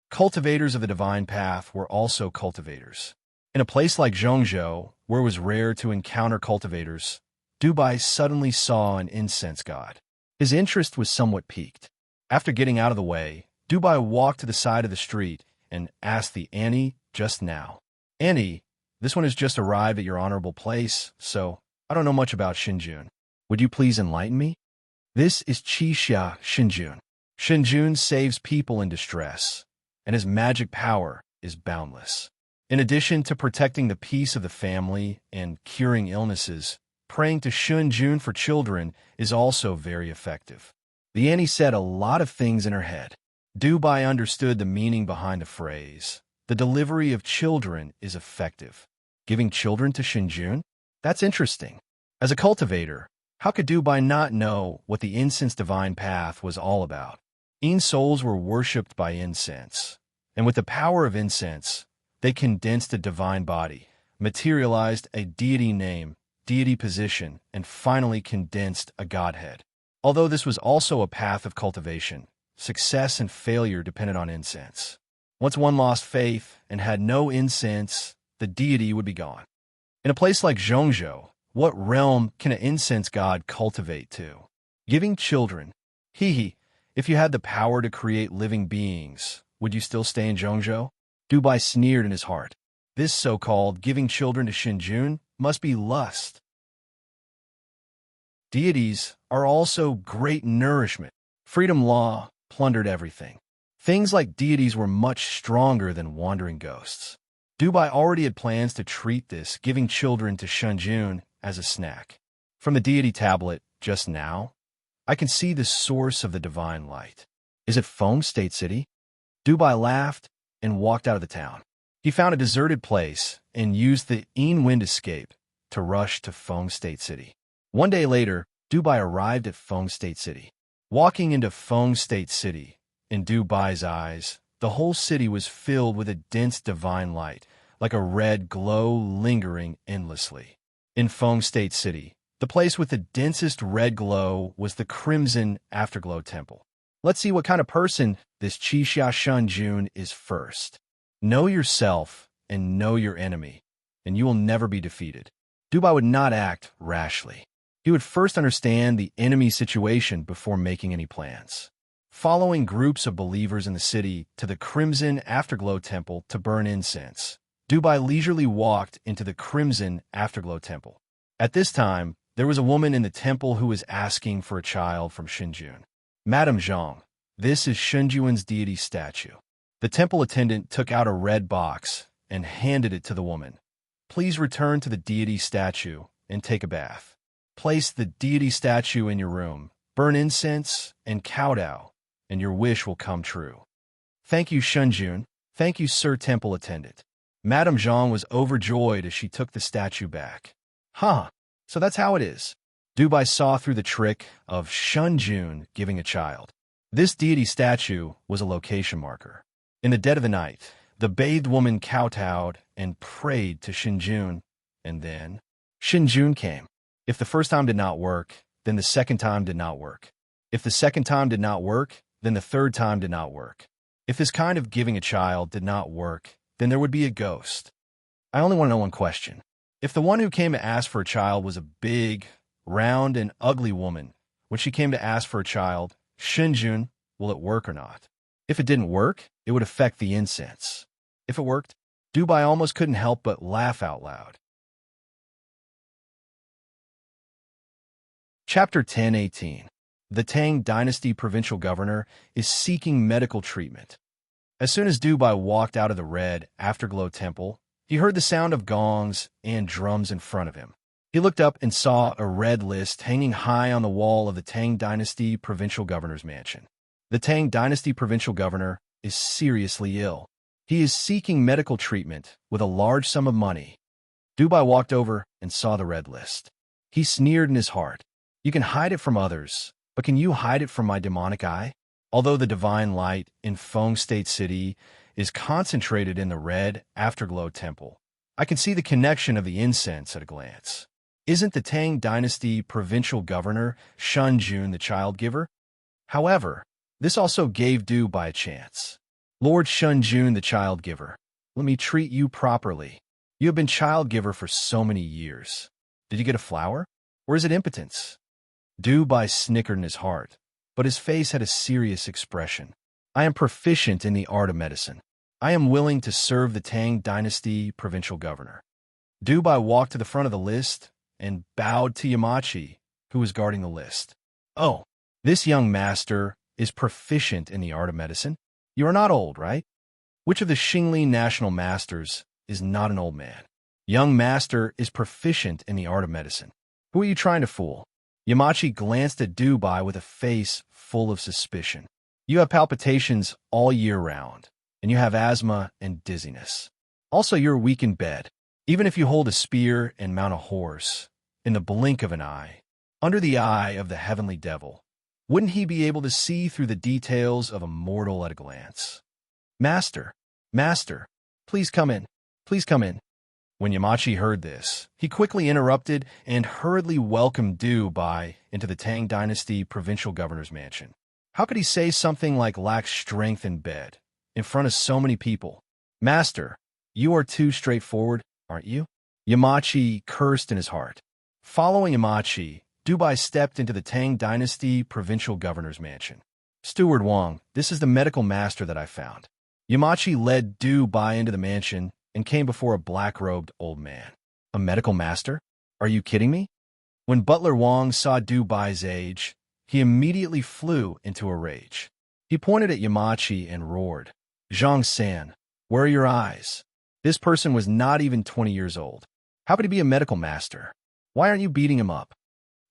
Cultivators of the divine path were also cultivators. In a place like Zhongzhou, where it was rare to encounter cultivators, Dubai suddenly saw an incense god. His interest was somewhat piqued. After getting out of the way, Dubai walked to the side of the street and asked the Annie just now. Annie, this one has just arrived at your honorable place, so I don't know much about Shinjun. Would you please enlighten me? This is Qixia Shinjun. Shinjun saves people in distress, and his magic power is boundless. In addition to protecting the peace of the family and curing illnesses, praying to Shinjun for children is also very effective. The Annie said a lot of things in her head. Dubai understood the meaning behind the phrase. The delivery of children is effective. Giving children to Shinjun? That's interesting. As a cultivator, how could Dubai not know what the incense divine path was all about? Souls were worshipped by incense, and with the power of incense, they condensed a divine body, materialized a deity name, deity position, and finally condensed a godhead. Although this was also a path of cultivation, success and failure depended on incense. Once one lost faith and had no incense, the deity would be gone. In a place like Zhongzhou, what realm can an incense god cultivate to? Giving children. If you had the power to create living beings, would you still stay in Zhongzhou? Dubai sneered in his heart. This so-called giving children to Shinjun must be lust. Deities are also great nourishment. Freedom law plundered everything. Things like deities were much stronger than wandering ghosts. Dubai already had plans to treat this giving children to Shinjun as a snack. From the deity tablet just now, I can see the source of the divine light. Is it Feng State City? Dubai laughed and walked out of the town. He found a deserted place and used the wind escape to rush to Feng State City. One day later, Dubai arrived at Feng State City. Walking into Feng State City, in Dubai's eyes, the whole city was filled with a dense divine light, like a red glow lingering endlessly. In Feng State City, the place with the densest red glow was the Crimson Afterglow Temple. Let's see what kind of person this Qixia Shinjun is first. Know yourself and know your enemy, and you will never be defeated. Dubai would not act rashly. He would first understand the enemy situation before making any plans. Following groups of believers in the city to the Crimson Afterglow Temple to burn incense, Dubai leisurely walked into the Crimson Afterglow Temple. At this time, there was a woman in the temple who was asking for a child from Shinjun. Madame Zhang, this is Shinjun's deity statue. The temple attendant took out a red box and handed it to the woman. Please return to the deity statue and take a bath. Place the deity statue in your room, burn incense and kowtow, and your wish will come true. Thank you, Shinjun. Thank you, Sir Temple Attendant. Madame Zhang was overjoyed as she took the statue back. So that's how it is. Dubai saw through the trick of Shinjun giving a child. This deity statue was a location marker. In the dead of the night, the bathed woman kowtowed and prayed to Shinjun, and then Shinjun came. If the first time did not work, then the second time did not work. If the second time did not work, then the third time did not work. If this kind of giving a child did not work, then there would be a ghost. I only want to know one question. If the one who came to ask for a child was a big, round, and ugly woman, when she came to ask for a child, Shinjun, will it work or not? If it didn't work, it would affect the incense. If it worked, Dubai almost couldn't help but laugh out loud. Chapter 10:18. The Tang Dynasty provincial governor is seeking medical treatment. As soon as Dubai walked out of the red Afterglow Temple, he heard the sound of gongs and drums in front of him. He looked up and saw a red list hanging high on the wall of the Tang Dynasty provincial governor's mansion. The Tang Dynasty provincial governor is seriously ill. He is seeking medical treatment with a large sum of money. Dubai walked over and saw the red list. He sneered in his heart. You can hide it from others, but can you hide it from my demonic eye? Although the divine light in Feng State City is concentrated in the red Afterglow Temple, I can see the connection of the incense at a glance. Isn't the Tang Dynasty provincial governor Shinjun the child giver? However, this also gave Dubai a chance. Lord Shinjun the child giver, let me treat you properly. You have been child giver for so many years. Did you get a flower? Or is it impotence? Dubai snickered in his heart, but his face had a serious expression. I am proficient in the art of medicine. I am willing to serve the Tang Dynasty provincial governor. Dubai walked to the front of the list and bowed to Yamachi, who was guarding the list. Oh, this young master is proficient in the art of medicine? You are not old, right? Which of the Xingli national masters is not an old man? Young master is proficient in the art of medicine. Who are you trying to fool? Yamachi glanced at Dubai with a face full of suspicion. You have palpitations all year round, and you have asthma and dizziness. Also, you're weak in bed. Even if you hold a spear and mount a horse, in the blink of an eye, under the eye of the heavenly devil, wouldn't he be able to see through the details of a mortal at a glance? Master, master, please come in, please come in. When Yamachi heard this, he quickly interrupted and hurriedly welcomed Dubai into the Tang Dynasty provincial governor's mansion. How could he say something like lacks strength in bed, in front of so many people? Master, you are too straightforward, aren't you? Yamachi cursed in his heart. Following Yamachi, Dubai stepped into the Tang Dynasty provincial governor's mansion. Steward Wang, this is the medical master that I found. Yamachi led Dubai into the mansion and came before a black-robed old man. A medical master? Are you kidding me? When Butler Wang saw Dubai's age, he immediately flew into a rage. He pointed at Yamachi and roared, Zhang-san, where are your eyes? This person was not even 20 years old. How could he be a medical master? Why aren't you beating him up?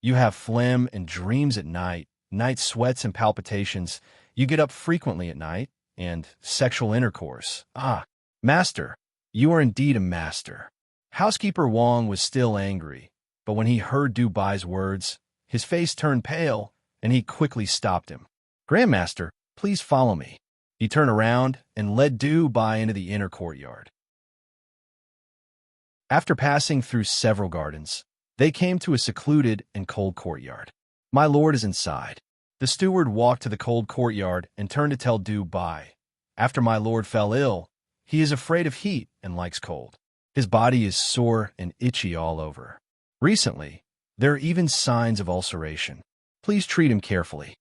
You have phlegm and dreams at night, night sweats and palpitations. You get up frequently at night, and sexual intercourse. Ah, master, you are indeed a master. Housekeeper Wang was still angry, but when he heard Dubai's words, his face turned pale, and he quickly stopped him. Grandmaster, please follow me. He turned around and led Dubai into the inner courtyard. After passing through several gardens, they came to a secluded and cold courtyard. My lord is inside. The steward walked to the cold courtyard and turned to tell Dubai. After my lord fell ill, he is afraid of heat and likes cold. His body is sore and itchy all over. Recently, there are even signs of ulceration. Please treat him carefully.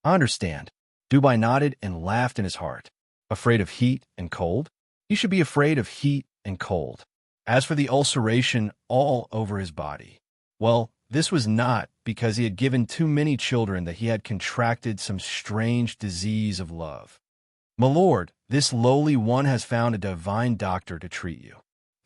I understand. Dubai nodded and laughed in his heart. Afraid of heat and cold? He should be afraid of heat and cold. As for the ulceration all over his body, well, this was not because he had given too many children that he had contracted some strange disease of love. My lord, this lowly one has found a divine doctor to treat you.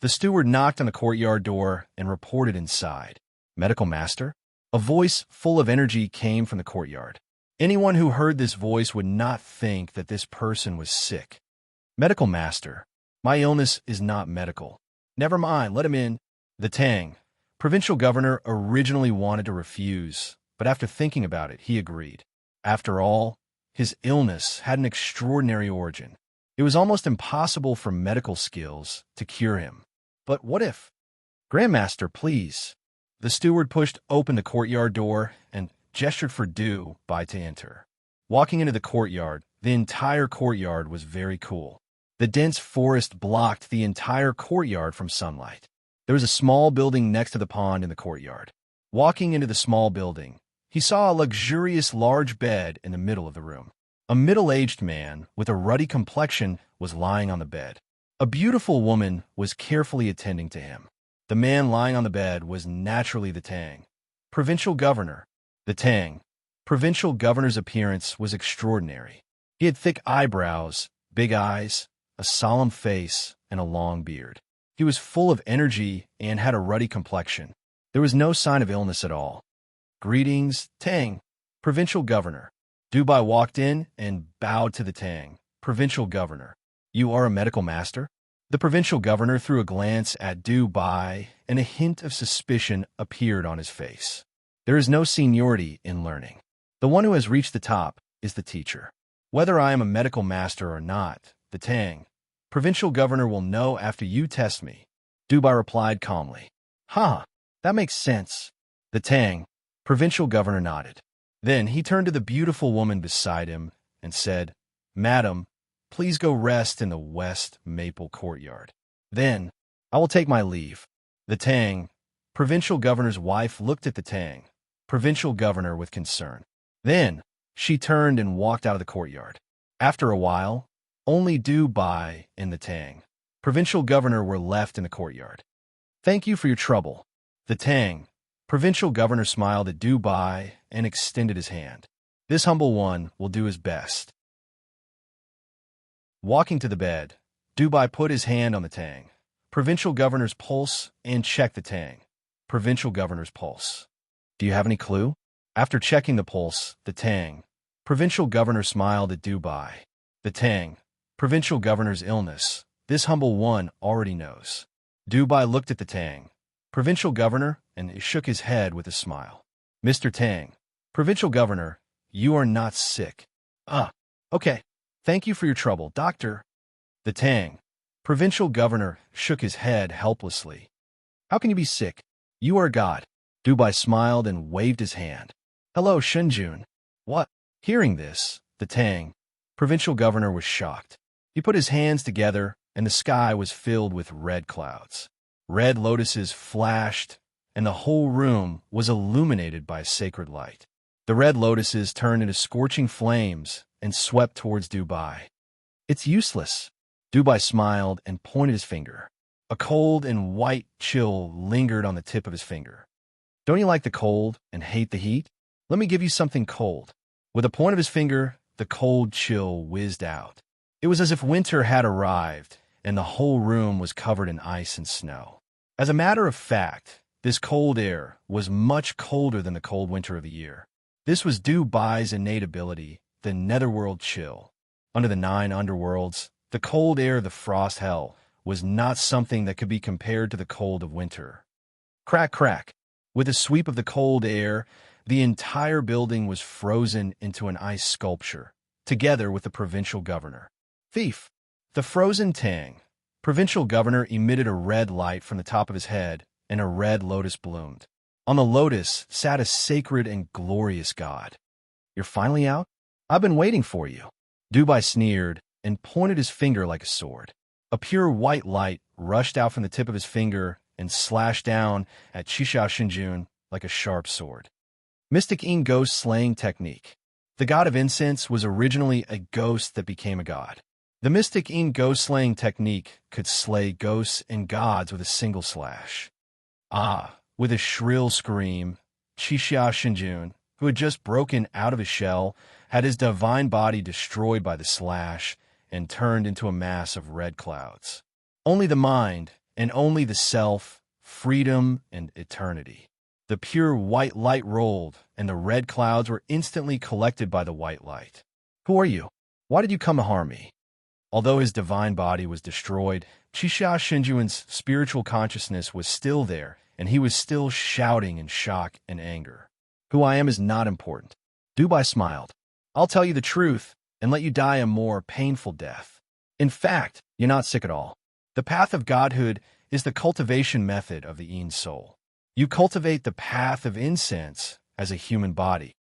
The steward knocked on the courtyard door and reported inside. Medical master? A voice full of energy came from the courtyard. Anyone who heard this voice would not think that this person was sick. Medical master, my illness is not medical. Never mind, let him in. The Tang provincial governor originally wanted to refuse, but after thinking about it, he agreed. After all, his illness had an extraordinary origin. It was almost impossible for medical skills to cure him. But what if? Grandmaster, please. The steward pushed open the courtyard door and gestured for Dubai to enter. Walking into the courtyard, the entire courtyard was very cool. The dense forest blocked the entire courtyard from sunlight. There was a small building next to the pond in the courtyard. Walking into the small building, he saw a luxurious large bed in the middle of the room. A middle-aged man with a ruddy complexion was lying on the bed. A beautiful woman was carefully attending to him. The man lying on the bed was naturally the Tang provincial governor. The Tang provincial governor's appearance was extraordinary. He had thick eyebrows, big eyes, a solemn face, and a long beard. He was full of energy and had a ruddy complexion. There was no sign of illness at all. Greetings, Tang, provincial governor. Dubai walked in and bowed to the Tang provincial governor. You are a medical master? The provincial governor threw a glance at Dubai, and a hint of suspicion appeared on his face. There is no seniority in learning. The one who has reached the top is the teacher. Whether I am a medical master or not, the Tang provincial governor will know after you test me. Dubai replied calmly. That makes sense. The Tang provincial governor nodded. Then he turned to the beautiful woman beside him and said, Madam, please go rest in the West Maple courtyard. Then I will take my leave. The Tang Provincial governor's wife looked at the Tang. Provincial governor with concern. Then, she turned and walked out of the courtyard. After a while, only Dubai and the Tang, provincial governor, were left in the courtyard. Thank you for your trouble. The Tang, provincial governor, smiled at Dubai and extended his hand. This humble one will do his best. Walking to the bed, Dubai put his hand on the Tang, provincial governor's pulse, and checked the Tang, provincial governor's pulse. Do you have any clue? After checking the pulse, the Tang, provincial governor, smiled at Dubai. The Tang, provincial governor's illness, this humble one already knows. Dubai looked at the Tang, provincial governor, and shook his head with a smile. Mr. Tang, provincial governor, you are not sick. Okay. Thank you for your trouble, doctor. The Tang, provincial governor, shook his head helplessly. How can you be sick? You are God. Dubai smiled and waved his hand. Hello, Shunjun. What? Hearing this, the Tang, provincial governor, was shocked. He put his hands together, and the sky was filled with red clouds. Red lotuses flashed, and the whole room was illuminated by a sacred light. The red lotuses turned into scorching flames and swept towards Dubai. It's useless. Dubai smiled and pointed his finger. A cold and white chill lingered on the tip of his finger. Don't you like the cold and hate the heat? Let me give you something cold. With a point of his finger, the cold chill whizzed out. It was as if winter had arrived, and the whole room was covered in ice and snow. As a matter of fact, this cold air was much colder than the cold winter of the year. This was Dubai's innate ability, the netherworld chill. Under the 9 underworlds, the cold air of the frost hell was not something that could be compared to the cold of winter. Crack, crack. With a sweep of the cold air, the entire building was frozen into an ice sculpture, together with the provincial governor. Thief! The frozen Tang, provincial governor, emitted a red light from the top of his head, and a red lotus bloomed. On the lotus sat a sacred and glorious god. You're finally out? I've been waiting for you. Dubai sneered and pointed his finger like a sword. A pure white light rushed out from the tip of his finger and slashed down at Chisha Shinjun like a sharp sword. Mystic In Ghost Slaying Technique. The god of incense was originally a ghost that became a god. The Mystic In Ghost Slaying Technique could slay ghosts and gods with a single slash. With a shrill scream, Chisha Shinjun, who had just broken out of his shell, had his divine body destroyed by the slash and turned into a mass of red clouds. Only the mind, and only the self, freedom, and eternity. The pure white light rolled, and the red clouds were instantly collected by the white light. Who are you? Why did you come to harm me? Although his divine body was destroyed, Chisha Shinjuan's spiritual consciousness was still there, and he was still shouting in shock and anger. Who I am is not important. Dubai smiled. I'll tell you the truth and let you die a more painful death. In fact, you're not sick at all. The path of godhood is the cultivation method of the Yin soul. You cultivate the path of incense as a human body.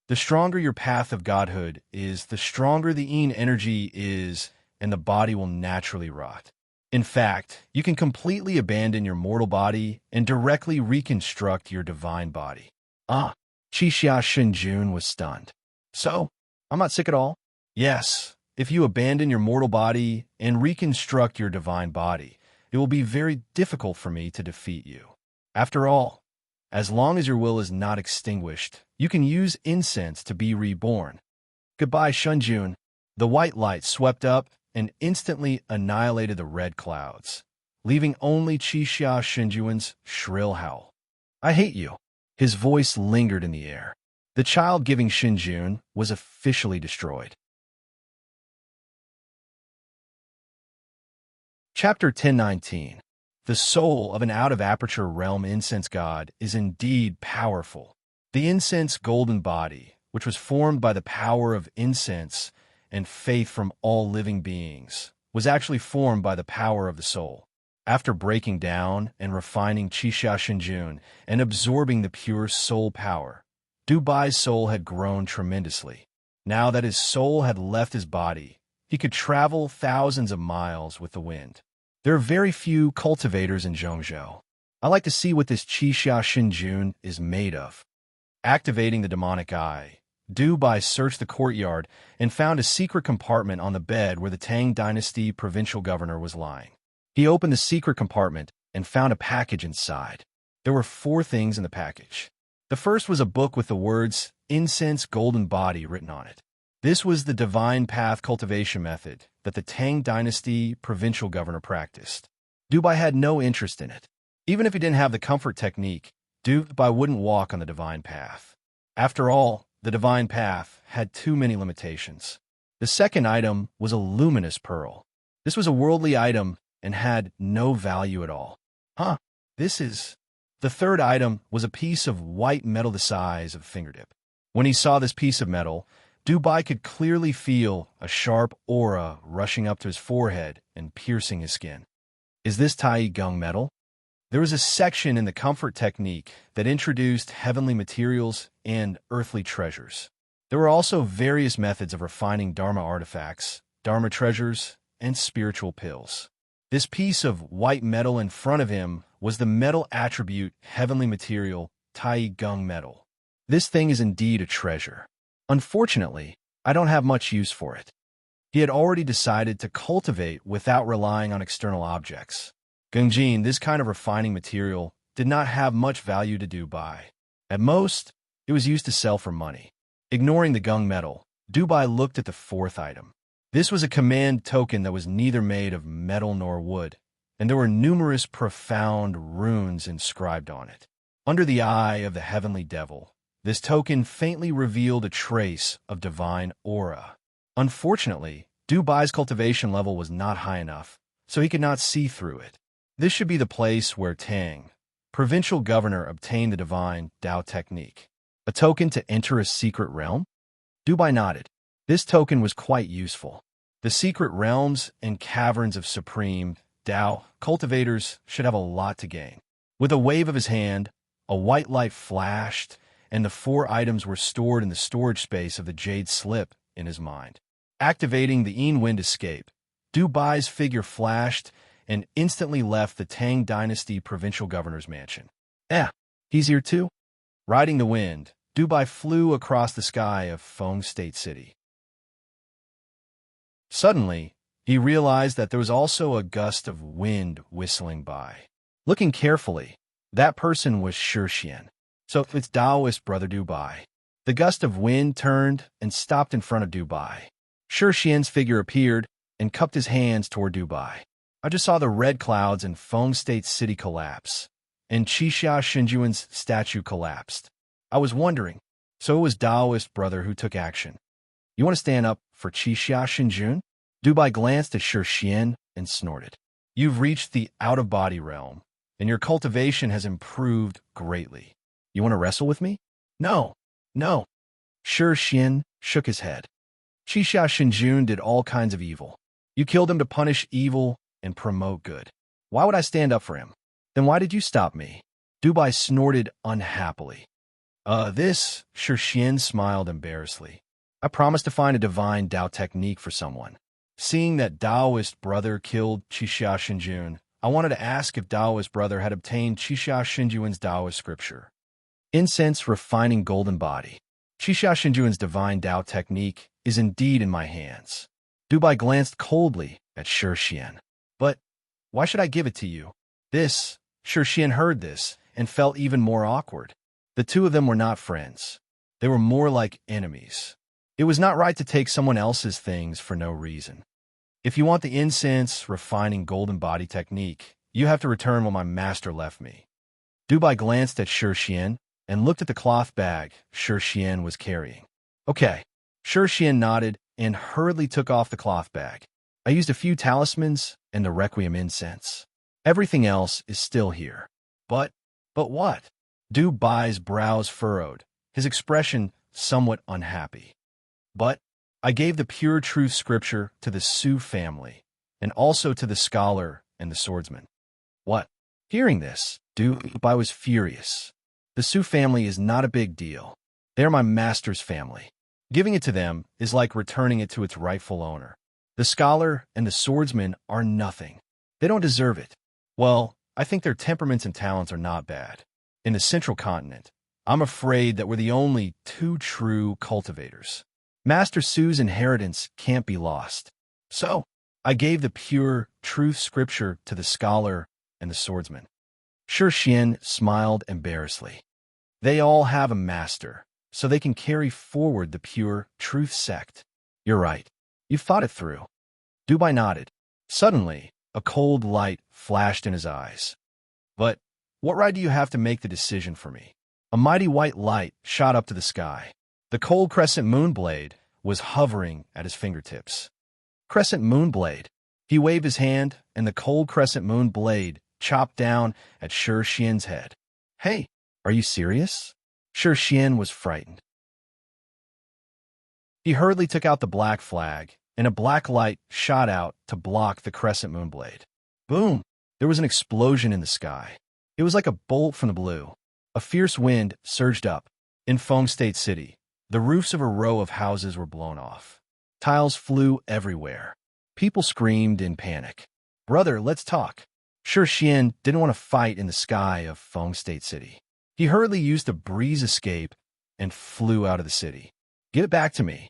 The stronger your path of godhood is, the stronger the Yin energy is, and the body will naturally rot. In fact, you can completely abandon your mortal body and directly reconstruct your divine body. Chisha Shinjun was stunned. So, I'm not sick at all? Yes, if you abandon your mortal body and reconstruct your divine body, it will be very difficult for me to defeat you. After all, as long as your will is not extinguished, you can use incense to be reborn. Goodbye, Shunjun. The white light swept up and instantly annihilated the red clouds, leaving only Chisha Shinjuan's shrill howl. I hate you. His voice lingered in the air. The child-giving Shinjun was officially destroyed. Chapter 1019. The soul of an out-of-aperture realm incense god is indeed powerful. The incense golden body, which was formed by the power of incense and faith from all living beings, was actually formed by the power of the soul. After breaking down and refining Chisha Shinjun and absorbing the pure soul power, Dubai's soul had grown tremendously. Now that his soul had left his body, he could travel thousands of miles with the wind. There are very few cultivators in Zhongzhou. I like to see what this Qixia Shinjun is made of. Activating the demonic eye, Du Bai searched the courtyard and found a secret compartment on the bed where the Tang Dynasty provincial governor was lying. He opened the secret compartment and found a package inside. There were 4 things in the package. The first was a book with the words, "Incense Golden Body" written on it. This was the divine path cultivation method that the Tang Dynasty provincial governor practiced. Du Bai had no interest in it. Even if he didn't have the comfort technique, Du Bai wouldn't walk on the divine path. After all, the divine path had too many limitations. The second item was a luminous pearl. This was a worldly item and had no value at all. The third item was a piece of white metal the size of a fingertip. When he saw this piece of metal, Du Bai could clearly feel a sharp aura rushing up to his forehead and piercing his skin. Is this Tai Gong metal? There was a section in the comfort technique that introduced heavenly materials and earthly treasures. There were also various methods of refining Dharma artifacts, Dharma treasures, and spiritual pills. This piece of white metal in front of him was the metal attribute heavenly material Tai Gong metal. This thing is indeed a treasure. Unfortunately, I don't have much use for it. He had already decided to cultivate without relying on external objects. Gungjin, this kind of refining material, did not have much value to Du Bai. At most, it was used to sell for money. Ignoring the Gung metal, Du Bai looked at the fourth item. This was a command token that was neither made of metal nor wood, and there were numerous profound runes inscribed on it. Under the eye of the heavenly devil, this token faintly revealed a trace of divine aura. Unfortunately, Du Bai's cultivation level was not high enough, so he could not see through it. This should be the place where Tang, provincial governor, obtained the divine Dao technique. A token to enter a secret realm? Du Bai nodded. This token was quite useful. The secret realms and caverns of supreme Dao cultivators should have a lot to gain. With a wave of his hand, a white light flashed, and the 4 items were stored in the storage space of the jade slip in his mind. Activating the Yin Wind escape, Du Bai's figure flashed and instantly left the Tang Dynasty provincial governor's mansion. He's here too? Riding the wind, Du Bai flew across the sky of Feng State City. Suddenly, he realized that there was also a gust of wind whistling by. Looking carefully, that person was Shixian. So it's Taoist brother Du Bai. The gust of wind turned and stopped in front of Du Bai. Shixian's figure appeared and cupped his hands toward Du Bai. I just saw the red clouds in Feng State City collapse, and Qixia Shinjuan's statue collapsed. I was wondering, so it was Taoist brother who took action. You want to stand up for Qixia Shinjun? Du Bai glanced at Shixian and snorted. You've reached the out-of-body realm, and your cultivation has improved greatly. You want to wrestle with me? No. Shixian shook his head. Qixia Shinjun did all kinds of evil. You killed him to punish evil and promote good. Why would I stand up for him? Then why did you stop me? Du Bai snorted unhappily. Shixian smiled embarrassedly. I promised to find a divine Dao technique for someone. Seeing that Taoist brother killed Qixia Shinjun, I wanted to ask if Taoist brother had obtained Qixia Shinjuan's Taoist scripture. Incense refining golden body. Qixia Shinjuan's divine Dao technique is indeed in my hands. Du Bai glanced coldly at Shixian. But why should I give it to you? Shixian heard this and felt even more awkward. The two of them were not friends. They were more like enemies. It was not right to take someone else's things for no reason. If you want the incense refining golden body technique, you have to return what my master left me. Du Bai glanced at Shixian and looked at the cloth bag Shixian was carrying. Okay. Shixian nodded and hurriedly took off the cloth bag. I used a few talismans and the requiem incense. Everything else is still here. But what? Du Bai's brows furrowed, his expression somewhat unhappy. But I gave the pure truth scripture to the Su family, and also to the scholar and the swordsman. What? Hearing this, Du Bai was furious. The Su family is not a big deal. They are my master's family. Giving it to them is like returning it to its rightful owner. The scholar and the swordsman are nothing. They don't deserve it. Well, I think their temperaments and talents are not bad. In the central continent, I'm afraid that we're the only two true cultivators. Master Su's inheritance can't be lost. So, I gave the pure, truth scripture to the scholar and the swordsman. Shi Xian smiled embarrassedly. They all have a master, so they can carry forward the pure, truth sect. You're right. You've thought it through. Dubai nodded. Suddenly, a cold light flashed in his eyes. But what right do you have to make the decision for me? A mighty white light shot up to the sky. The cold crescent moonblade was hovering at his fingertips. Crescent moonblade. He waved his hand, and the cold crescent moonblade chopped down at Shi Xian's head. Hey, are you serious? Shi Xian was frightened. He hurriedly took out the black flag, and a black light shot out to block the crescent moonblade. Boom! There was an explosion in the sky. It was like a bolt from the blue. A fierce wind surged up. In Feng State City, the roofs of a row of houses were blown off. Tiles flew everywhere. People screamed in panic. Brother, let's talk. Shi Xian didn't want to fight in the sky of Feng State City. He hurriedly used a breeze escape and flew out of the city. Give it back to me.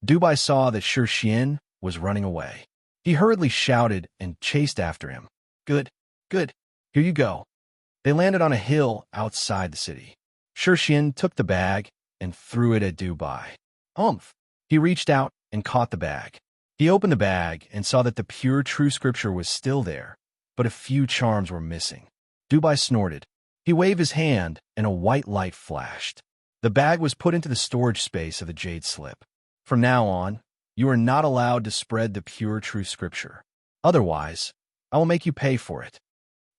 Dubai saw that Shi Xian was running away. He hurriedly shouted and chased after him. Good, good, here you go. They landed on a hill outside the city. Shi Xian took the bag and threw it at Dubai. Umph! He reached out and caught the bag. He opened the bag and saw that the pure true scripture was still there, but a few charms were missing. Dubai snorted. He waved his hand and a white light flashed. The bag was put into the storage space of the jade slip. From now on, you are not allowed to spread the pure true scripture. Otherwise, I will make you pay for it.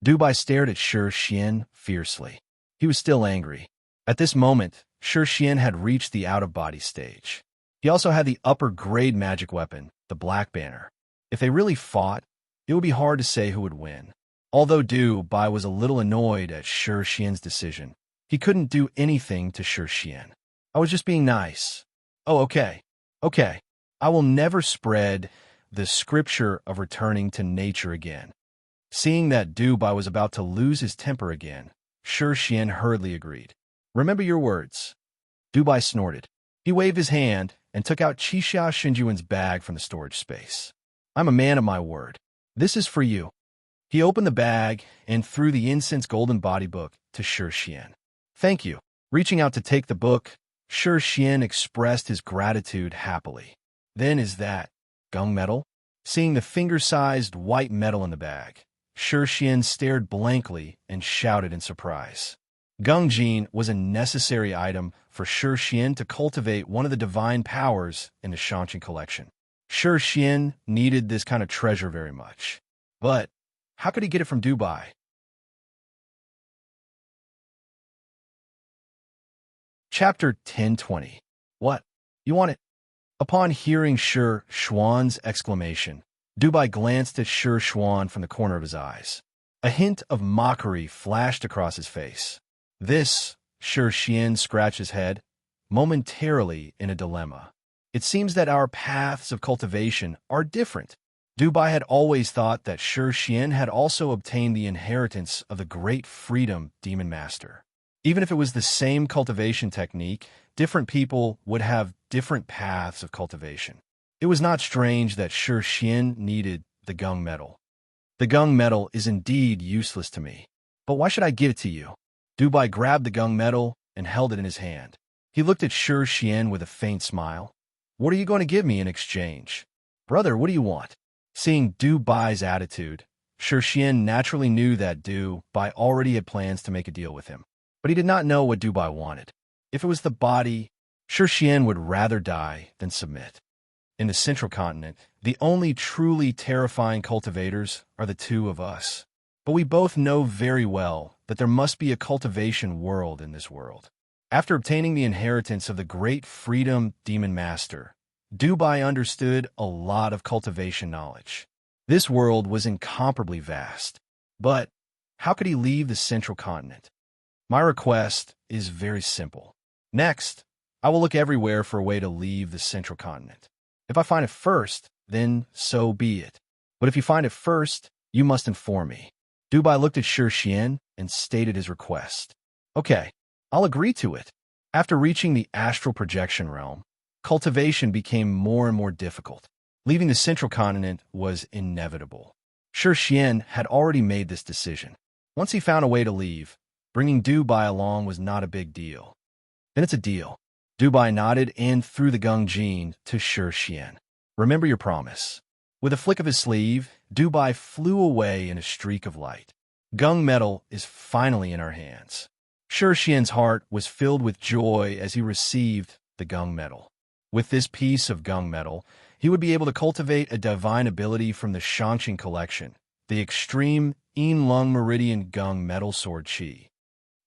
Dubai stared at Shi Xian fiercely. He was still angry. At this moment, Shi Xian had reached the out-of-body stage. He also had the upper-grade magic weapon, the Black Banner. If they really fought, it would be hard to say who would win. Although Dubai was a little annoyed at Shi Xian's decision, he couldn't do anything to Shi Xian. I was just being nice. Oh, okay. Okay. I will never spread the scripture of returning to nature again. Seeing that Dubai was about to lose his temper again, Shi Xian hurriedly agreed. Remember your words. Dubai snorted. He waved his hand and took out Qixia Xinjuan's bag from the storage space. I'm a man of my word. This is for you. He opened the bag and threw the incense golden body book to Shi Xian. Thank you. Reaching out to take the book, Shi Xian expressed his gratitude happily. Then is that gung metal? Seeing the finger-sized white metal in the bag, Shi Xian stared blankly and shouted in surprise. Gung Jin was a necessary item for Shi Xian to cultivate one of the divine powers in the Shanqing collection. Shi Xian needed this kind of treasure very much. But how could he get it from Dubai? Chapter 1020. What? You want it? Upon hearing Shi Xuan's exclamation, Dubai glanced at Shi Xuan from the corner of his eyes. A hint of mockery flashed across his face. This, Shi Xian scratched his head, momentarily in a dilemma. It seems that our paths of cultivation are different. Dubai had always thought that Shi Xian had also obtained the inheritance of the great freedom demon master. Even if it was the same cultivation technique, different people would have different paths of cultivation. It was not strange that Shi Xian needed the gung metal. The gung metal is indeed useless to me. But why should I give it to you? Dubai grabbed the gung metal and held it in his hand. He looked at Shi Xian with a faint smile. What are you going to give me in exchange? Brother, what do you want? Seeing Dubai's attitude, Shi Xian naturally knew that Dubai already had plans to make a deal with him. But he did not know what Dubai wanted. If it was the body, Shi Xian would rather die than submit. In the central continent, the only truly terrifying cultivators are the two of us. But we both know very well that there must be a cultivation world in this world. After obtaining the inheritance of the great freedom demon master, Dubai understood a lot of cultivation knowledge. This world was incomparably vast. But how could he leave the central continent? My request is very simple. Next, I will look everywhere for a way to leave the central continent. If I find it first, then so be it. But if you find it first, you must inform me. Dubai looked at Shi Xian and stated his request. Okay, I'll agree to it. After reaching the astral projection realm, cultivation became more and more difficult. Leaving the central continent was inevitable. Shi Xian had already made this decision. Once he found a way to leave, bringing Dubai along was not a big deal. Then it's a deal. Dubai nodded and threw the gung jin to Shi Xian. Remember your promise. With a flick of his sleeve, Dubai flew away in a streak of light. Gung metal is finally in our hands. Shi Xian's heart was filled with joy as he received the gung metal. With this piece of gung metal, he would be able to cultivate a divine ability from the Shangqing collection, the extreme Yin Lung Meridian Gung Metal Sword Qi.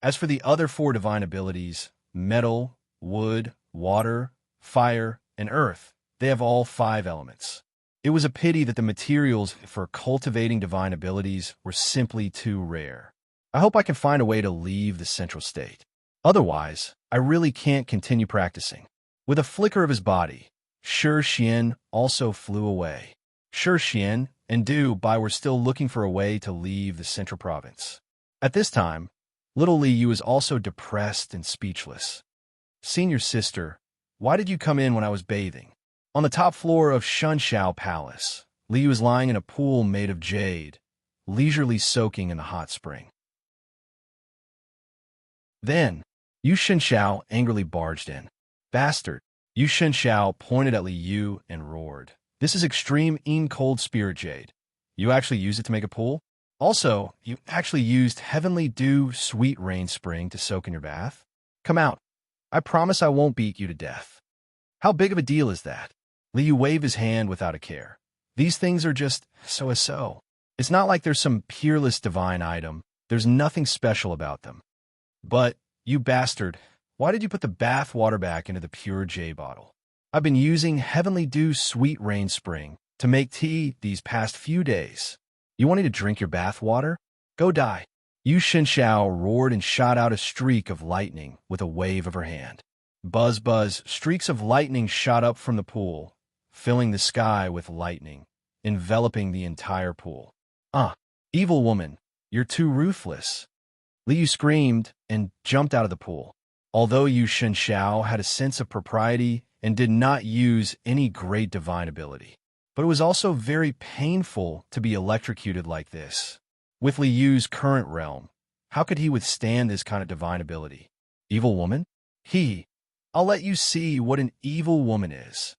As for the other 4 divine abilities, metal, wood, water, fire, and earth, they have all 5 elements. It was a pity that the materials for cultivating divine abilities were simply too rare. I hope I can find a way to leave the central state. Otherwise, I really can't continue practicing. With a flicker of his body, Shi Xian also flew away. Shi Xian and Dubai were still looking for a way to leave the central province. At this time, little Li Yu was also depressed and speechless. Senior sister, why did you come in when I was bathing? On the top floor of Shunshao Palace, Li Yu was lying in a pool made of jade, leisurely soaking in the hot spring. Then, Yu Shunshao angrily barged in. Bastard! Yu Shunshao pointed at Li Yu and roared. This is extreme Yin cold spirit jade. You actually used it to make a pool? Also, you actually used heavenly dew sweet rain spring to soak in your bath? Come out. I promise I won't beat you to death. How big of a deal is that? Li Yu waved his hand without a care. These things are just so. It's not like there's some peerless divine item. There's nothing special about them. But, you bastard, why did you put the bath water back into the pure jade bottle? I've been using heavenly dew sweet rain spring to make tea these past few days. You want me to drink your bath water? Go die. Yu Shunshao roared and shot out a streak of lightning with a wave of her hand. Buzz, buzz, streaks of lightning shot up from the pool, filling the sky with lightning, enveloping the entire pool. Evil woman, you're too ruthless. Li Yu screamed and jumped out of the pool. Although Yu Shunshao had a sense of propriety and did not use any great divine ability, but it was also very painful to be electrocuted like this. With Li Yu's current realm, how could he withstand this kind of divine ability? Evil woman? I'll let you see what an evil woman is.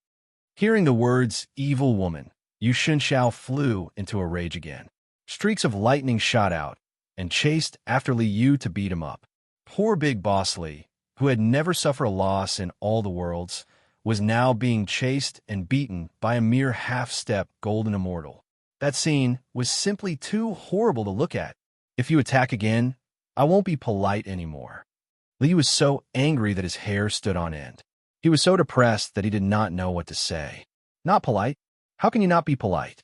Hearing the words, evil woman, Yu Shunshao flew into a rage again. Streaks of lightning shot out and chased after Li Yu to beat him up. Poor Big Boss Li, who had never suffered a loss in all the worlds, was now being chased and beaten by a mere half-step golden immortal. That scene was simply too horrible to look at. If you attack again, I won't be polite anymore. Li was so angry that his hair stood on end. He was so depressed that he did not know what to say. Not polite? How can you not be polite?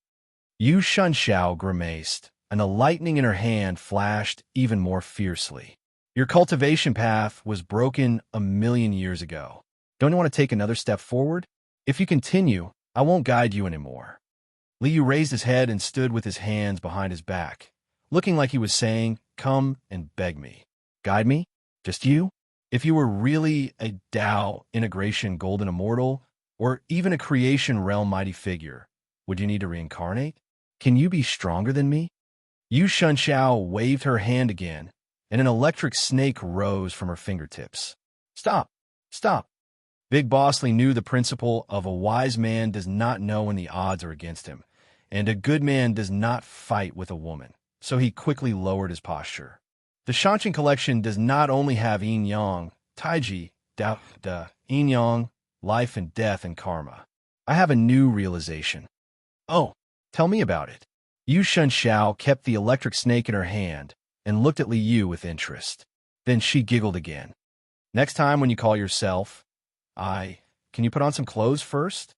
Yu Shunshao grimaced, and the lightning in her hand flashed even more fiercely. Your cultivation path was broken 1,000,000 years ago. Don't you want to take another step forward? If you continue, I won't guide you anymore. Li Yu raised his head and stood with his hands behind his back, looking like he was saying, come and beg me. Guide me? Just you? If you were really a Tao integration golden immortal, or even a creation realm mighty figure, would you need to reincarnate? Can you be stronger than me? Yu Shunshao waved her hand again, and an electric snake rose from her fingertips. Stop! Stop! Big Bosley knew the principle of a wise man does not know when the odds are against him, and a good man does not fight with a woman, so he quickly lowered his posture. The Shangqing collection does not only have yin-yang, taiji, dao, da, yin-yang, life and death and karma. I have a new realization. Oh, tell me about it. Yu Shunshao kept the electric snake in her hand and looked at Li Yu with interest. Then she giggled again. Next time when you call yourself, can you put on some clothes first?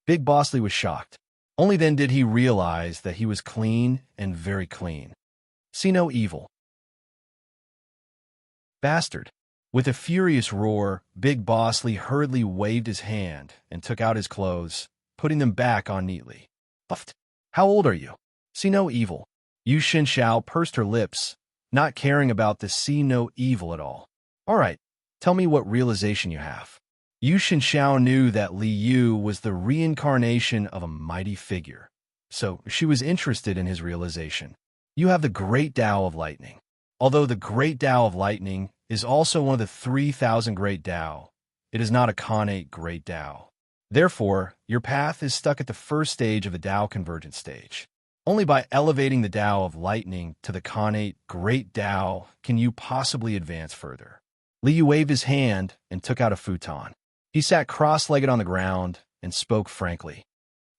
Big Bosley was shocked. Only then did he realize that he was clean and very clean. See no evil. Bastard. With a furious roar, Big Bosley hurriedly waved his hand and took out his clothes, putting them back on neatly. Puffed. How old are you? See no evil. Yu Shenxiao pursed her lips, not caring about the see no evil at all. All right, tell me what realization you have. Yu Shenxiao knew that Li Yu was the reincarnation of a mighty figure, so she was interested in his realization. You have the great Tao of lightning. Although the great Tao of lightning is also one of the 3,000 great Tao, it is not a connate great Tao. Therefore, your path is stuck at the first stage of the Tao convergence stage. Only by elevating the Tao of lightning to the connate great Tao can you possibly advance further. Li Yu waved his hand and took out a futon. He sat cross-legged on the ground and spoke frankly.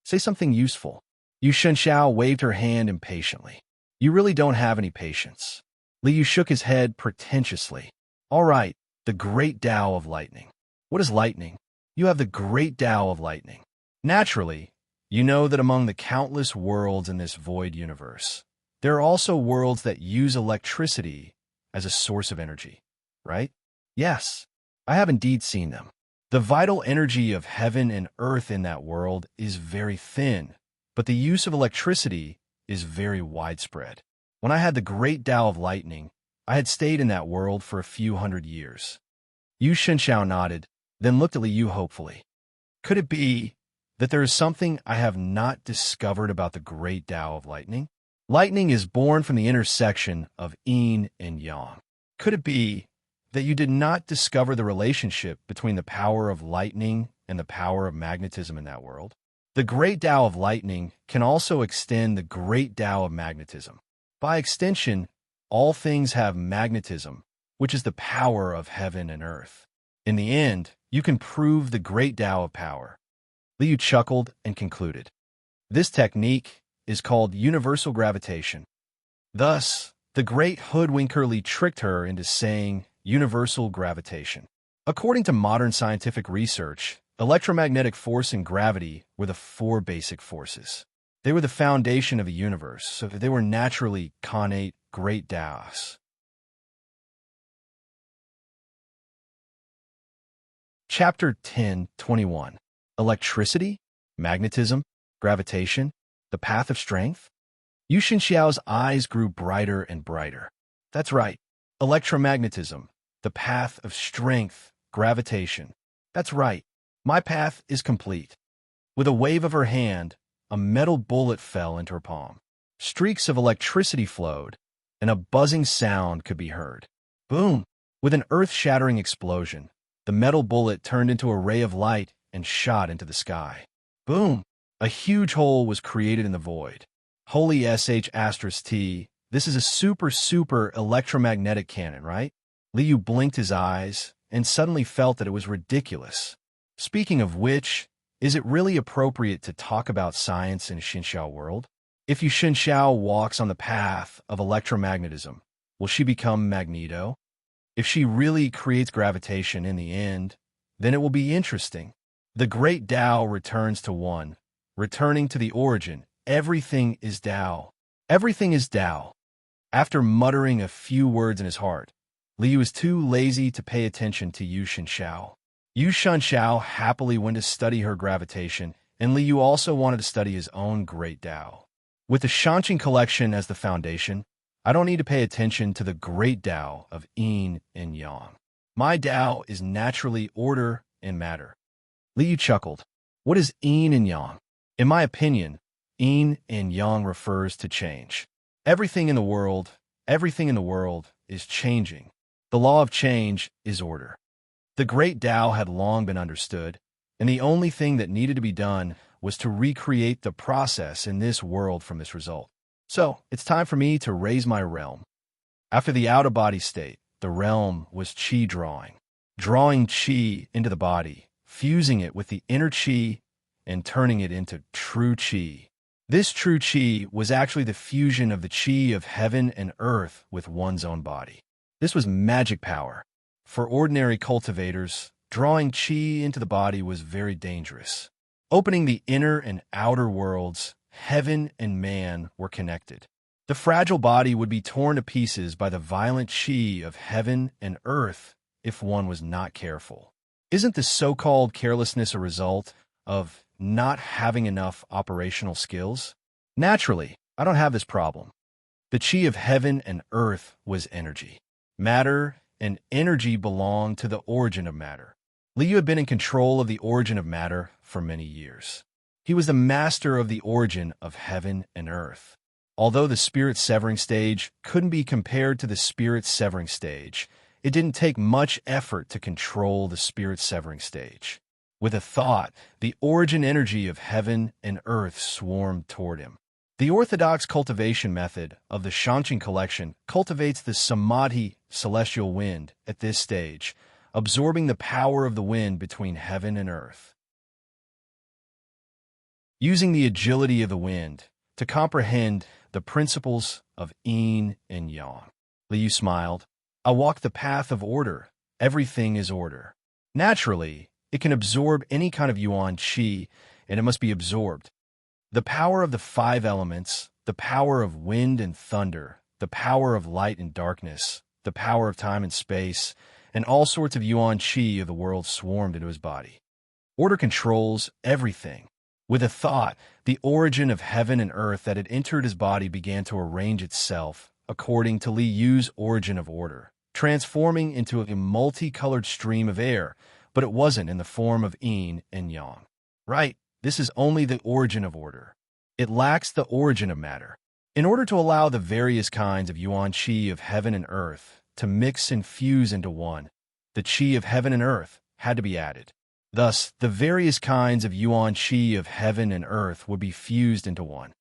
Say something useful. Yu Shenxiao waved her hand impatiently. You really don't have any patience. Li Yu shook his head pretentiously. All right, the great Tao of lightning. What is lightning? You have the great Tao of lightning. Naturally, you know that among the countless worlds in this void universe, there are also worlds that use electricity as a source of energy, right? Yes, I have indeed seen them. The vital energy of heaven and earth in that world is very thin, but the use of electricity is very widespread. When I had the great Tao of lightning, I had stayed in that world for a few hundred years. Yu Shenxiao nodded, then looked at Li Yu hopefully. Could it be that there is something I have not discovered about the great Tao of lightning? Lightning is born from the intersection of yin and yang. Could it be that you did not discover the relationship between the power of lightning and the power of magnetism in that world? The great Tao of lightning can also extend the great Tao of magnetism. By extension, all things have magnetism, which is the power of heaven and earth. In the end, you can prove the great Tao of power. Li Yu chuckled and concluded. This technique is called universal gravitation. Thus, the great hoodwinker Li tricked her into saying universal gravitation. According to modern scientific research, electromagnetic force and gravity were the 4 basic forces. They were the foundation of the universe, so they were naturally connate great Taos. Chapter 10:21. Electricity, magnetism, gravitation, the path of strength? Yu Shenxiao's eyes grew brighter and brighter. That's right, electromagnetism, the path of strength, gravitation. That's right, my path is complete. With a wave of her hand, a metal bullet fell into her palm. Streaks of electricity flowed, and a buzzing sound could be heard. Boom! With an earth-shattering explosion, the metal bullet turned into a ray of light and shot into the sky. Boom! A huge hole was created in the void. Holy sh*T, this is a super electromagnetic cannon, right? Li Yu blinked his eyes and suddenly felt that it was ridiculous. Speaking of which, is it really appropriate to talk about science in a Shenxiao world? If Yu Shenxiao walks on the path of electromagnetism, will she become Magneto? If she really creates gravitation in the end, then it will be interesting. The great Tao returns to one, returning to the origin. Everything is Tao. Everything is Tao. After muttering a few words in his heart, Li Yu was too lazy to pay attention to Yu Shenxiao. Yu Shenxiao happily went to study her gravitation, and Li Yu also wanted to study his own great Tao. With the Shanqing collection as the foundation, I don't need to pay attention to the great Tao of yin and yang. My Tao is naturally order and matter. Li Yu chuckled. What is yin and yang? In my opinion, yin and yang refers to change. Everything in the world is changing. The law of change is order. The great Tao had long been understood, and the only thing that needed to be done was to recreate the process in this world from this result. So, it's time for me to raise my realm. After the out-of-body state, the realm was qi drawing qi into the body, fusing it with the inner qi, and turning it into true qi. This true qi was actually the fusion of the qi of heaven and earth with one's own body. This was magic power. For ordinary cultivators, drawing qi into the body was very dangerous. Opening the inner and outer worlds, heaven and man were connected. The fragile body would be torn to pieces by the violent qi of heaven and earth if one was not careful. Isn't this so-called carelessness a result of not having enough operational skills? Naturally, I don't have this problem. The chi of heaven and earth was energy. Matter and energy belonged to the origin of matter. Liu had been in control of the origin of matter for many years. He was the master of the origin of heaven and earth. Although the spirit severing stage couldn't be compared to the spirit severing stage, it didn't take much effort to control the spirit severing stage. With a thought, the origin energy of heaven and earth swarmed toward him. The orthodox cultivation method of the Shangqing collection cultivates the samadhi, celestial wind, at this stage, absorbing the power of the wind between heaven and earth. Using the agility of the wind to comprehend the principles of yin and yang. Liu smiled. I walk the path of order. Everything is order. Naturally, it can absorb any kind of yuan qi, and it must be absorbed. The power of the five elements, the power of wind and thunder, the power of light and darkness, the power of time and space, and all sorts of yuan qi of the world swarmed into his body. Order controls everything. With a thought, the origin of heaven and earth that had entered his body began to arrange itself according to Li Yu's origin of order, transforming into a multicolored stream of air, but it wasn't in the form of yin and yang. Right, this is only the origin of order. It lacks the origin of matter. In order to allow the various kinds of yuan qi of heaven and earth to mix and fuse into one, the qi of heaven and earth had to be added. Thus, the various kinds of yuan qi of heaven and earth would be fused into one.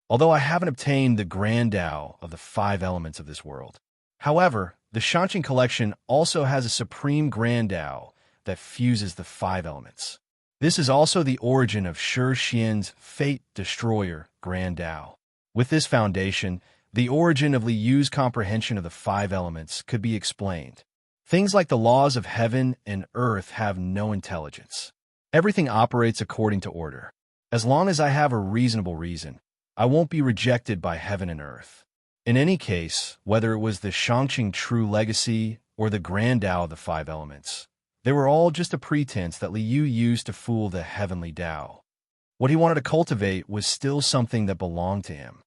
Although I haven't obtained the grand Tao of the five elements of this world. However, the Shangqing collection also has a supreme grand Tao that fuses the five elements. This is also the origin of Shi Xian's Fate Destroyer grand Tao. With this foundation, the origin of Li Yu's comprehension of the five elements could be explained. Things like the laws of heaven and earth have no intelligence. Everything operates according to order. As long as I have a reasonable reason, I won't be rejected by heaven and earth. In any case, whether it was the Shangqing true legacy or the grand Tao of the five elements, they were all just a pretense that Li Yu used to fool the heavenly Tao. What he wanted to cultivate was still something that belonged to him.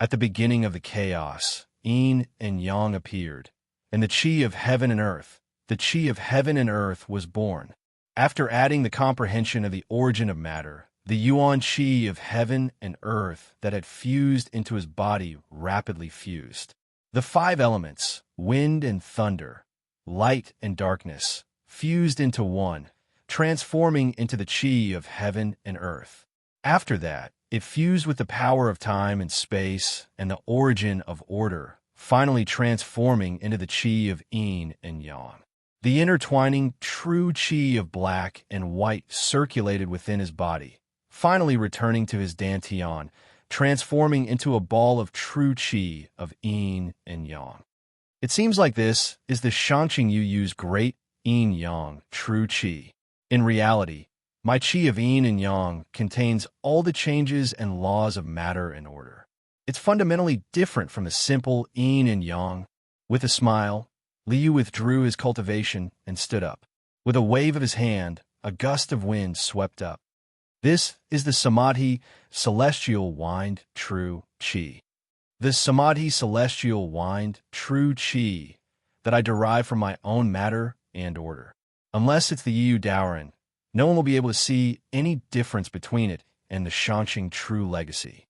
At the beginning of the chaos, yin and yang appeared, and the qi of heaven and earth, the qi of heaven and earth was born. After adding the comprehension of the origin of matter, the yuan qi of heaven and earth that had fused into his body rapidly fused. The five elements, wind and thunder, light and darkness, fused into one, transforming into the qi of heaven and earth. After that, it fused with the power of time and space and the origin of order, finally transforming into the qi of yin and yang. The intertwining true qi of black and white circulated within his body, finally returning to his dantian, transforming into a ball of true qi of yin and yang. It seems like this is the Shangqing Yu's great yin-yang true qi. In reality, my qi of yin and yang contains all the changes and laws of matter and order. It's fundamentally different from the simple yin and yang. With a smile, Liu withdrew his cultivation and stood up. With a wave of his hand, a gust of wind swept up. This is the samadhi celestial wind true qi. The samadhi celestial wind true qi that I derive from my own matter and order. Unless it's the Yu Daoren, no one will be able to see any difference between it and the Shangqing true legacy.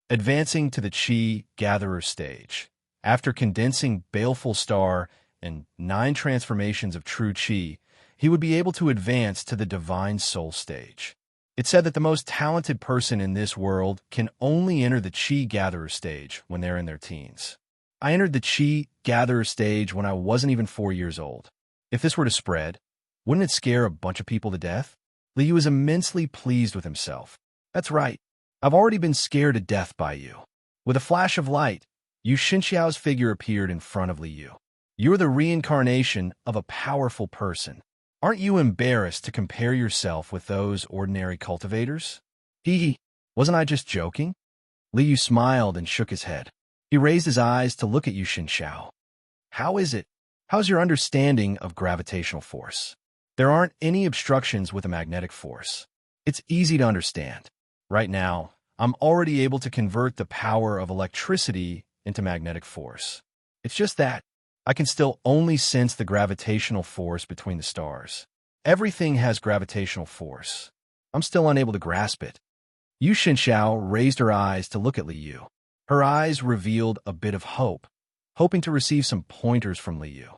Advancing to the Qi Gatherer stage. After condensing Baleful Star and 9 transformations of true Qi, he would be able to advance to the Divine Soul stage. It's said that the most talented person in this world can only enter the Qi Gatherer stage when they're in their teens. I entered the Qi Gatherer stage when I wasn't even 4 years old. If this were to spread, wouldn't it scare a bunch of people to death? Liu was immensely pleased with himself. That's right. I've already been scared to death by you. With a flash of light, Yu Xinxiao's figure appeared in front of Liu. You're the reincarnation of a powerful person. Aren't you embarrassed to compare yourself with those ordinary cultivators? Hee, wasn't I just joking? Liu smiled and shook his head. He raised his eyes to look at Yu Xinxiao. How is it? How's your understanding of gravitational force? There aren't any obstructions with a magnetic force. It's easy to understand. Right now, I'm already able to convert the power of electricity into magnetic force. It's just that I can still only sense the gravitational force between the stars. Everything has gravitational force. I'm still unable to grasp it. Yu Shenxiao raised her eyes to look at Li Yu. Her eyes revealed a bit of hope, hoping to receive some pointers from Li Yu.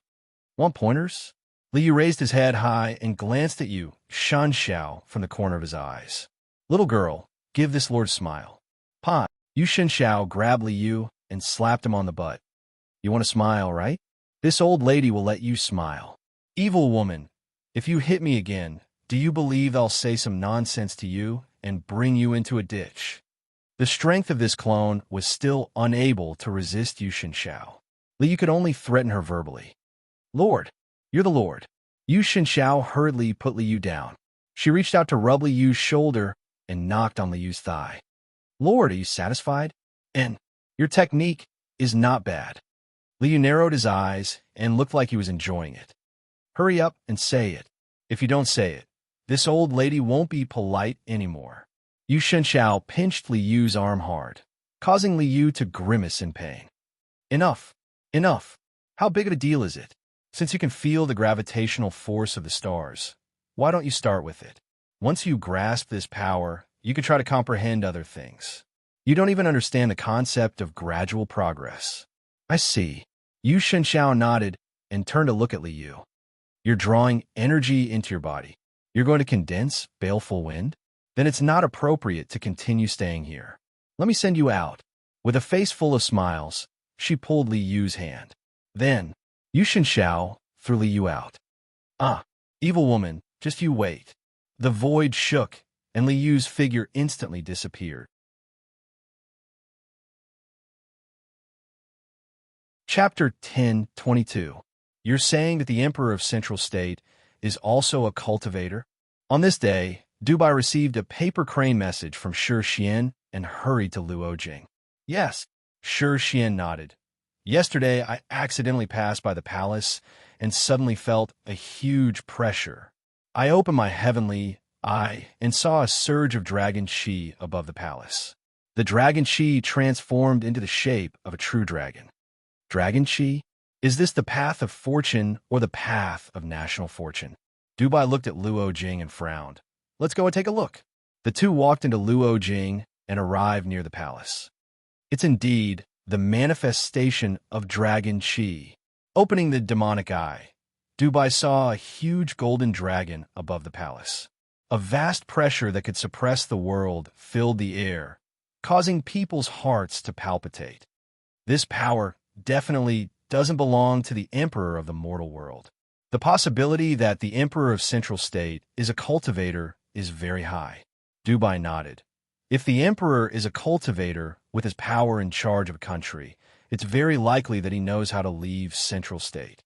Want pointers? Li Yu raised his head high and glanced at Yu Shenxiao from the corner of his eyes. Little girl, give this Lord's smile. Pa. Yu Shenxiao grabbed Li Yu and slapped him on the butt. You want to smile, right? This old lady will let you smile. Evil woman, if you hit me again, do you believe I'll say some nonsense to you and bring you into a ditch? The strength of this clone was still unable to resist Yu Shenxiao. Li Yu could only threaten her verbally. Lord, you're the Lord. Yu Shenxiao hurriedly put Li Yu down. She reached out to rub Li Yu's shoulder and knocked on Li Yu's thigh. Lord, are you satisfied? And your technique is not bad. Li Yu narrowed his eyes and looked like he was enjoying it. Hurry up and say it. If you don't say it, this old lady won't be polite anymore. Yu Shenxiao pinched Li Yu's arm hard, causing Li Yu to grimace in pain. Enough. Enough. How big of a deal is it? Since you can feel the gravitational force of the stars, why don't you start with it? Once you grasp this power, you can try to comprehend other things. You don't even understand the concept of gradual progress. I see. Yu Shenxiao nodded and turned to look at Li Yu. You're drawing energy into your body. You're going to condense baleful wind? Then it's not appropriate to continue staying here. Let me send you out. With a face full of smiles, she pulled Li Yu's hand. Then, Yu Shenxiao threw Li Yu out. Ah, evil woman, just you wait. The void shook, and Li Yu's figure instantly disappeared. Chapter 10:22. You're saying that the Emperor of Central State is also a cultivator? On this day, Dubai received a paper crane message from Shi Xian and hurried to Luojing. Yes, Shi Xian nodded. Yesterday, I accidentally passed by the palace and suddenly felt a huge pressure. I opened my heavenly eye and saw a surge of dragon chi above the palace. The dragon chi transformed into the shape of a true dragon. Dragon chi? Is this the path of fortune or the path of national fortune? Dubai looked at Luojing and frowned. Let's go and take a look. The two walked into Luojing and arrived near the palace. It's indeed the manifestation of dragon chi. Opening the demonic eye, Dubai saw a huge golden dragon above the palace. A vast pressure that could suppress the world filled the air, causing people's hearts to palpitate. This power definitely doesn't belong to the emperor of the mortal world. The possibility that the emperor of Central State is a cultivator is very high. Dubai nodded. If the emperor is a cultivator with his power in charge of a country, it's very likely that he knows how to leave Central State.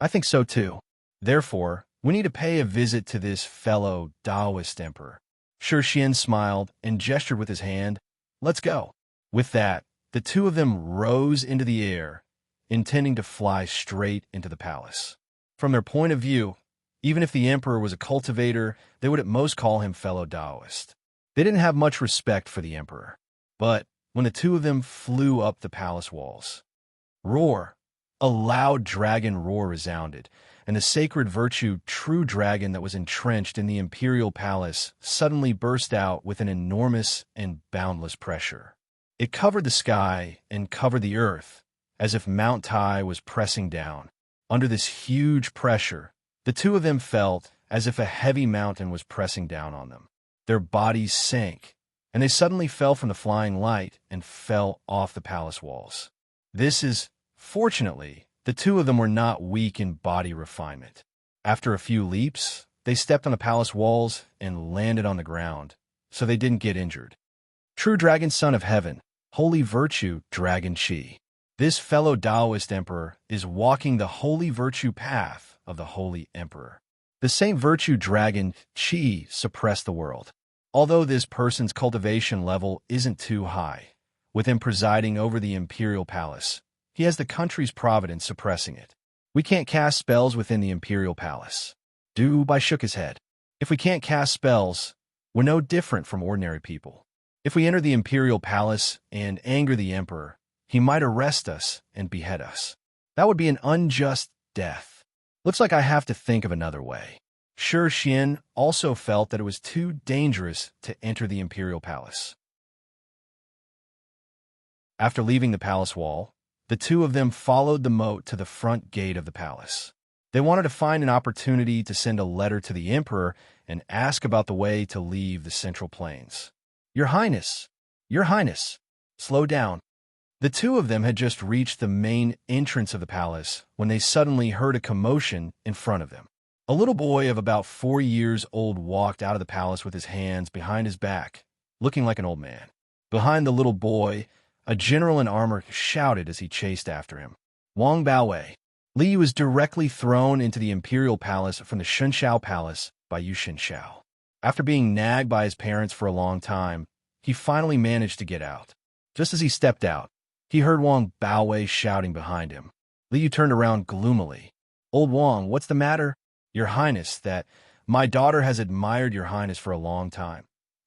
I think so too. Therefore, we need to pay a visit to this fellow Taoist emperor. Shi Xian smiled and gestured with his hand. Let's go. With that, the two of them rose into the air, intending to fly straight into the palace. From their point of view, even if the emperor was a cultivator, they would at most call him fellow Taoist. They didn't have much respect for the emperor. But when the two of them flew up the palace walls, roar! A loud dragon roar resounded, and the sacred virtue true dragon that was entrenched in the imperial palace suddenly burst out with an enormous and boundless pressure. It covered the sky and covered the earth, as if Mount Tai was pressing down. Under this huge pressure, the two of them felt as if a heavy mountain was pressing down on them. Their bodies sank, and they suddenly fell from the flying light and fell off the palace walls. Fortunately, the two of them were not weak in body refinement. After a few leaps, they stepped on the palace walls and landed on the ground, so they didn't get injured. True dragon son of heaven, holy virtue, dragon chi. This fellow Taoist emperor is walking the holy virtue path of the holy emperor. The same virtue dragon chi suppressed the world. Although this person's cultivation level isn't too high, with him presiding over the imperial palace, he has the country's providence suppressing it. We can't cast spells within the imperial palace. Dubai shook his head. If we can't cast spells, we're no different from ordinary people. If we enter the imperial palace and anger the emperor, he might arrest us and behead us. That would be an unjust death. Looks like I have to think of another way. Shi Xian also felt that it was too dangerous to enter the imperial palace. After leaving the palace wall, the two of them followed the moat to the front gate of the palace. They wanted to find an opportunity to send a letter to the emperor and ask about the way to leave the Central Plains. Your Highness, slow down. The two of them had just reached the main entrance of the palace when they suddenly heard a commotion in front of them. A little boy of about 4 years old walked out of the palace with his hands behind his back, looking like an old man. Behind the little boy, a general in armor shouted as he chased after him. Wang Baowei. Li Yu was directly thrown into the imperial palace from the Shunshao Palace by Yu Shinshao. After being nagged by his parents for a long time, he finally managed to get out. Just as he stepped out, he heard Wang Baowei shouting behind him. Li Yu turned around gloomily. Old Wang, what's the matter? Your Highness, my daughter has admired your Highness for a long time.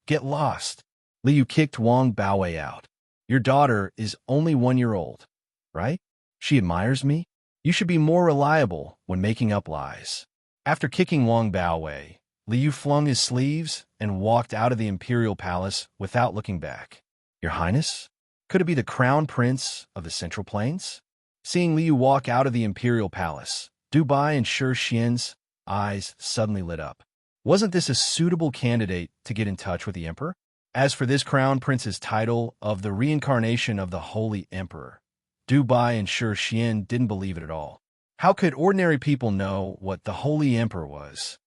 Get lost. Li Yu kicked Wang Baowei out. Your daughter is only 1 year old, right? She admires me? You should be more reliable when making up lies. After kicking Wang Baowei, Li Yu flung his sleeves and walked out of the imperial palace without looking back. Your Highness? Could it be the crown prince of the Central Plains? Seeing Li Yu walk out of the imperial palace, Dubai and Shi Xian's eyes suddenly lit up. Wasn't this a suitable candidate to get in touch with the emperor? As for this crown prince's title of the reincarnation of the Holy Emperor, Dubai and Shi Xian didn't believe it at all. How could ordinary people know what the Holy Emperor was?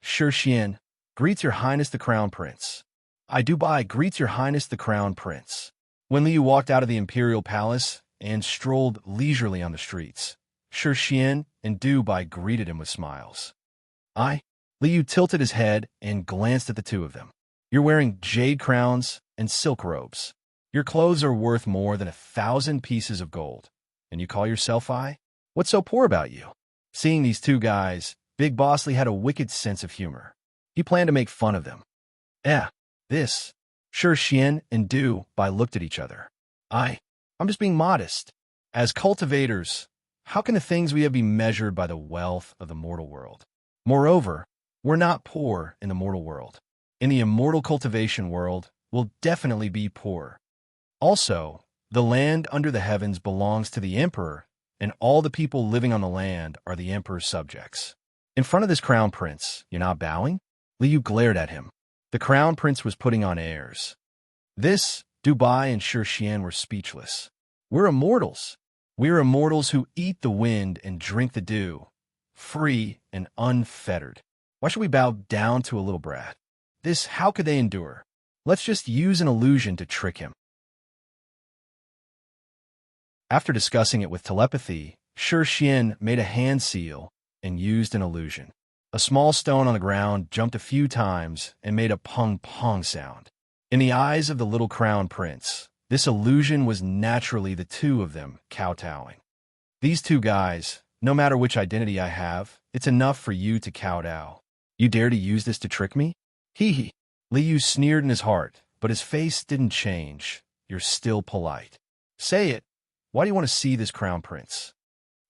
Shi Xian, greets your Highness the Crown Prince. Dubai greets your Highness the Crown Prince. When Li Yu walked out of the imperial palace and strolled leisurely on the streets, Shi Xian and Dubai greeted him with smiles. Li Yu tilted his head and glanced at the two of them. You're wearing jade crowns and silk robes. Your clothes are worth more than 1,000 pieces of gold. And you call yourself I? What's so poor about you? Seeing these two guys, Big Boss Li had a wicked sense of humor. He planned to make fun of them. This. Shi Xian and Dubai looked at each other. I'm just being modest. As cultivators, how can the things we have be measured by the wealth of the mortal world? Moreover, we're not poor in the mortal world. In the immortal cultivation world, we'll definitely be poor. Also, the land under the heavens belongs to the emperor, and all the people living on the land are the emperor's subjects. In front of this crown prince, you're not bowing? Li Yu glared at him. The crown prince was putting on airs. Dubai and Shi Xian were speechless. We're immortals. We're immortals who eat the wind and drink the dew, free and unfettered. Why should we bow down to a little brat? How could they endure? Let's just use an illusion to trick him. After discussing it with telepathy, Shi Xian made a hand seal and used an illusion. A small stone on the ground jumped a few times and made a pong-pong sound. In the eyes of the little crown prince, this illusion was naturally the two of them kowtowing. These two guys, no matter which identity I have, it's enough for you to kowtow. You dare to use this to trick me? Hee. Li Yu sneered in his heart, but his face didn't change. You're still polite. Say it. Why do you want to see this crown prince?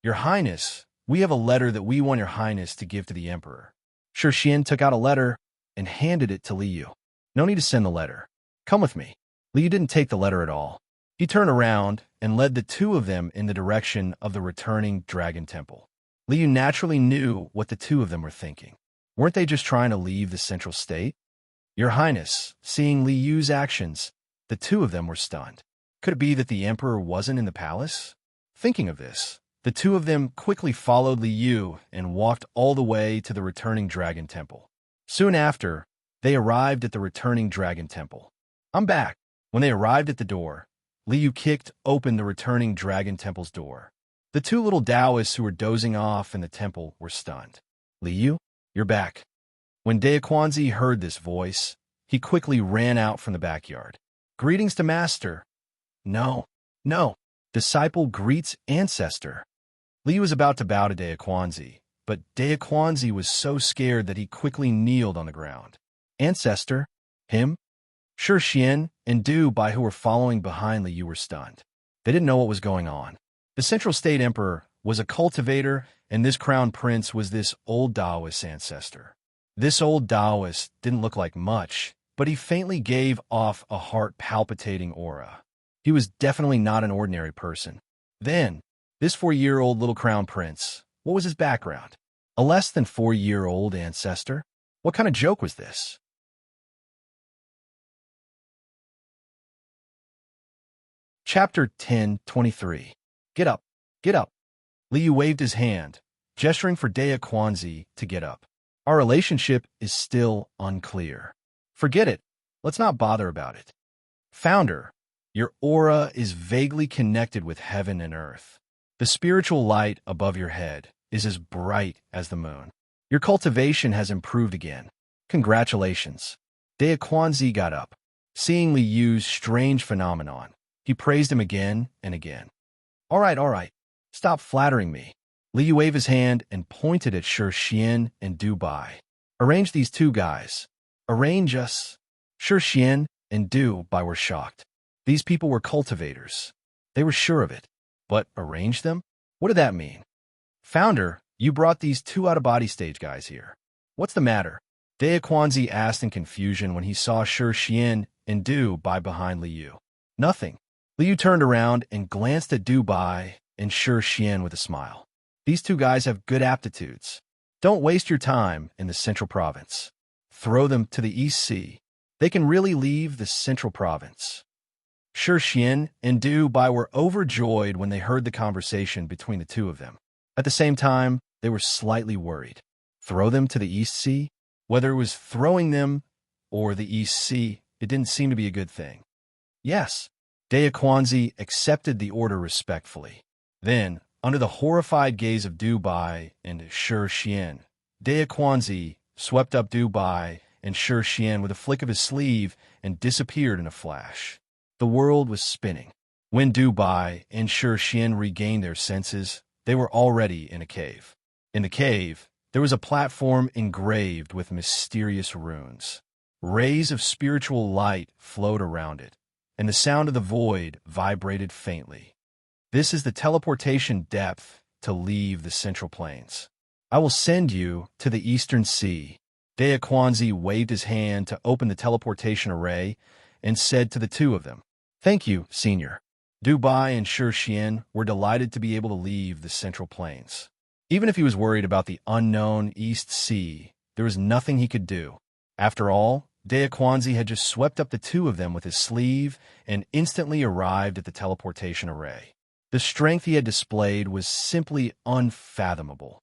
Your Highness, we have a letter that we want your Highness to give to the emperor. Shi Xian took out a letter and handed it to Li Yu. No need to send the letter. Come with me. Li Yu didn't take the letter at all. He turned around and led the two of them in the direction of the returning dragon temple. Li Yu naturally knew what the two of them were thinking. Weren't they just trying to leave the central state? Your Highness, seeing Li Yu's actions, the two of them were stunned. Could it be that the emperor wasn't in the palace? Thinking of this, the two of them quickly followed Li Yu and walked all the way to the returning dragon temple. Soon after, they arrived at the returning dragon temple. I'm back. When they arrived at the door, Li Yu kicked open the returning dragon temple's door. The two little Taoists who were dozing off in the temple were stunned. Li Yu, you're back. When Daquanzi heard this voice, he quickly ran out from the backyard. Greetings to Master. No. Disciple greets Ancestor. Li Yu was about to bow to Daquanzi, but Daquanzi was so scared that he quickly kneeled on the ground. Ancestor? Him? Sure Xian and Du Bai, who were following behind Li Yu, were stunned. They didn't know what was going on. The Central State Emperor was a cultivator, and this crown prince was this old Taoist ancestor. This old Taoist didn't look like much, but he faintly gave off a heart-palpitating aura. He was definitely not an ordinary person. Then, this 4-year-old little crown prince, what was his background? A less than 4-year-old ancestor? What kind of joke was this? Chapter 10:23. Get up, get up. Liu waved his hand, gesturing for Dea Quanzi to get up. Our relationship is still unclear. Forget it. Let's not bother about it. Founder, your aura is vaguely connected with heaven and earth. The spiritual light above your head is as bright as the moon. Your cultivation has improved again. Congratulations. Dea Quanzi got up. Seeing Li Yu's strange phenomenon, he praised him again and again. All right. Stop flattering me. Li Yu waved his hand and pointed at Sure Xian and Du Bai. Arrange these two guys. Arrange us. Sure Xian and Du Bai were shocked. These people were cultivators. They were sure of it. But arrange them? What did that mean? Founder, you brought these two out-of-body stage guys here. What's the matter? Dea Quanzi asked in confusion when he saw Sure Xian and Du Bai behind Li Yu. Nothing. Li Yu turned around and glanced at Du Bai and Sure Xian with a smile. These two guys have good aptitudes. Don't waste your time in the Central Province. Throw them to the East Sea. They can really leave the Central Province. Sure Xian and Du Bai were overjoyed when they heard the conversation between the two of them. At the same time, they were slightly worried. Throw them to the East Sea? Whether it was throwing them or the East Sea, it didn't seem to be a good thing. Yes, Dea Quanzi accepted the order respectfully. Then, under the horrified gaze of Du Bai and Sure Xian, Dea Quanzi swept up Du Bai and Sure Xian with a flick of his sleeve and disappeared in a flash. The world was spinning. When Du Bai and Sure Xian regained their senses, they were already in a cave. In the cave, there was a platform engraved with mysterious runes. Rays of spiritual light flowed around it, and the sound of the void vibrated faintly. This is the teleportation depth to leave the Central Plains. I will send you to the Eastern Sea. Dea Quanzi waved his hand to open the teleportation array and said to the two of them, Thank you, Senior. Du Bai and Sure Xian were delighted to be able to leave the Central Plains. Even if he was worried about the unknown East Sea, there was nothing he could do. After all, Dea Quanzi had just swept up the two of them with his sleeve and instantly arrived at the teleportation array. The strength he had displayed was simply unfathomable.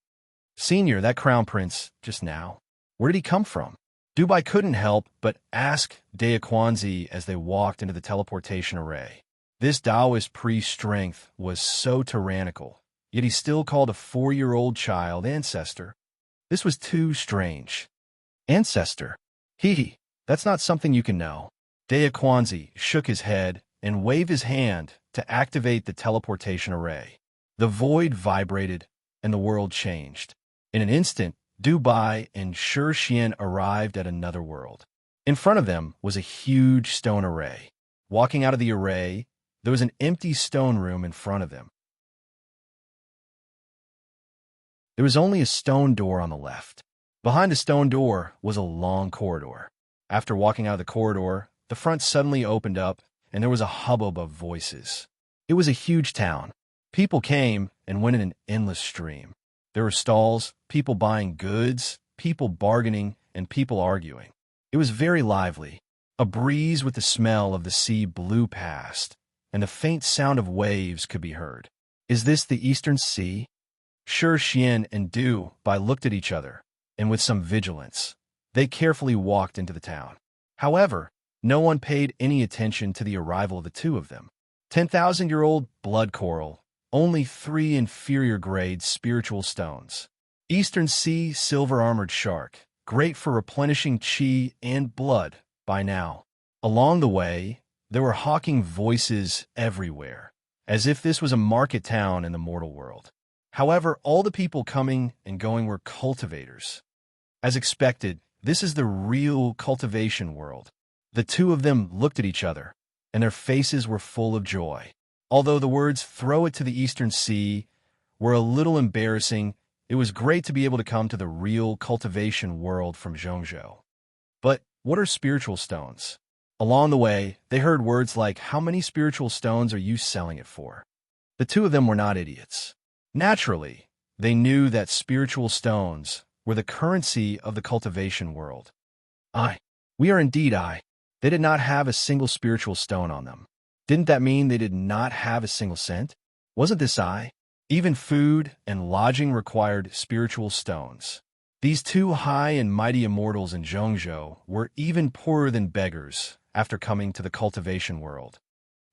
Senior, that crown prince, just now, where did he come from? Du Bai couldn't help but ask Dea Quanzi as they walked into the teleportation array. This Taoist priest's strength was so tyrannical, yet he still called a 4-year-old child ancestor. This was too strange. Ancestor? That's not something you can know. Dea Quanzi shook his head and waved his hand to activate the teleportation array. The void vibrated, and the world changed. In an instant, Du Bai and Sure Xian arrived at another world. In front of them was a huge stone array. Walking out of the array, there was an empty stone room in front of them. There was only a stone door on the left. Behind the stone door was a long corridor. After walking out of the corridor, the front suddenly opened up, and there was a hubbub of voices. It was a huge town. People came and went in an endless stream. There were stalls, people buying goods, people bargaining, and people arguing. It was very lively. A breeze with the smell of the sea blew past, and the faint sound of waves could be heard. Is this the Eastern Sea? Sure Xian and Du Bai looked at each other, and with some vigilance, they carefully walked into the town. However, no one paid any attention to the arrival of the two of them. 10,000-year-old blood coral, only 3 inferior-grade spiritual stones. Eastern Sea silver-armored shark, great for replenishing chi and blood by now. Along the way, there were hawking voices everywhere, as if this was a market town in the mortal world. However, all the people coming and going were cultivators. As expected, this is the real cultivation world. The two of them looked at each other, and their faces were full of joy. Although the words "throw it to the eastern sea" were a little embarrassing, it was great to be able to come to the real cultivation world from Zhongzhou. But what are spiritual stones? Along the way, they heard words like, "How many spiritual stones are you selling it for?" The two of them were not idiots. Naturally, they knew that spiritual stones were the currency of the cultivation world. Aye, we are indeed I. They did not have a single spiritual stone on them. Didn't that mean they did not have a single cent? Wasn't this I? Even food and lodging required spiritual stones. These two high and mighty immortals in Zhongzhou were even poorer than beggars after coming to the cultivation world.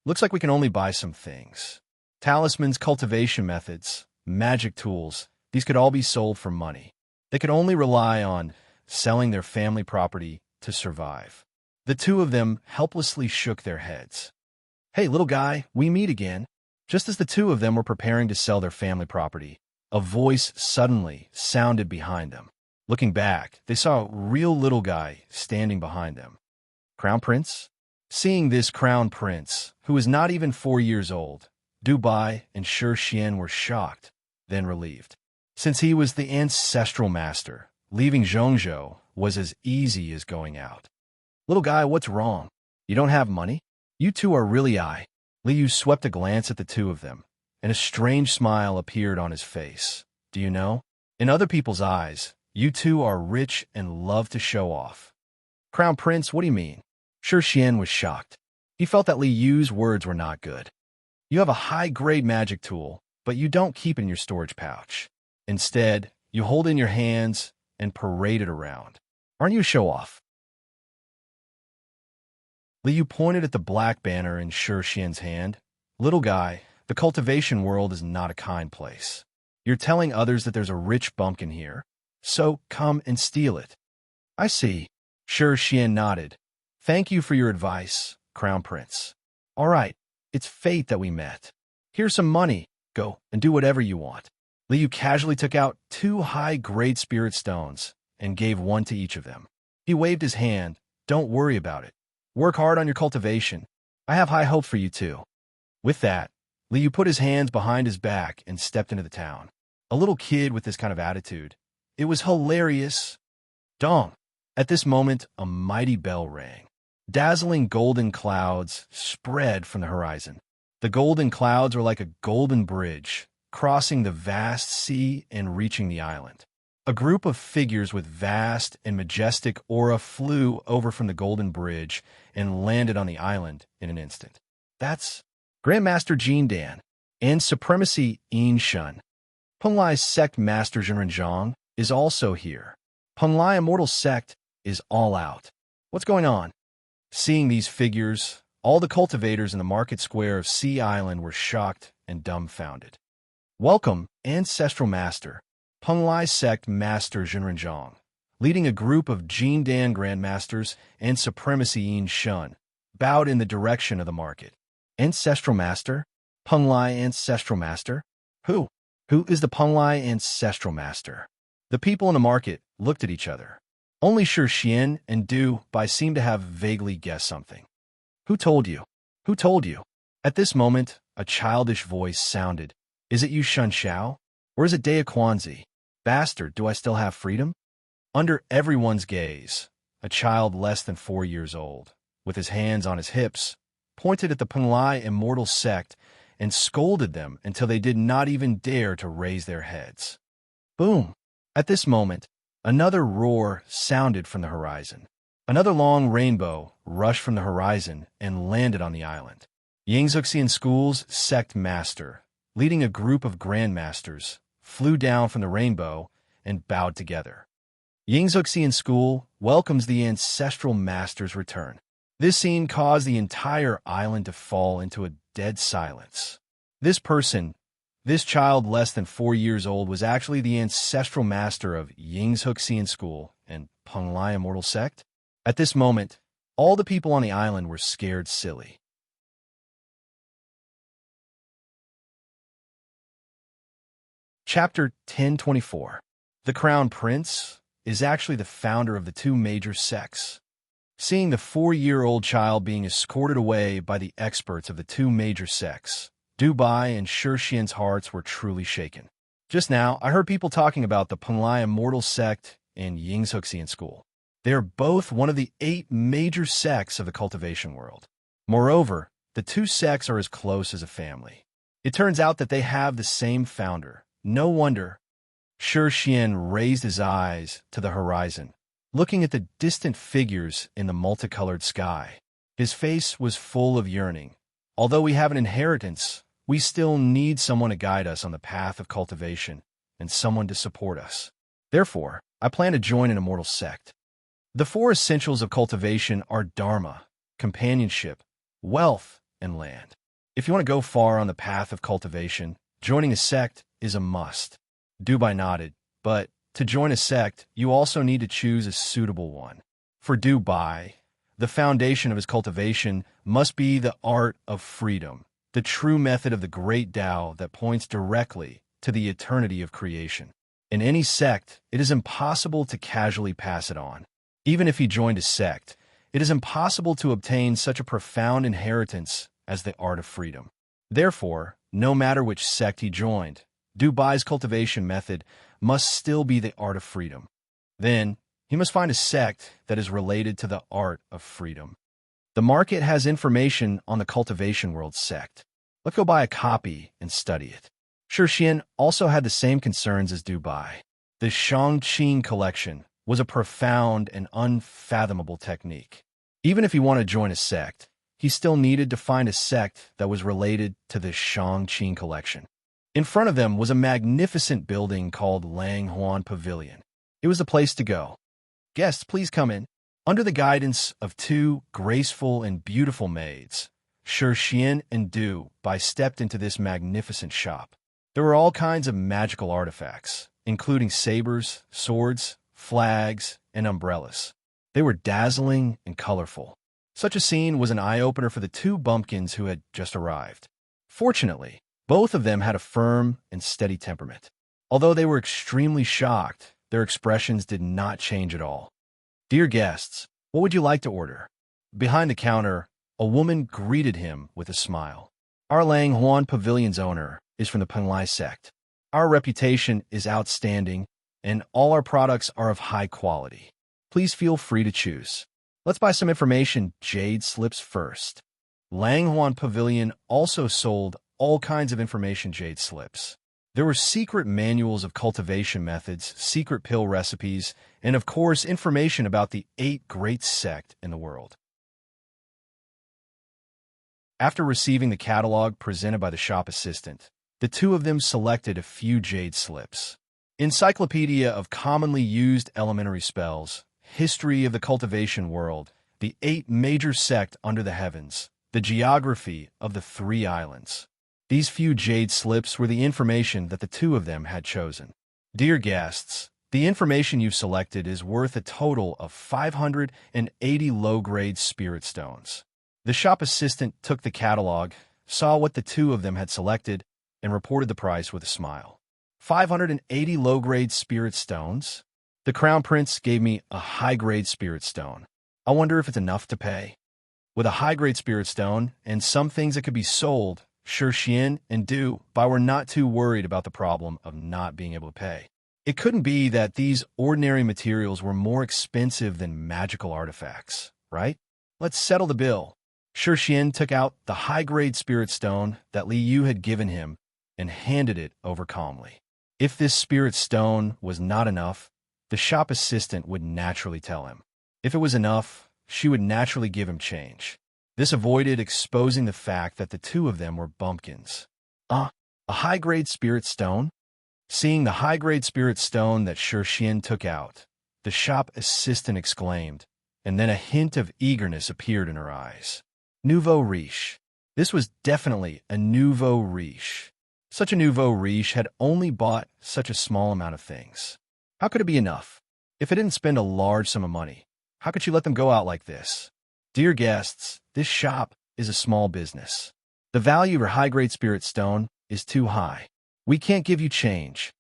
Looks like we can only buy some things. Talismans, cultivation methods, magic tools, these could all be sold for money. They could only rely on selling their family property to survive. The two of them helplessly shook their heads. "Hey, little guy, we meet again." Just as the two of them were preparing to sell their family property, a voice suddenly sounded behind them. Looking back, they saw a real little guy standing behind them. Crown Prince? Seeing this Crown Prince, who was not even 4 years old, Dubai and Shi Xian were shocked, then relieved. Since he was the ancestral master, leaving Zhongzhou was as easy as going out. "Little guy, what's wrong? You don't have money? You two are really I." Liu swept a glance at the two of them, and a strange smile appeared on his face. "Do you know? In other people's eyes, you two are rich and love to show off." "Crown Prince, what do you mean?" Shi Xian was shocked. He felt that Liu's words were not good. "You have a high-grade magic tool, but you don't keep it in your storage pouch. Instead, you hold it in your hands and parade it around. Aren't you a show-off?" Liu pointed at the black banner in Shi Xian's hand. "Little guy, the cultivation world is not a kind place. You're telling others that there's a rich bumpkin here, so come and steal it." "I see." Shi Xian nodded. "Thank you for your advice, Crown Prince. All right, it's fate that we met. Here's some money. Go and do whatever you want." Liu casually took out 2 high-grade spirit stones and gave one to each of them. He waved his hand. "Don't worry about it. Work hard on your cultivation. I have high hopes for you too." With that, Liu put his hands behind his back and stepped into the town. A little kid with this kind of attitude. It was hilarious. Dong! At this moment, a mighty bell rang. Dazzling golden clouds spread from the horizon. The golden clouds were like a golden bridge, crossing the vast sea and reaching the island. A group of figures with vast and majestic aura flew over from the golden bridge and landed on the island in an instant. That's Grandmaster Jin Dan and Supremacy Yin Shun. Penglai's sect master Zhenren is also here. Penglai Immortal Sect is all out. What's going on? Seeing these figures, all the cultivators in the market square of Sea Island were shocked and dumbfounded. "Welcome, Ancestral Master." Penglai Sect Master Zhenren, leading a group of Jin Dan Grandmasters and Supremacy Yin Shun, bowed in the direction of the market. "Ancestral Master? Penglai Ancestral Master? Who? Who is the Penglai Ancestral Master?" The people in the market looked at each other. Only Shi Xian and Du Bai seemed to have vaguely guessed something. "Who told you? Who told you?" At this moment, a childish voice sounded. "Is it you, Shun Xiao? Or is it Dea Quanzi? Bastard, do I still have freedom?" Under everyone's gaze, a child less than 4 years old, with his hands on his hips, pointed at the Penglai Immortal Sect and scolded them until they did not even dare to raise their heads. Boom! At this moment, another roar sounded from the horizon. Another long rainbow rushed from the horizon and landed on the island. Yangzuxian School's sect master, leading a group of grandmasters, flew down from the rainbow and bowed together. Yangzuxian School welcomes the ancestral master's return. This scene caused the entire island to fall into a dead silence. This child less than 4 years old, was actually the ancestral master of Yangzuxian School and Penglai Immortal Sect. At this moment, all the people on the island were scared silly. Chapter 1024. The Crown Prince is actually the founder of the 2 major sects. Seeing the 4-year-old child being escorted away by the experts of the two major sects, Dubai and Shirshian's hearts were truly shaken. Just now, I heard people talking about the Panlai Immortal sect in Yingzhuxian school. They are both one of the 8 major sects of the cultivation world. Moreover, the two sects are as close as a family. It turns out that they have the same founder. No wonder. Shirshian raised his eyes to the horizon, looking at the distant figures in the multicolored sky. His face was full of yearning. Although we have an inheritance, we still need someone to guide us on the path of cultivation and someone to support us. Therefore, I plan to join an immortal sect. The 4 essentials of cultivation are dharma, companionship, wealth, and land. If you want to go far on the path of cultivation, joining a sect is a must. Dubai nodded, but to join a sect, you also need to choose a suitable one. For Dubai, the foundation of his cultivation must be the art of freedom, the true method of the great Tao that points directly to the eternity of creation. In any sect, it is impossible to casually pass it on. Even if he joined a sect, it is impossible to obtain such a profound inheritance as the art of freedom. Therefore, no matter which sect he joined, Dubai's cultivation method must still be the art of freedom. Then, he must find a sect that is related to the art of freedom. The market has information on the cultivation world sect. Let's go buy a copy and study it. Shirshian also had the same concerns as Dubai. The Shangqing collection was a profound and unfathomable technique. Even if he wanted to join a sect, he still needed to find a sect that was related to the Shangqing collection. In front of them was a magnificent building called Langhuan Pavilion. It was the place to go. Guests, please come in. Under the guidance of 2 graceful and beautiful maids, Shirshian and Dubai stepped into this magnificent shop. There were all kinds of magical artifacts, including sabers, swords, flags, and umbrellas. They were dazzling and colorful. Such a scene was an eye-opener for the 2 bumpkins who had just arrived. Fortunately, both of them had a firm and steady temperament. Although they were extremely shocked, their expressions did not change at all. "Dear guests, what would you like to order?" Behind the counter, a woman greeted him with a smile. "Our Langhuan Pavilion's owner is from the Panlai sect. Our reputation is outstanding, and all our products are of high quality. Please feel free to choose. Let's buy some information jade slips first." Langhuan Pavilion also sold all kinds of information jade slips. There were secret manuals of cultivation methods, secret pill recipes, and of course information about the 8 great sects in the world. After receiving the catalog presented by the shop assistant, the 2 of them selected a few jade slips. Encyclopedia of Commonly Used Elementary Spells, History of the Cultivation World, the 8 Major Sects Under the Heavens, the Geography of the 3 Islands. These few jade slips were the information that the 2 of them had chosen. "Dear guests, the information you've selected is worth a total of 580 low-grade spirit stones." The shop assistant took the catalog, saw what the 2 of them had selected, and reported the price with a smile. 580 low-grade spirit stones? The Crown Prince gave me a high-grade spirit stone. I wonder if it's enough to pay. With a high-grade spirit stone and some things that could be sold, Shirshian and Dubai were not too worried about the problem of not being able to pay. It couldn't be that these ordinary materials were more expensive than magical artifacts, right? "Let's settle the bill." Shirshian took out the high-grade spirit stone that Li Yu had given him and handed it over calmly. If this spirit stone was not enough, the shop assistant would naturally tell him. If it was enough, she would naturally give him change. This avoided exposing the fact that the 2 of them were bumpkins. A high-grade spirit stone? Seeing the high-grade spirit stone that Shirshian took out, the shop assistant exclaimed, and then a hint of eagerness appeared in her eyes. Nouveau riche. This was definitely a nouveau riche. Such a nouveau riche had only bought such a small amount of things. How could it be enough? If it didn't spend a large sum of money, how could she let them go out like this? "Dear guests, this shop is a small business. The value of your high-grade spirit stone is too high. We can't give you change."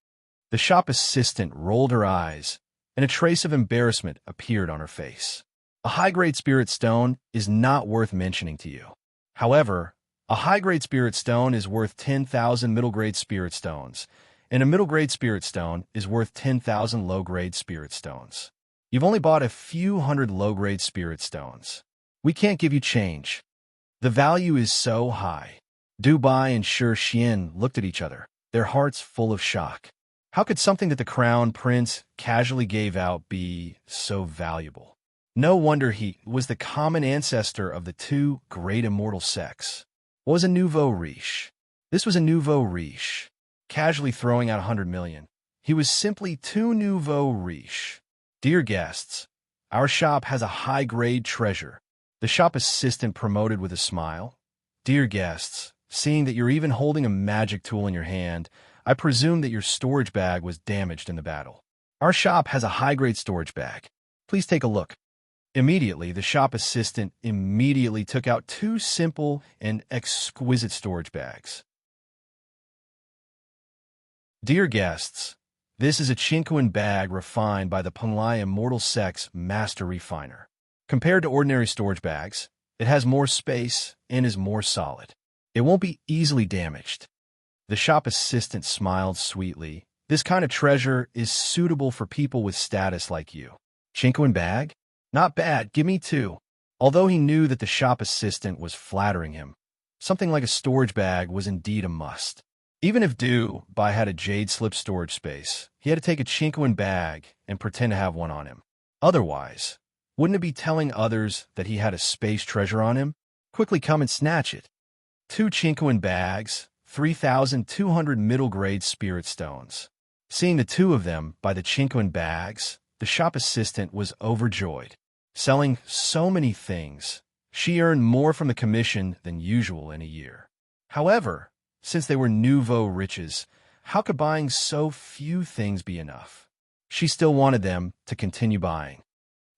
The shop assistant rolled her eyes, and a trace of embarrassment appeared on her face. A high-grade spirit stone is not worth mentioning to you. However, a high-grade spirit stone is worth 10,000 middle-grade spirit stones, and a middle-grade spirit stone is worth 10,000 low-grade spirit stones. You've only bought a few hundred low-grade spirit stones. We can't give you change. The value is so high. Dubai and Shi Xian looked at each other, their hearts full of shock. How could something that the crown prince casually gave out be so valuable? No wonder he was the common ancestor of the two great immortal sects. What was a nouveau riche? This was a nouveau riche. Casually throwing out 100 million. He was simply too nouveau riche. Dear guests, our shop has a high-grade treasure. The shop assistant promoted with a smile. Dear guests, seeing that you're even holding a magic tool in your hand, I presume that your storage bag was damaged in the battle. Our shop has a high-grade storage bag. Please take a look. Immediately, the shop assistant immediately took out two simple and exquisite storage bags. Dear guests, this is a Chinquin bag refined by the Penglai Immortal Sect's master refiner. Compared to ordinary storage bags, it has more space and is more solid. It won't be easily damaged. The shop assistant smiled sweetly. This kind of treasure is suitable for people with status like you. Chinquin bag? Not bad, give me two. Although he knew that the shop assistant was flattering him, something like a storage bag was indeed a must. Even if Dubai had a jade slip storage space, he had to take a Chinquin bag and pretend to have one on him. Otherwise, wouldn't it be telling others that he had a space treasure on him? Quickly come and snatch it. Two Chinquin bags, 3,200 middle-grade spirit stones. Seeing the two of them by the Chinquin bags, the shop assistant was overjoyed. Selling so many things, she earned more from the commission than usual in a year. However, since they were nouveau riches, how could buying so few things be enough? She still wanted them to continue buying.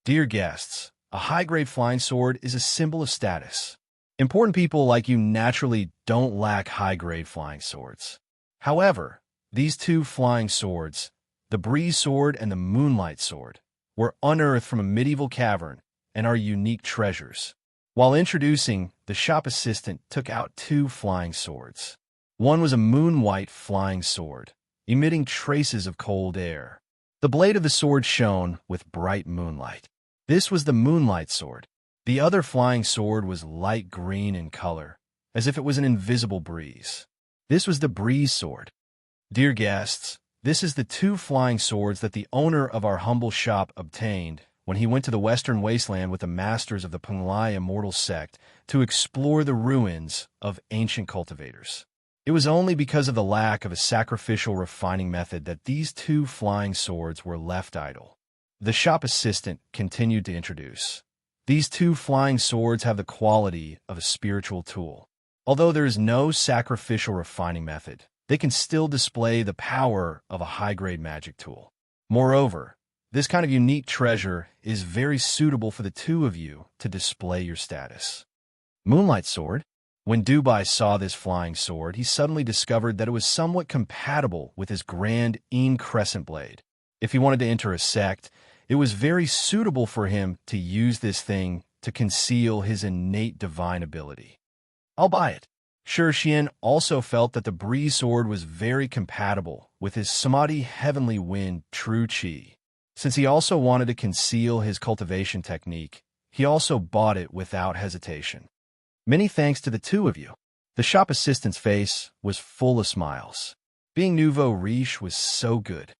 Dear guests, a high-grade flying sword is a symbol of status. Important people like you naturally don't lack high-grade flying swords. However, these two flying swords, the breeze sword and the moonlight sword, were unearthed from a medieval cavern and are unique treasures. While introducing, the shop assistant took out two flying swords. One was a moon-white flying sword, emitting traces of cold air. The blade of the sword shone with bright moonlight. This was the moonlight sword. The other flying sword was light green in color, as if it was an invisible breeze. This was the breeze sword. Dear guests, this is the two flying swords that the owner of our humble shop obtained when he went to the western wasteland with the masters of the Penglai Immortal Sect to explore the ruins of ancient cultivators. It was only because of the lack of a sacrificial refining method that these two flying swords were left idle. The shop assistant continued to introduce. These two flying swords have the quality of a spiritual tool. Although there is no sacrificial refining method, they can still display the power of a high-grade magic tool. Moreover, this kind of unique treasure is very suitable for the two of you to display your status. Moonlight sword? When Dubai saw this flying sword, he suddenly discovered that it was somewhat compatible with his grand crescent blade. If he wanted to enter a sect, it was very suitable for him to use this thing to conceal his innate divine ability. I'll buy it. Shi Xian also felt that the breeze sword was very compatible with his samadhi heavenly wind true chi. Since he also wanted to conceal his cultivation technique, he also bought it without hesitation. Many thanks to the two of you. The shop assistant's face was full of smiles. Being nouveau riche was so good.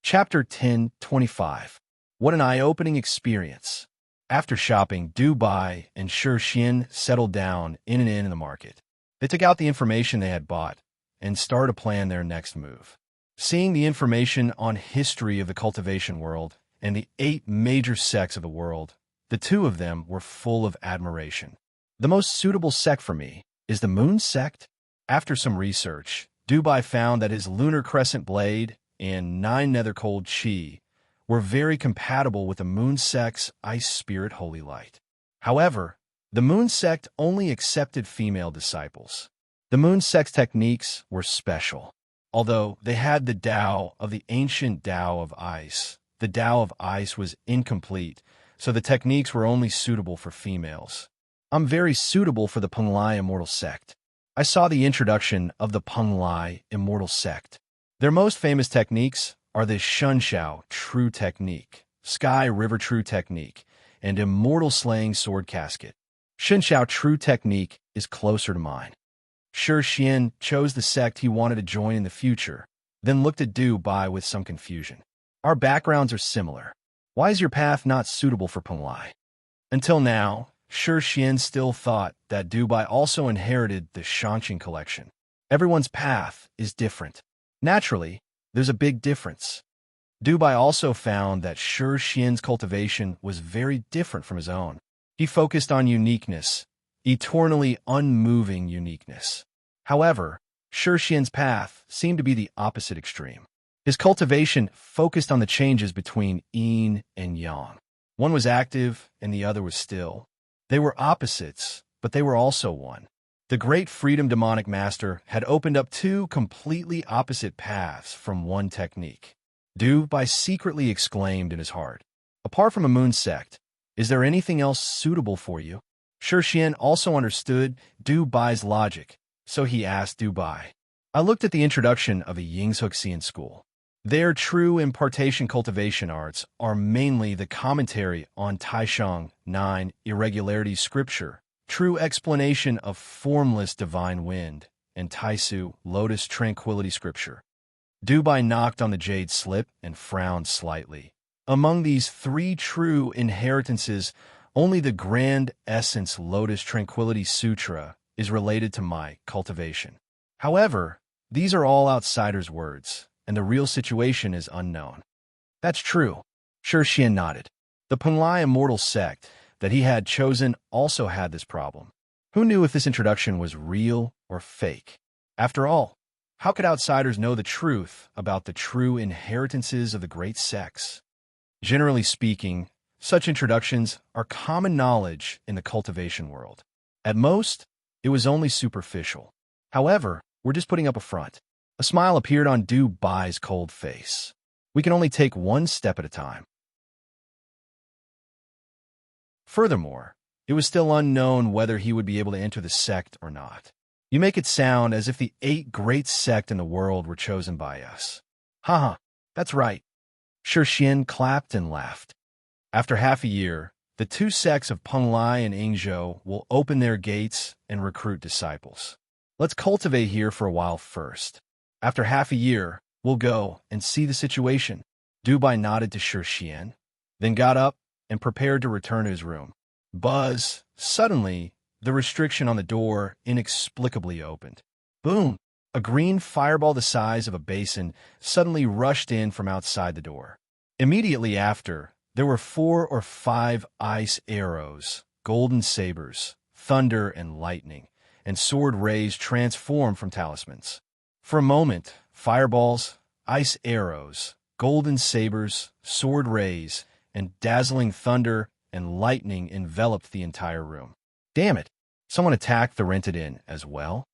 Chapter 10:25. What an eye-opening experience. After shopping, Dubai and Shi Xian settled down in the market. They took out the information they had bought and started to plan their next move. Seeing the information on history of the cultivation world and the 8 major sects of the world, the two of them were full of admiration. The most suitable sect for me is the Moon sect. After some research, Dubai found that his lunar crescent blade and 9 nether cold chi were very compatible with the Moon sect's ice spirit holy light. However, the Moon sect only accepted female disciples. The Moon sect's techniques were special. Although they had the Tao of the ancient Tao of ice, the Tao of ice was incomplete, so the techniques were only suitable for females. I'm very suitable for the Penglai Immortal Sect. I saw the introduction of the Penglai Immortal Sect. Their most famous techniques are the Shunshao True Technique, Sky River True Technique, and Immortal Slaying Sword Casket. Shunshao True Technique is closer to mine. Shi Xian chose the sect he wanted to join in the future, then looked at Du Bai with some confusion. Our backgrounds are similar. Why is your path not suitable for Penglai? Until now, Shi Xian still thought that Du Bai also inherited the Shanqing collection. Everyone's path is different. Naturally, there's a big difference. Du Bai also found that Shi Xian's cultivation was very different from his own. He focused on uniqueness, eternally unmoving uniqueness. However, Shi Xian's path seemed to be the opposite extreme. His cultivation focused on the changes between yin and yang. One was active and the other was still. They were opposites, but they were also one. The great Freedom Demonic Master had opened up two completely opposite paths from one technique. Du Bai secretly exclaimed in his heart, "Apart from a moon sect, is there anything else suitable for you?" Shi Xian also understood Du Bai's logic, so he asked Du Bai. I looked at the introduction of a Yingzhuxian school. Their true impartation cultivation arts are mainly the commentary on Taishang 9 irregularity scripture, true explanation of formless divine wind, and Taisu lotus tranquility scripture. Du Bai knocked on the jade slip and frowned slightly. Among these three true inheritances, only the Grand Essence Lotus Tranquility Sutra is related to my cultivation. However, these are all outsiders' words, and the real situation is unknown. That's true. Shi Xian nodded. The Penglai Immortal Sect that he had chosen also had this problem. Who knew if this introduction was real or fake? After all, how could outsiders know the truth about the true inheritances of the great sects? Generally speaking, such introductions are common knowledge in the cultivation world. At most, it was only superficial. However, we're just putting up a front. A smile appeared on Du Bai's cold face. We can only take one step at a time. Furthermore, it was still unknown whether he would be able to enter the sect or not. You make it sound as if the 8 great sects in the world were chosen by us. Haha, that's right. Shi Xian clapped and laughed. After half a year, the 2 sects of Penglai and Yingzhou will open their gates and recruit disciples. Let's cultivate here for a while first. After half a year, we'll go and see the situation. Du Bai nodded to Shi Xian, then got up and prepared to return to his room. Buzz! Suddenly, the restriction on the door inexplicably opened. Boom! A green fireball the size of a basin suddenly rushed in from outside the door. Immediately after, there were 4 or 5 ice arrows, golden sabers, thunder and lightning, and sword rays transformed from talismans. For a moment, fireballs, ice arrows, golden sabers, sword rays, and dazzling thunder and lightning enveloped the entire room. Damn it! Someone attacked the rented inn as well?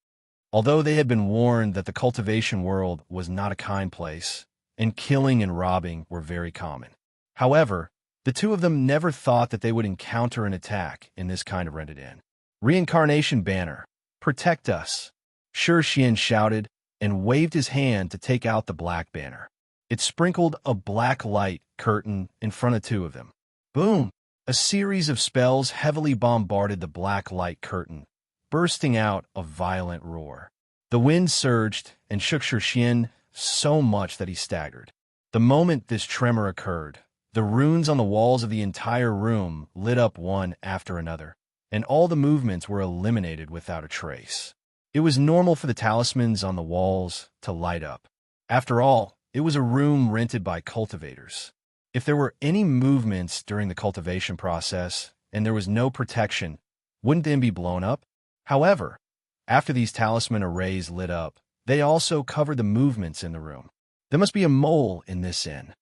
Although they had been warned that the cultivation world was not a kind place, and killing and robbing were very common. However, the 2 of them never thought that they would encounter an attack in this kind of rented inn. Reincarnation banner, protect us! Shi Xian shouted and waved his hand to take out the black banner. It sprinkled a black light curtain in front of 2 of them. Boom! A series of spells heavily bombarded the black light curtain, bursting out a violent roar. The wind surged and shook Shi Xian so much that he staggered. The moment this tremor occurred, the runes on the walls of the entire room lit up one after another, and all the movements were eliminated without a trace. It was normal for the talismans on the walls to light up. After all, it was a room rented by cultivators. If there were any movements during the cultivation process and there was no protection, wouldn't they be blown up? However, after these talisman arrays lit up, they also covered the movements in the room. There must be a mole in this inn.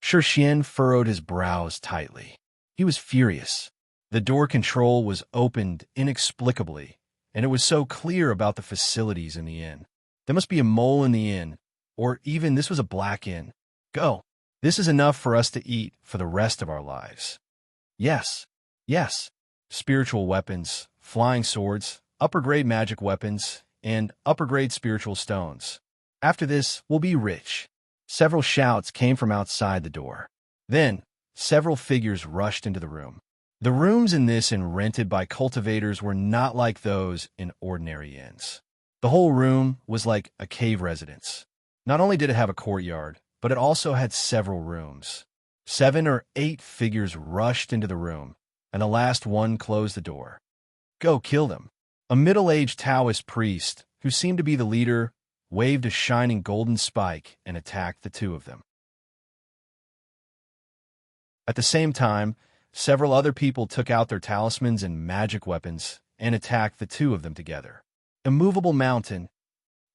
Shi Xian furrowed his brows tightly. He was furious. The door control was opened inexplicably, and it was so clear about the facilities in the inn. There must be a mole in the inn, or even this was a black inn. Go. This is enough for us to eat for the rest of our lives. Yes. Yes. Spiritual weapons, flying swords, upper-grade magic weapons, and upper-grade spiritual stones. After this, we'll be rich. Several shouts came from outside the door. Then, several figures rushed into the room. The rooms in this inn rented by cultivators were not like those in ordinary inns. The whole room was like a cave residence. Not only did it have a courtyard, but it also had several rooms. 7 or 8 figures rushed into the room, and the last one closed the door. Go kill them. A middle-aged Taoist priest, who seemed to be the leader, waved a shining golden spike and attacked the 2 of them. At the same time, several other people took out their talismans and magic weapons and attacked the 2 of them together. Immovable mountain.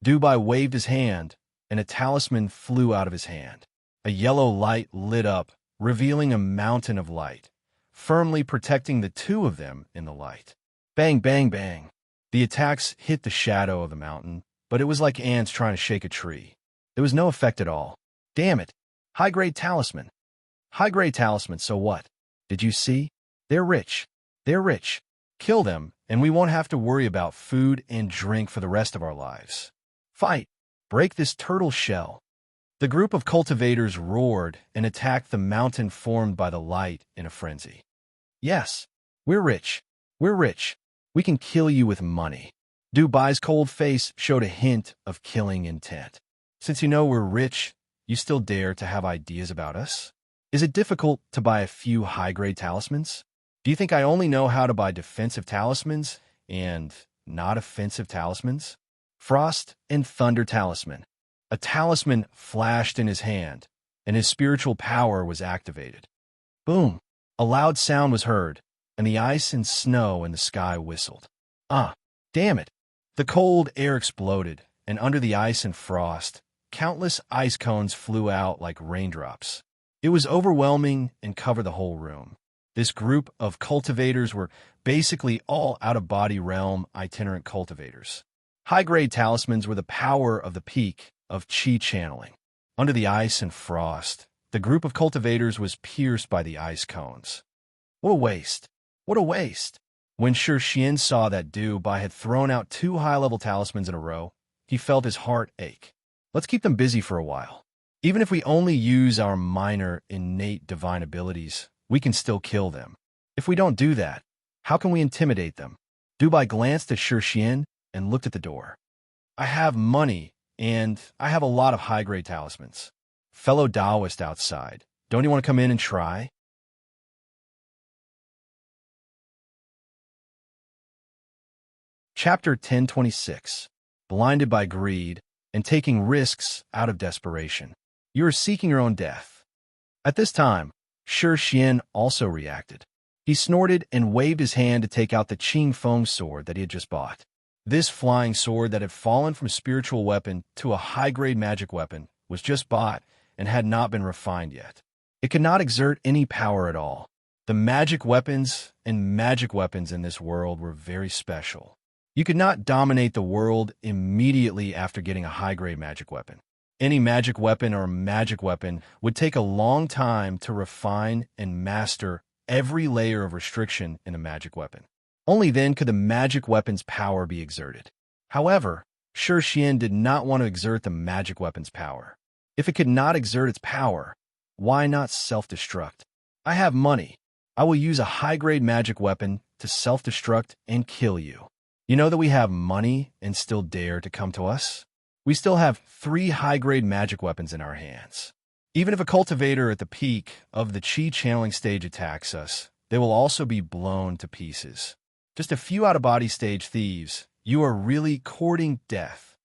Dubai waved his hand, and a talisman flew out of his hand. A yellow light lit up, revealing a mountain of light, firmly protecting the 2 of them in the light. Bang, bang, bang. The attacks hit the shadow of the mountain, but it was like ants trying to shake a tree. There was no effect at all. Damn it. High-grade talisman. High-grade talisman, so what? Did you see? They're rich. They're rich. Kill them, and we won't have to worry about food and drink for the rest of our lives. Fight. Break this turtle shell. The group of cultivators roared and attacked the mountain formed by the light in a frenzy. Yes, we're rich. We're rich. We can kill you with money. Dubai's cold face showed a hint of killing intent. Since you know we're rich, you still dare to have ideas about us? Is it difficult to buy a few high-grade talismans? Do you think I only know how to buy defensive talismans and not offensive talismans? Frost and Thunder Talisman. A talisman flashed in his hand, and his spiritual power was activated. Boom! A loud sound was heard, and the ice and snow in the sky whistled. Ah, damn it! The cold air exploded, and under the ice and frost, countless ice cones flew out like raindrops. It was overwhelming and covered the whole room. This group of cultivators were basically all out-of-body realm itinerant cultivators. High-grade talismans were the power of the peak of chi channeling. Under the ice and frost, the group of cultivators was pierced by the ice cones. What a waste! What a waste! When Sher Xian saw that Dubai had thrown out 2 high-level talismans in a row, he felt his heart ache. Let's keep them busy for a while. Even if we only use our minor, innate divine abilities, we can still kill them. If we don't do that, how can we intimidate them? Dubai glanced at Sher Xian and looked at the door. I have money, and I have a lot of high-grade talismans. Fellow Taoist outside, don't you want to come in and try? Chapter 1026. Blinded by greed and taking risks out of desperation. You are seeking your own death. At this time, Sher Xian also reacted. He snorted and waved his hand to take out the Qing Feng sword that he had just bought. This flying sword that had fallen from spiritual weapon to a high-grade magic weapon was just bought and had not been refined yet. It could not exert any power at all. The magic weapons in this world were very special. You could not dominate the world immediately after getting a high-grade magic weapon. Any magic weapon or magic weapon would take a long time to refine and master every layer of restriction in a magic weapon. Only then could the magic weapon's power be exerted. However, Sher Xian did not want to exert the magic weapon's power. If it could not exert its power, why not self-destruct? I have money. I will use a high-grade magic weapon to self-destruct and kill you. You know that we have money and still dare to come to us? We still have 3 high-grade magic weapons in our hands. Even if a cultivator at the peak of the chi channeling stage attacks us, they will also be blown to pieces. Just a few out-of-body stage thieves, you are really courting death.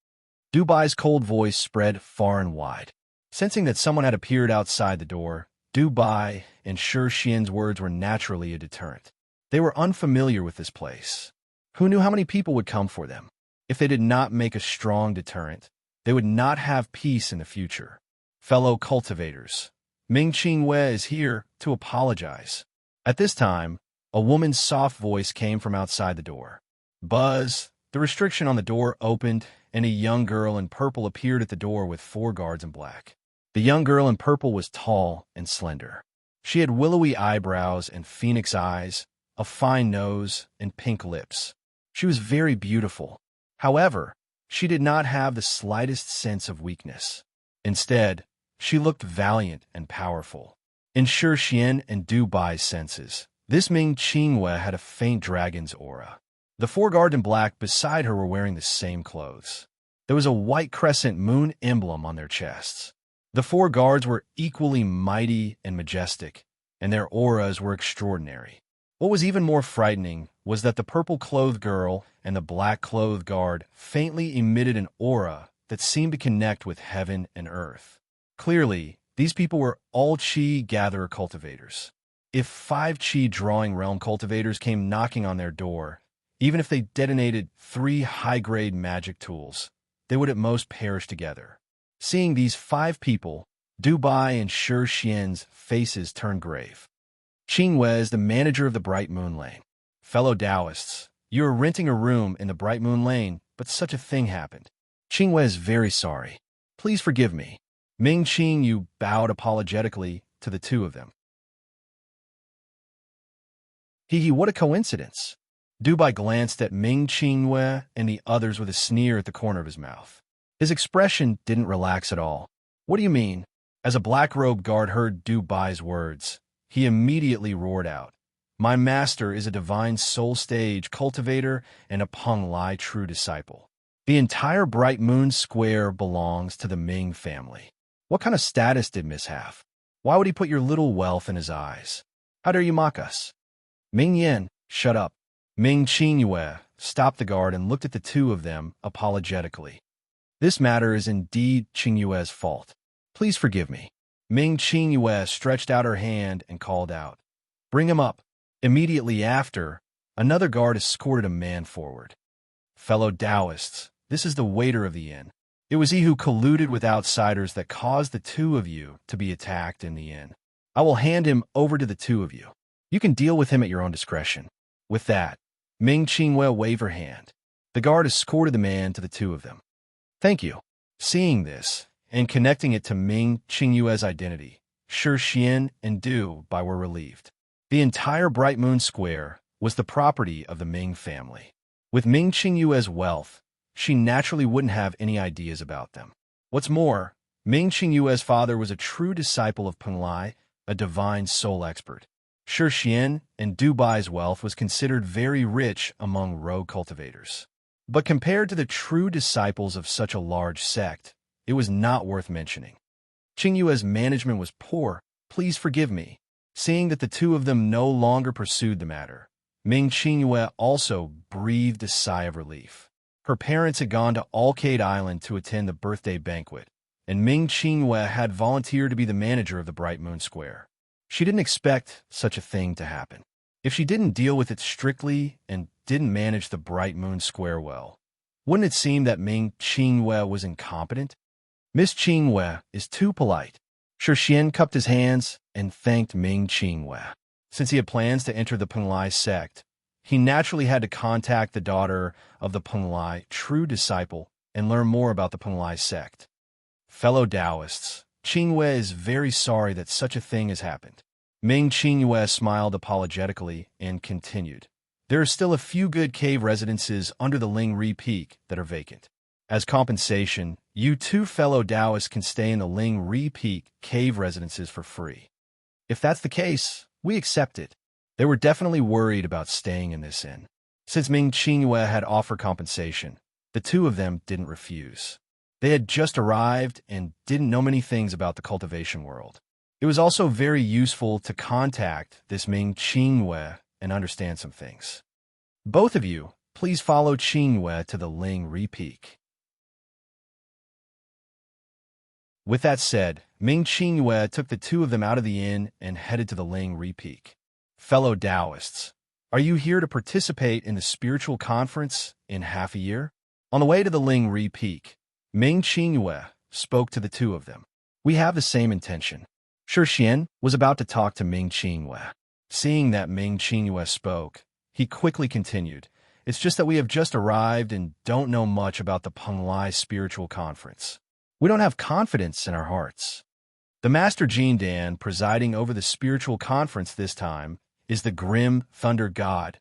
Dubai's cold voice spread far and wide. Sensing that someone had appeared outside the door, Dubai and Sher Xian's words were naturally a deterrent. They were unfamiliar with this place. Who knew how many people would come for them? If they did not make a strong deterrent, they would not have peace in the future. Fellow cultivators, Ming Qingwei is here to apologize. At this time, a woman's soft voice came from outside the door. Buzz, the restriction on the door opened, and a young girl in purple appeared at the door with 4 guards in black. The young girl in purple was tall and slender. She had willowy eyebrows and phoenix eyes, a fine nose, and pink lips. She was very beautiful. However, she did not have the slightest sense of weakness. Instead, she looked valiant and powerful. In Xian and Du Bai's senses, this Ming Qingyue had a faint dragon's aura. The 4 guards in black beside her were wearing the same clothes. There was a white crescent moon emblem on their chests. The 4 guards were equally mighty and majestic, and their auras were extraordinary. What was even more frightening was that the purple-clothed girl and the black-clothed guard faintly emitted an aura that seemed to connect with heaven and earth. Clearly, these people were all Qi gatherer cultivators. If 5 Qi drawing realm cultivators came knocking on their door, even if they detonated 3 high-grade magic tools, they would at most perish together. Seeing these 5 people, Du Bai and Xian's faces turned grave. Qingyue is the manager of the Bright Moon Lane. Fellow Taoists, you are renting a room in the Bright Moon Lane, but such a thing happened. Qingyue is very sorry. Please forgive me. Ming Qingyue bowed apologetically to the 2 of them. What a coincidence. Du Bai glanced at Ming Qingyue and the others with a sneer at the corner of his mouth. His expression didn't relax at all. What do you mean? As a black-robed guard heard Du Bai's words, he immediately roared out, "My master is a divine soul stage cultivator and a Peng Lai true disciple. The entire Bright Moon Square belongs to the Ming family. What kind of status did Miss have? Why would he put your little wealth in his eyes? How dare you mock us?" Ming Yan, shut up. Ming Qingyue stopped the guard and looked at the 2 of them apologetically. This matter is indeed Qingyue's fault. Please forgive me. Ming Qingyue stretched out her hand and called out, "Bring him up." Immediately after, another guard escorted a man forward. Fellow Taoists, this is the waiter of the inn. It was he who colluded with outsiders that caused the 2 of you to be attacked in the inn. I will hand him over to the 2 of you. You can deal with him at your own discretion. With that, Ming Qingyue waved her hand. The guard escorted the man to the 2 of them. Thank you. Seeing this, and connecting it to Ming Qingyue's identity, Xian and Du Bai were relieved. The entire Bright Moon Square was the property of the Ming family. With Ming Qingyue's wealth, she naturally wouldn't have any ideas about them. What's more, Ming Qingyue's father was a true disciple of Peng Lai, a divine soul expert. Xian and Du Bai's wealth was considered very rich among rogue cultivators. But compared to the true disciples of such a large sect, it was not worth mentioning. Qingyue's management was poor. Please forgive me. Seeing that the 2 of them no longer pursued the matter, Ming Qingyue also breathed a sigh of relief. Her parents had gone to Alcade Island to attend the birthday banquet, and Ming Qingyue had volunteered to be the manager of the Bright Moon Square. She didn't expect such a thing to happen. If she didn't deal with it strictly and didn't manage the Bright Moon Square well, wouldn't it seem that Ming Qingyue was incompetent? Miss Qingyue is too polite. Xian cupped his hands and thanked Ming Qingyue. Since he had plans to enter the Peng Lai sect, he naturally had to contact the daughter of the Peng Lai true disciple and learn more about the Peng Lai sect. Fellow Taoists, Qingyue is very sorry that such a thing has happened. Ming Qingyue smiled apologetically and continued. There are still a few good cave residences under the Lingri Peak that are vacant. As compensation, you 2 fellow Taoists can stay in the Lingri Peak cave residences for free. If that's the case, we accept it. They were definitely worried about staying in this inn. Since Ming Qingyue had offered compensation, the 2 of them didn't refuse. They had just arrived and didn't know many things about the cultivation world. It was also very useful to contact this Ming Qingyue and understand some things. Both of you, please follow Qingyue to the Lingri Peak. With that said, Ming Qingyue took the 2 of them out of the inn and headed to the Lingri Peak. Fellow Taoists, are you here to participate in the spiritual conference in half a year? On the way to the Lingri Peak, Ming Qingyue spoke to the 2 of them. We have the same intention. Xian was about to talk to Ming Qingyue. Seeing that Ming Qingyue spoke, he quickly continued. It's just that we have just arrived and don't know much about the Peng Lai Spiritual Conference. We don't have confidence in our hearts. The Master Jin Dan presiding over the spiritual conference this time is the grim thunder god,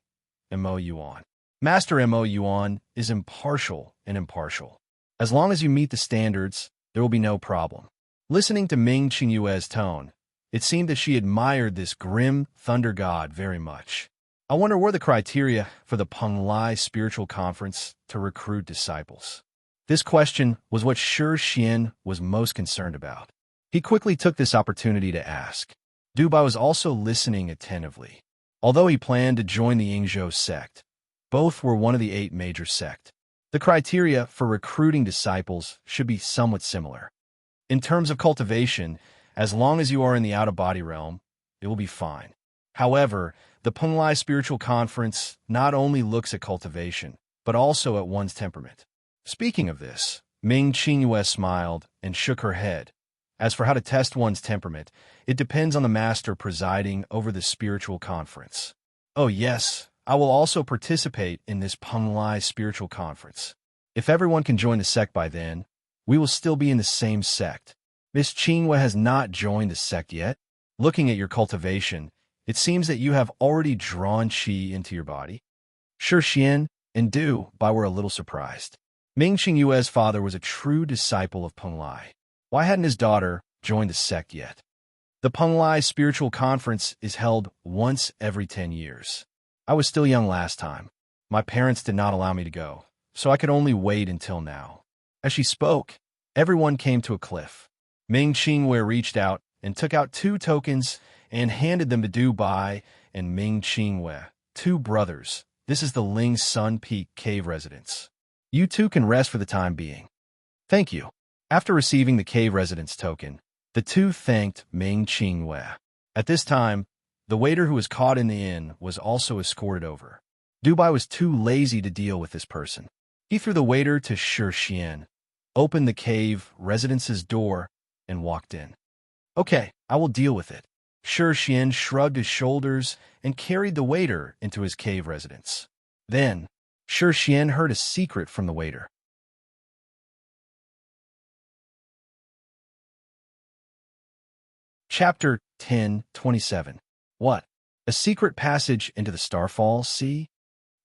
Mo Yuan. Master Mo Yuan is impartial and impartial. As long as you meet the standards, there will be no problem. Listening to Ming Qingyue's tone, it seemed that she admired this grim thunder god very much. I wonder what are the criteria for the Peng Lai Spiritual Conference to recruit disciples. This question was what Shi Xian was most concerned about. He quickly took this opportunity to ask. Dubai was also listening attentively. Although he planned to join the Yingzhou sect, both were one of the 8 major sects. The criteria for recruiting disciples should be somewhat similar. In terms of cultivation, as long as you are in the out-of-body realm, it will be fine. However, the Peng Lai Spiritual Conference not only looks at cultivation, but also at one's temperament. Speaking of this, Ming Qingyue smiled and shook her head. As for how to test one's temperament, it depends on the master presiding over the spiritual conference. Oh yes, I will also participate in this Peng Lai Spiritual Conference. If everyone can join the sect by then, we will still be in the same sect. Miss Qingyue has not joined the sect yet. Looking at your cultivation, it seems that you have already drawn qi into your body. Shi Xian and Dubai were a little surprised. Ming Qingyue's father was a true disciple of Peng Lai. Why hadn't his daughter joined the sect yet? The Peng Lai Spiritual Conference is held once every 10 years. I was still young last time. My parents did not allow me to go, so I could only wait until now. As she spoke, everyone came to a cliff. Ming Qingyue reached out and took out 2 tokens and handed them to Dubai and Ming Qingyue, 2 brothers. This is the Ling Sun Peak cave residence. You 2 can rest for the time being. Thank you. After receiving the cave residence token, the 2 thanked Ming Qingyue. At this time, the waiter who was caught in the inn was also escorted over. Dubai was too lazy to deal with this person. He threw the waiter to Shi Xian, opened the cave residence's door, and walked in. Okay, I will deal with it. Shi Xian shrugged his shoulders and carried the waiter into his cave residence. Then, Shi Xian heard a secret from the waiter. Chapter 10:27. What? A secret passage into the Starfall Sea?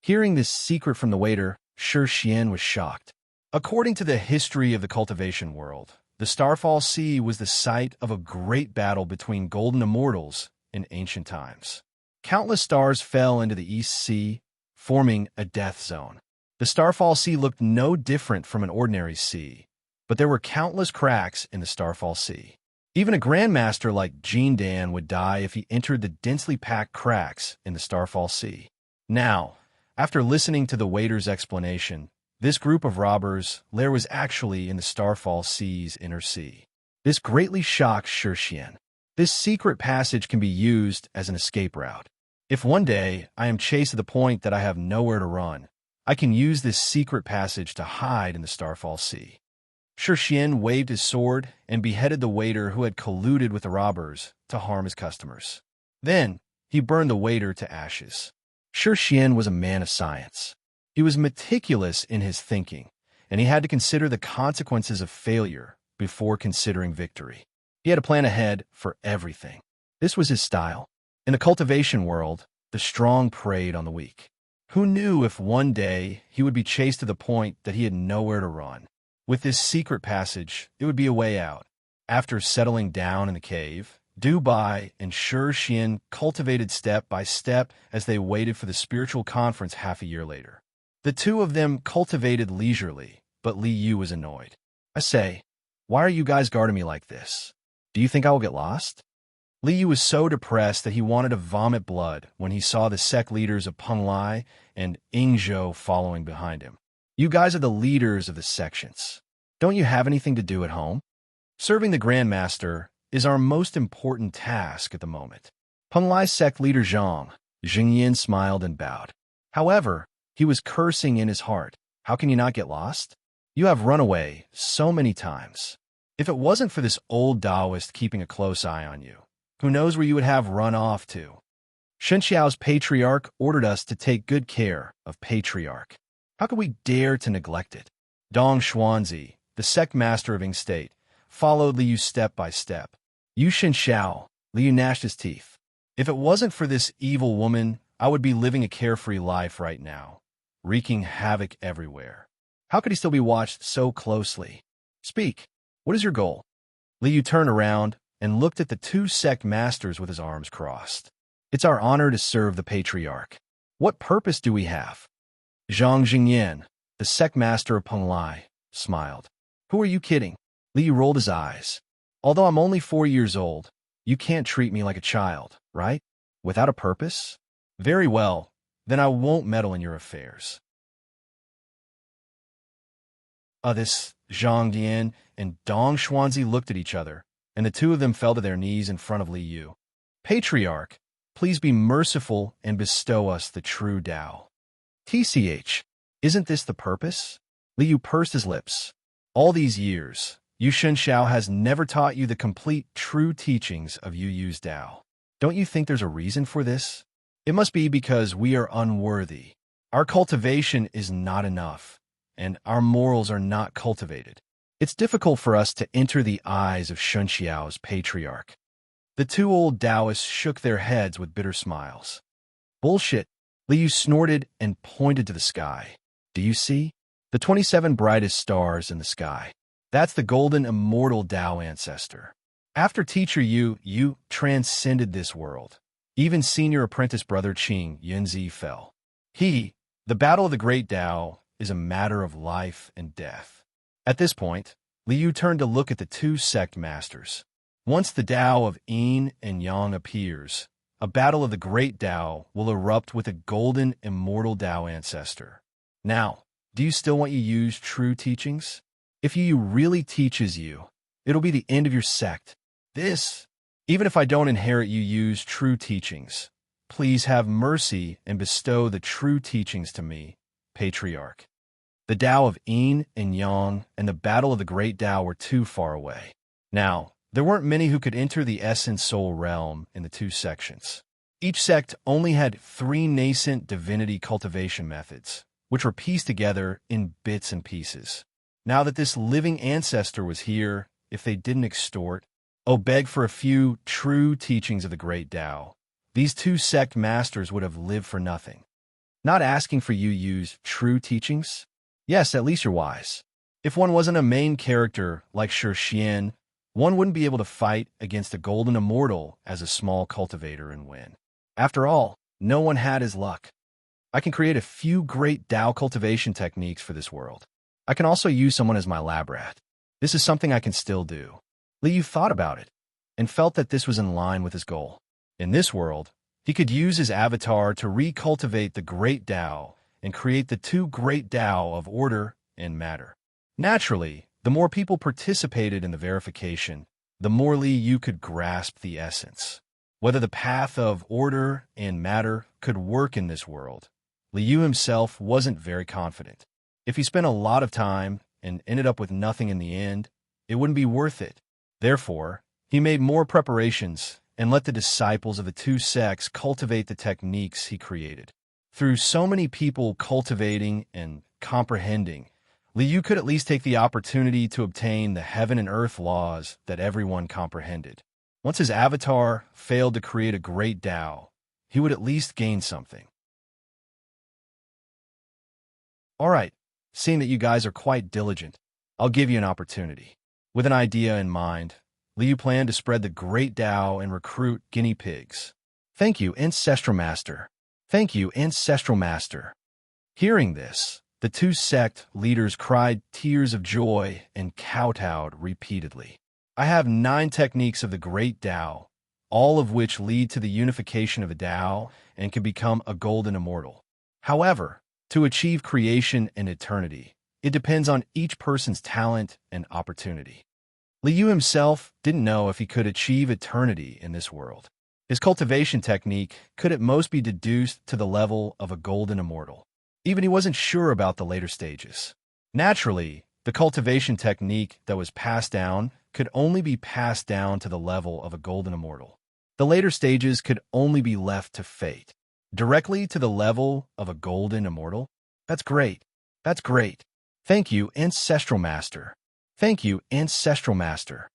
Hearing this secret from the waiter, Shi Xian was shocked. According to the history of the cultivation world, the Starfall Sea was the site of a great battle between golden immortals in ancient times. Countless stars fell into the East Sea, forming a death zone. The Starfall Sea looked no different from an ordinary sea, but there were countless cracks in the Starfall Sea. Even a grandmaster like Jin Dan would die if he entered the densely packed cracks in the Starfall Sea. Now, after listening to the waiter's explanation, this group of robbers' lair was actually in the Starfall Sea's inner sea. This greatly shocked Shi Xian. This secret passage can be used as an escape route. If one day I am chased to the point that I have nowhere to run, I can use this secret passage to hide in the Starfall Sea. Shi Xian waved his sword and beheaded the waiter who had colluded with the robbers to harm his customers. Then, he burned the waiter to ashes. Shi Xian was a man of science. He was meticulous in his thinking, and he had to consider the consequences of failure before considering victory. He had a plan ahead for everything. This was his style. In the cultivation world, the strong preyed on the weak. Who knew if one day he would be chased to the point that he had nowhere to run? With this secret passage, it would be a way out. After settling down in the cave, Dubai and Shi Xian cultivated step by step as they waited for the spiritual conference half a year later. The 2 of them cultivated leisurely, but Li Yu was annoyed. I say, why are you guys guarding me like this? Do you think I will get lost? Li Yu was so depressed that he wanted to vomit blood when he saw the sect leaders of Peng Lai and Yingzhou following behind him. You guys are the leaders of the sections. Don't you have anything to do at home? Serving the Grandmaster is our most important task at the moment. Peng Lai sect leader Zhang Jingyan smiled and bowed. However, he was cursing in his heart. How can you not get lost? You have run away so many times. If it wasn't for this old Taoist keeping a close eye on you, who knows where you would have run off to? Shenxiao's patriarch ordered us to take good care of patriarch. How could we dare to neglect it? Dong Xuanzi, the sect master of Ing State, followed Liu step by step. You Shenxiao, Liu gnashed his teeth. If it wasn't for this evil woman, I would be living a carefree life right now, wreaking havoc everywhere. How could he still be watched so closely? Speak. What is your goal? Liu turned around and looked at the two sect masters with his arms crossed. It's our honor to serve the patriarch. What purpose do we have? Zhang Jingyan, the sect master of Penglai, smiled. Who are you kidding? Liu rolled his eyes. Although I'm only 4 years old, you can't treat me like a child, right? Without a purpose? Very well, then I won't meddle in your affairs. This Zhang Dian and Dong Xuanzi looked at each other, and the two of them fell to their knees in front of Li Yu. Patriarch, please be merciful and bestow us the true Tao. TCH, isn't this the purpose? Li Yu pursed his lips. All these years, Yu Shenxiao has never taught you the complete true teachings of Yu Yu's Tao. Don't you think there's a reason for this? It must be because we are unworthy. Our cultivation is not enough, and our morals are not cultivated. It's difficult for us to enter the eyes of Shenxiao's patriarch. The two old Taoists shook their heads with bitter smiles. Bullshit, Liu snorted and pointed to the sky. Do you see? The 27 brightest stars in the sky. That's the golden immortal Tao ancestor. After Teacher Yu, you transcended this world. Even senior apprentice brother Qing Yunzi fell. The battle of the great Tao, is a matter of life and death. At this point, Liu turned to look at the two sect masters. Once the Tao of Yin and Yang appears, a battle of the great Tao will erupt with a golden immortal Tao ancestor. Now, do you still want Yu's true teachings? If Yu really teaches you, it'll be the end of your sect. Even if I don't inherit Yu's true teachings, please have mercy and bestow the true teachings to me, Patriarch. The Tao of Yin and Yang and the battle of the great Tao were too far away. Now, there weren't many who could enter the essence soul realm in the two sections. Each sect only had 3 nascent divinity cultivation methods, which were pieced together in bits and pieces. Now that this living ancestor was here, if they didn't extort, beg for a few true teachings of the great Tao, these two sect masters would have lived for nothing. Not asking for Yu's true teachings? Yes, at least you're wise. If one wasn't a main character like Shi Xian, one wouldn't be able to fight against a golden immortal as a small cultivator and win. After all, no one had his luck. I can create a few great Tao cultivation techniques for this world. I can also use someone as my lab rat. This is something I can still do. Liu thought about it, and felt that this was in line with his goal. In this world, he could use his avatar to recultivate the great Tao and create the 2 great Tao of order and matter. Naturally, the more people participated in the verification, the more Liu could grasp the essence. Whether the path of order and matter could work in this world, Liu himself wasn't very confident. If he spent a lot of time and ended up with nothing in the end, it wouldn't be worth it. Therefore, he made more preparations and let the disciples of the two sects cultivate the techniques he created. Through so many people cultivating and comprehending, Liu could at least take the opportunity to obtain the heaven and earth laws that everyone comprehended. Once his avatar failed to create a great Tao, he would at least gain something. All right, seeing that you guys are quite diligent, I'll give you an opportunity. With an idea in mind, Liu planned to spread the great Tao and recruit guinea pigs. Thank you, Ancestral Master. Thank you, Ancestral Master. Hearing this, the two sect leaders cried tears of joy and kowtowed repeatedly. I have 9 techniques of the great Tao, all of which lead to the unification of a Tao and can become a golden immortal. However, to achieve creation and eternity, it depends on each person's talent and opportunity. Liu himself didn't know if he could achieve eternity in this world. His cultivation technique could at most be deduced to the level of a golden immortal. Even he wasn't sure about the later stages. Naturally, the cultivation technique that was passed down could only be passed down to the level of a golden immortal. The later stages could only be left to fate. Directly to the level of a golden immortal? That's great. That's great. Thank you, Ancestral Master. Thank you, Ancestral Master.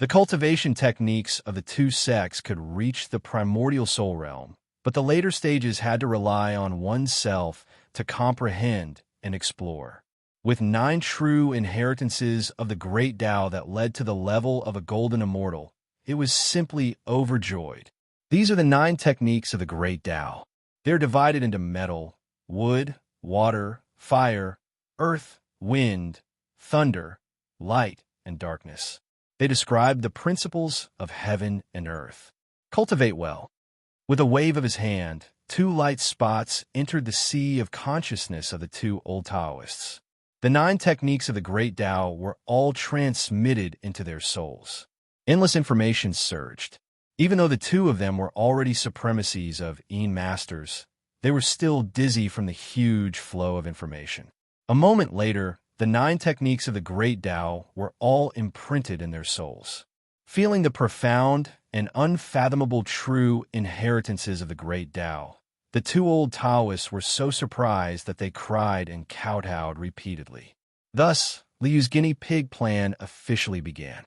The cultivation techniques of the two sects could reach the primordial soul realm, but the later stages had to rely on oneself to comprehend and explore. With 9 true inheritances of the great Tao that led to the level of a golden immortal, it was simply overjoyed. These are the 9 techniques of the great Tao. They're divided into metal, wood, water, fire, earth, wind, thunder, light, and darkness. They describe the principles of heaven and earth. Cultivate well. With a wave of his hand, 2 light spots entered the sea of consciousness of the 2 old Taoists. The 9 techniques of the great Tao were all transmitted into their souls. Endless information surged. Even though the 2 of them were already supremacies of Yin masters, they were still dizzy from the huge flow of information. A moment later, the 9 techniques of the great Tao were all imprinted in their souls. Feeling the profound and unfathomable true inheritances of the great Tao, the 2 old Taoists were so surprised that they cried and kowtowed repeatedly. Thus, Liu's guinea pig plan officially began.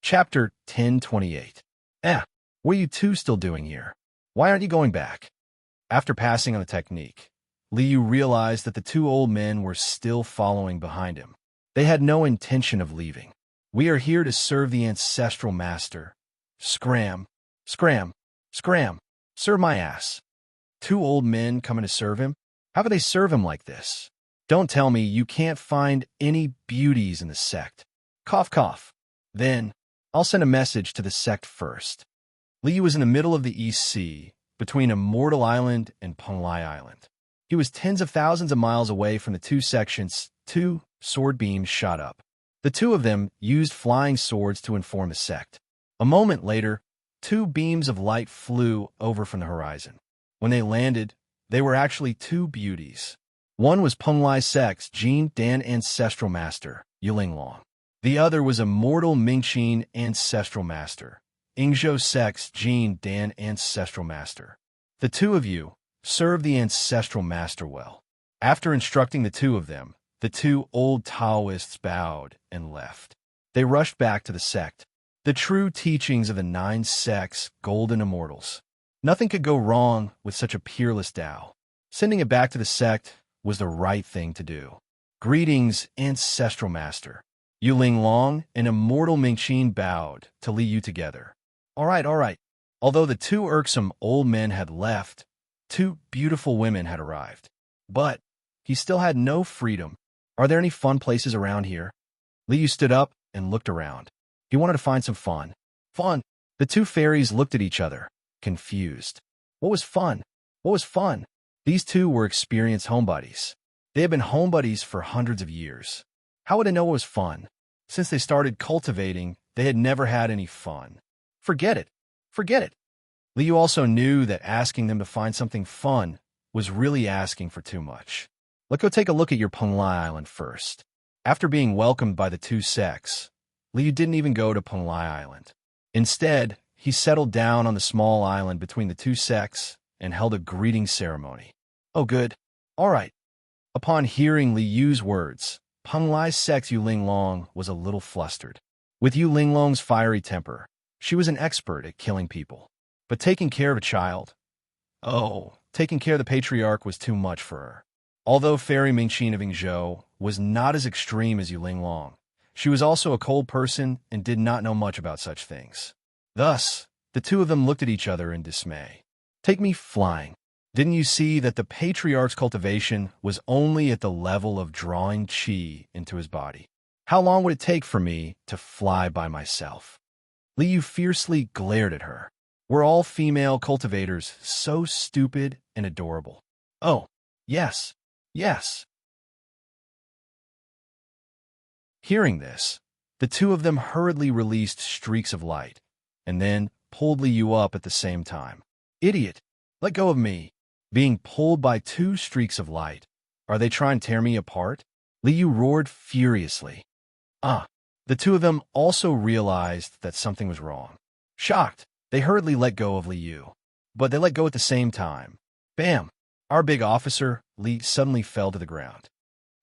Chapter 1028. What are you 2 still doing here? Why aren't you going back? After passing on the technique, Liu realized that the 2 old men were still following behind him. They had no intention of leaving. We are here to serve the Ancestral Master. Scram, scram, scram, serve my ass. 2 old men coming to serve him? How could they serve him like this? Don't tell me you can't find any beauties in the sect. Cough, cough. Then, I'll send a message to the sect first. Liu was in the middle of the East Sea, between Immortal Island and Penglai Island. He was tens of thousands of miles away from the 2 sections. 2 sword beams shot up. The 2 of them used flying swords to inform the sect. A moment later, 2 beams of light flew over from the horizon. When they landed, they were actually 2 beauties. One was Penglai sect's Jin Dan Ancestral Master, Yulinglong. The other was Immortal Mingqin Ancestral Master, Yingzhou sect's Jin Dan Ancestral Master. The 2 of you serve the Ancestral Master well. After instructing the 2 of them, the 2 old Taoists bowed and left. They rushed back to the sect. The true teachings of the 9 sects, golden immortals. Nothing could go wrong with such a peerless Tao. Sending it back to the sect was the right thing to do. Greetings, Ancestral Master. Yulinglong and Immortal Mingqin bowed to Liu together. All right. Although the 2 irksome old men had left, 2 beautiful women had arrived. But he still had no freedom. Are there any fun places around here? Liu stood up and looked around. He wanted to find some fun. Fun! The 2 fairies looked at each other, confused. What was fun? What was fun? These 2 were experienced homebuddies. They had been homebuddies for hundreds of years. How would they know what was fun? Since they started cultivating, they had never had any fun. Forget it. Forget it. Liu also knew that asking them to find something fun was really asking for too much. Let's go take a look at your Penglai Island first. After being welcomed by the 2 sects, Liu didn't even go to Penglai Island. Instead, he settled down on the small island between the 2 sects and held a greeting ceremony. Oh good. All right. Upon hearing Liu's words, Penglai sect's Yulinglong was a little flustered. With Yulinglong's fiery temper, she was an expert at killing people. But taking care of a child? Oh, taking care of the patriarch was too much for her. Although Fairy Mingqin of Yingzhou was not as extreme as Yulinglong, she was also a cold person and did not know much about such things. Thus, the 2 of them looked at each other in dismay. Take me flying. Didn't you see that the patriarch's cultivation was only at the level of drawing qi into his body? How long would it take for me to fly by myself? Liu fiercely glared at her. Were all female cultivators so stupid and adorable? Oh, yes. Yes. Hearing this, the 2 of them hurriedly released streaks of light, and then pulled Liu up at the same time. Idiot! Let go of me! Being pulled by 2 streaks of light. Are they trying to tear me apart? Liu roared furiously. Ah! The two of them also realized that something was wrong. Shocked, they hurriedly let go of Liu. But they let go at the same time. Bam! Our big officer, Li, suddenly fell to the ground.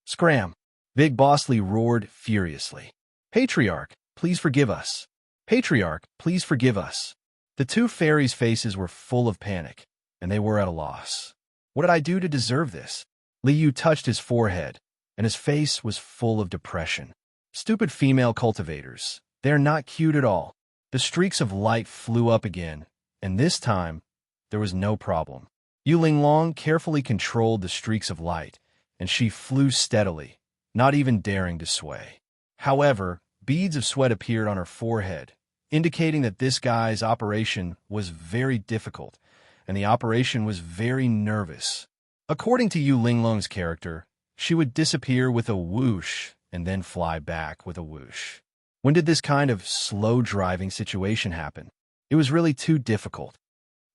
Scram! Big Boss Li roared furiously. Patriarch, please forgive us. Patriarch, please forgive us. The two fairies' faces were full of panic, and they were at a loss. What did I do to deserve this? Liu touched his forehead, and his face was full of depression. Stupid female cultivators. They're not cute at all. The streaks of light flew up again, and this time, there was no problem. Yu Linglong carefully controlled the streaks of light, and she flew steadily, not even daring to sway. However, beads of sweat appeared on her forehead, indicating that this guy's operation was very difficult, and the operation was very nervous. According to Yu Linglong's character, she would disappear with a whoosh and then fly back with a whoosh. When did this kind of slow-driving situation happen? It was really too difficult.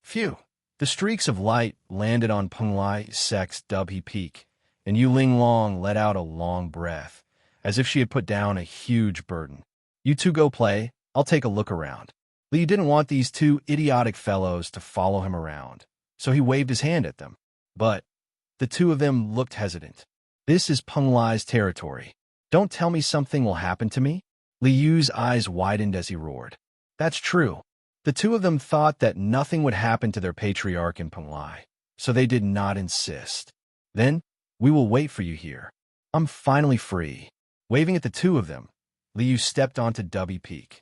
Phew! The streaks of light landed on Penglai Sec's Dubhe Peak, and Yu Linglong let out a long breath, as if she had put down a huge burden. You two go play, I'll take a look around. Li didn't want these two idiotic fellows to follow him around, so he waved his hand at them. But the two of them looked hesitant. This is Penglai's territory. Don't tell me something will happen to me? Liu's eyes widened as he roared. That's true. The two of them thought that nothing would happen to their patriarch in Penglai, so they did not insist. Then, we will wait for you here. I'm finally free. Waving at the two of them, Liu stepped onto Dubhe Peak.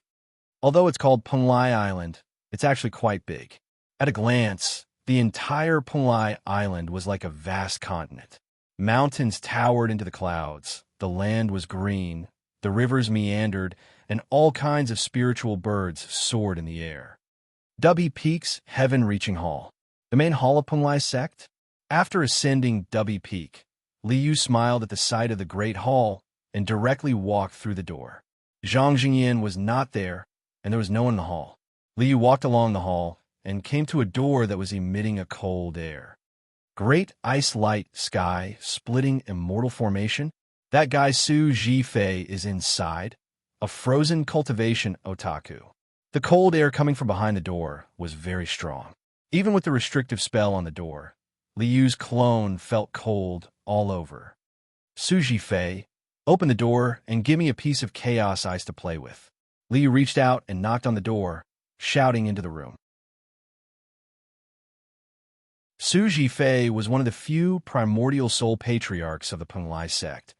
Although it's called Penglai Island, it's actually quite big. At a glance, the entire Penglai Island was like a vast continent. Mountains towered into the clouds, the land was green, the rivers meandered, and all kinds of spiritual birds soared in the air. Dubhe Peak's heaven-reaching hall. The main hall of Penglai sect? After ascending Dubhe Peak, Liu smiled at the sight of the great hall and directly walked through the door. Zhang Jingyan was not there, and there was no one in the hall. Liu walked along the hall and came to a door that was emitting a cold air. Great ice-light sky splitting immortal formation? That guy Su Zhifei is inside, a frozen cultivation otaku. The cold air coming from behind the door was very strong. Even with the restrictive spell on the door, Liu's clone felt cold all over. Su Zhifei, open the door and give me a piece of chaos ice to play with. Liu reached out and knocked on the door, shouting into the room. Su Zhifei was one of the few primordial soul patriarchs of the Penglai sect,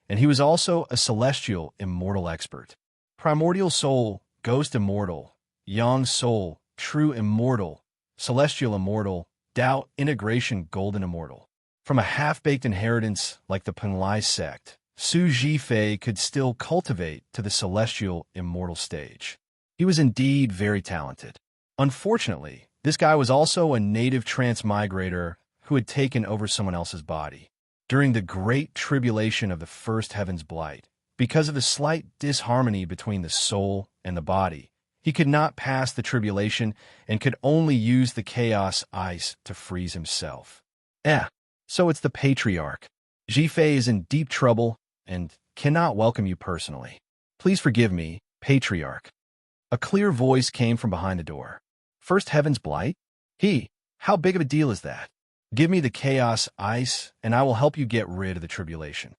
and he was also a celestial immortal expert. Primordial soul, ghost immortal, yang soul, true immortal, celestial immortal, Tao integration golden immortal. From a half-baked inheritance like the Penglai sect, Su Zhifei could still cultivate to the celestial immortal stage. He was indeed very talented. Unfortunately, this guy was also a native transmigrator who had taken over someone else's body. During the great tribulation of the first heaven's blight, because of the slight disharmony between the soul and the body, he could not pass the tribulation and could only use the chaos ice to freeze himself. So it's the patriarch. Zhifei is in deep trouble and cannot welcome you personally. Please forgive me, patriarch. A clear voice came from behind the door. First heaven's blight? How big of a deal is that? Give me the chaos ice, and I will help you get rid of the tribulation.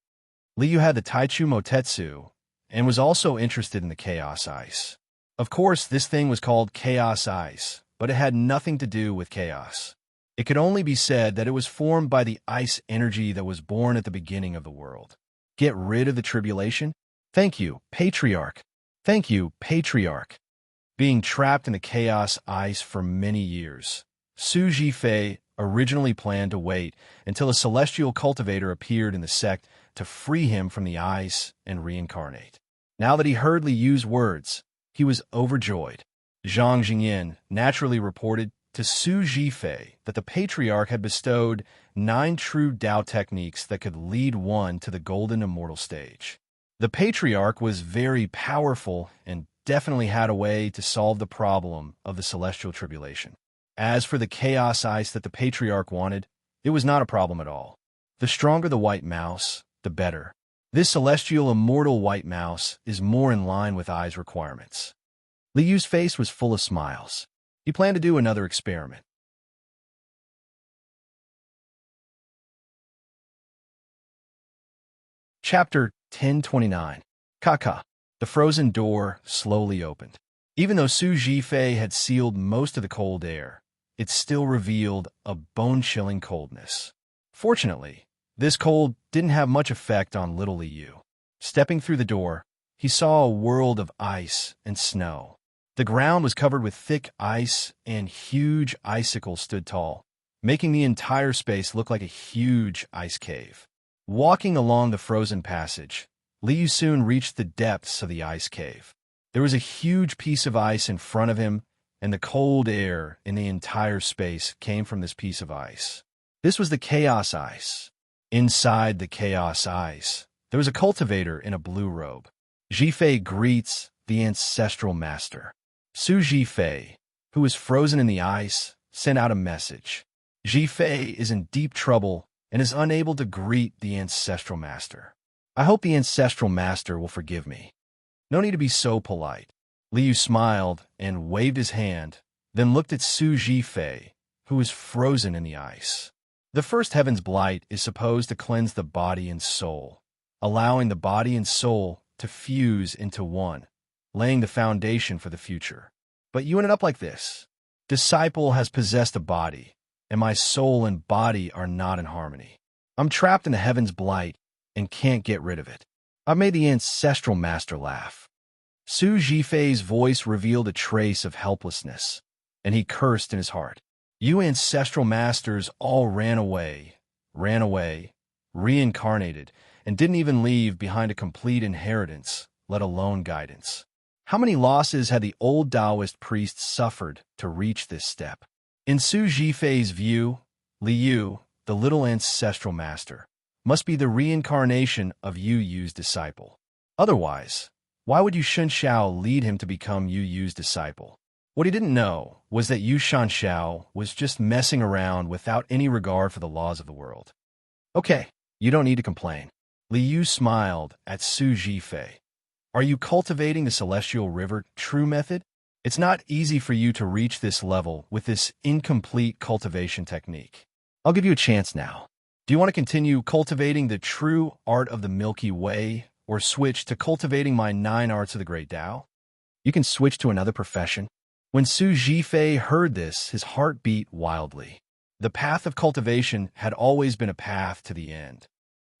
Liu had the Taichu Motetsu, and was also interested in the chaos ice. Of course, this thing was called chaos ice, but it had nothing to do with chaos. It could only be said that it was formed by the ice energy that was born at the beginning of the world. Get rid of the tribulation? Thank you, patriarch. Thank you, patriarch. Being trapped in the chaos ice for many years, Su Zhifei originally planned to wait until a celestial cultivator appeared in the sect to free him from the ice and reincarnate. Now that he heard Liu's words, he was overjoyed. Zhang Jingyan naturally reported to Su Zhifei that the patriarch had bestowed 9 true Tao techniques that could lead one to the golden immortal stage. The patriarch was very powerful and definitely had a way to solve the problem of the celestial tribulation. As for the chaos ice that the patriarch wanted, it was not a problem at all. The stronger the white mouse, the better. This celestial immortal white mouse is more in line with Ai's requirements. Liyu's face was full of smiles. He planned to do another experiment. Chapter 1029. Kaka. The frozen door slowly opened. Even though Su Jifei had sealed most of the cold air, it still revealed a bone-chilling coldness. Fortunately, this cold didn't have much effect on little Liu. Stepping through the door, he saw a world of ice and snow. The ground was covered with thick ice, and huge icicles stood tall, making the entire space look like a huge ice cave. Walking along the frozen passage, Liu soon reached the depths of the ice cave. There was a huge piece of ice in front of him, and the cold air in the entire space came from this piece of ice. This was the chaos ice. Inside the chaos ice, there was a cultivator in a blue robe. Jifei greets the ancestral master. Su Jifei, who was frozen in the ice, sent out a message. Jifei is in deep trouble and is unable to greet the ancestral master. I hope the ancestral master will forgive me. No need to be so polite. Liu smiled and waved his hand, then looked at Su Jifei, who was frozen in the ice. The first heaven's blight is supposed to cleanse the body and soul, allowing the body and soul to fuse into one, laying the foundation for the future. But you ended up like this. Disciple has possessed a body, and my soul and body are not in harmony. I'm trapped in the heaven's blight and can't get rid of it. I made the ancestral master laugh. Su Jifei's voice revealed a trace of helplessness, and he cursed in his heart. You ancestral masters all ran away, reincarnated, and didn't even leave behind a complete inheritance, let alone guidance. How many losses had the old Taoist priests suffered to reach this step? In Su Jifei's view, Liu, the little ancestral master, must be the reincarnation of Yu Yu's disciple. Otherwise, why would Yu Shanxiao lead him to become Yu Yu's disciple? What he didn't know was that Yu Shanxiao was just messing around without any regard for the laws of the world. Okay, you don't need to complain. Liu smiled at Su Jifei. Are you cultivating the celestial river true method? It's not easy for you to reach this level with this incomplete cultivation technique. I'll give you a chance now. Do you want to continue cultivating the true art of the Milky Way, or switch to cultivating my 9 arts of the Great Tao? You can switch to another profession. When Su Jifei heard this, his heart beat wildly. The path of cultivation had always been a path to the end.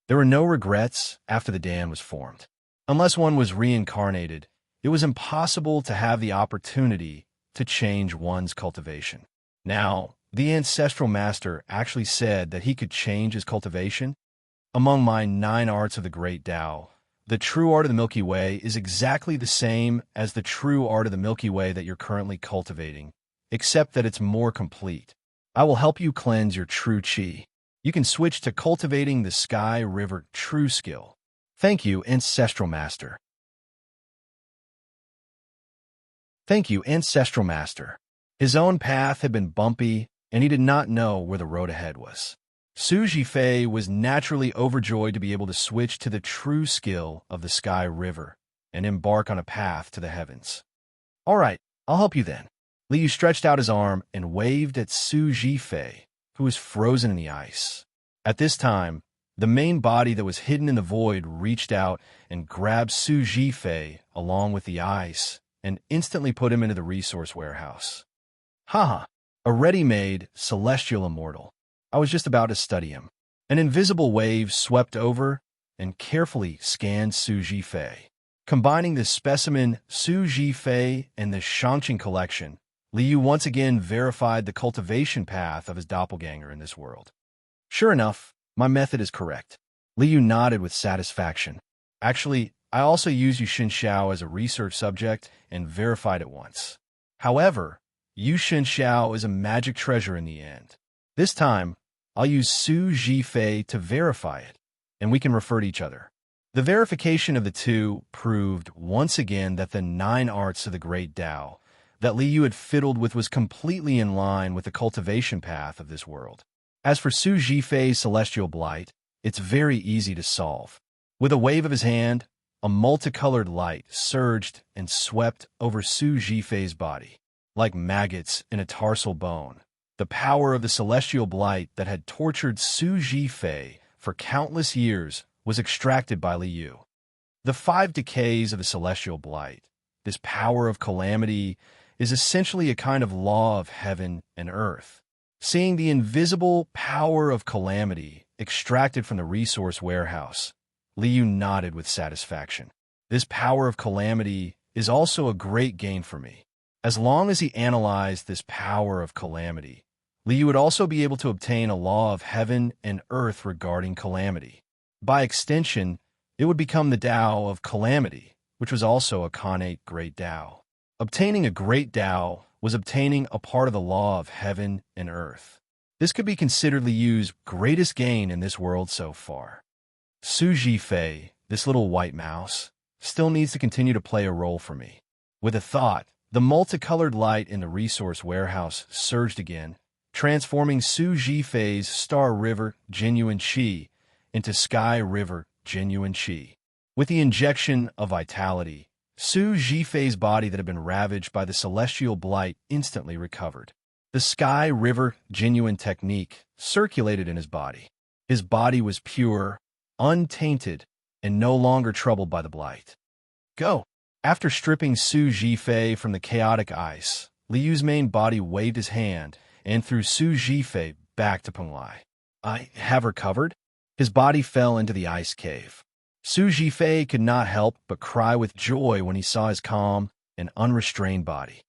There were no regrets after the Dan was formed. Unless one was reincarnated, it was impossible to have the opportunity to change one's cultivation. Now, the ancestral master actually said that he could change his cultivation. Among my 9 arts of the Great Tao, the true art of the Milky Way is exactly the same as the true art of the Milky Way that you're currently cultivating, except that it's more complete. I will help you cleanse your true chi. You can switch to cultivating the Sky River True skill. Thank you, Ancestral Master. Thank you, Ancestral Master. His own path had been bumpy, and he did not know where the road ahead was. Su Jifei was naturally overjoyed to be able to switch to the true skill of the Sky River and embark on a path to the heavens. All right, I'll help you then. Liu stretched out his arm and waved at Su Jifei, who was frozen in the ice. At this time, the main body that was hidden in the void reached out and grabbed Su Jifei along with the ice and instantly put him into the resource warehouse. Haha, a ready-made celestial immortal. I was just about to study him. An invisible wave swept over and carefully scanned Su Jifei. Combining the specimen Su Jifei and the Shangqing collection, Liu once again verified the cultivation path of his doppelganger in this world. Sure enough, my method is correct. Liu nodded with satisfaction. Actually, I also used Yu Shanxiao as a research subject and verified it once. However, Yu Shanxiao is a magic treasure in the end. This time, I'll use Su Jifei to verify it, and we can refer to each other. The verification of the two proved once again that the 9 arts of the Great Tao that Liu had fiddled with was completely in line with the cultivation path of this world. As for Su Jifei's celestial blight, it's very easy to solve. With a wave of his hand, a multicolored light surged and swept over Su Jifei's body. Like maggots in a tarsal bone, the power of the celestial blight that had tortured Su Jifei for countless years was extracted by Liu. The 5 decays of the celestial blight, this power of calamity, is essentially a kind of law of heaven and earth. Seeing the invisible power of calamity extracted from the resource warehouse, Liu nodded with satisfaction. This power of calamity is also a great gain for me. As long as he analyzed this power of calamity, Liu would also be able to obtain a law of heaven and earth regarding calamity. By extension, it would become the Tao of calamity, which was also a connate great Tao. Obtaining a great Tao was obtaining a part of the law of heaven and earth. This could be considered Liu's greatest gain in this world so far. Su Jifei, this little white mouse, still needs to continue to play a role for me. With a thought, the multicolored light in the resource warehouse surged again, transforming Su Jifei's Star River Genuine Qi into Sky River Genuine Qi. With the injection of vitality, Su Jifei's body that had been ravaged by the celestial blight instantly recovered. The Sky River Genuine technique circulated in his body. His body was pure, untainted, and no longer troubled by the blight. Go! After stripping Su Jifei from the chaotic ice, Liu's main body waved his hand and threw Su Jifei back to Penglai. I have recovered? His body fell into the ice cave. Su Jifei could not help but cry with joy when he saw his calm and unrestrained body.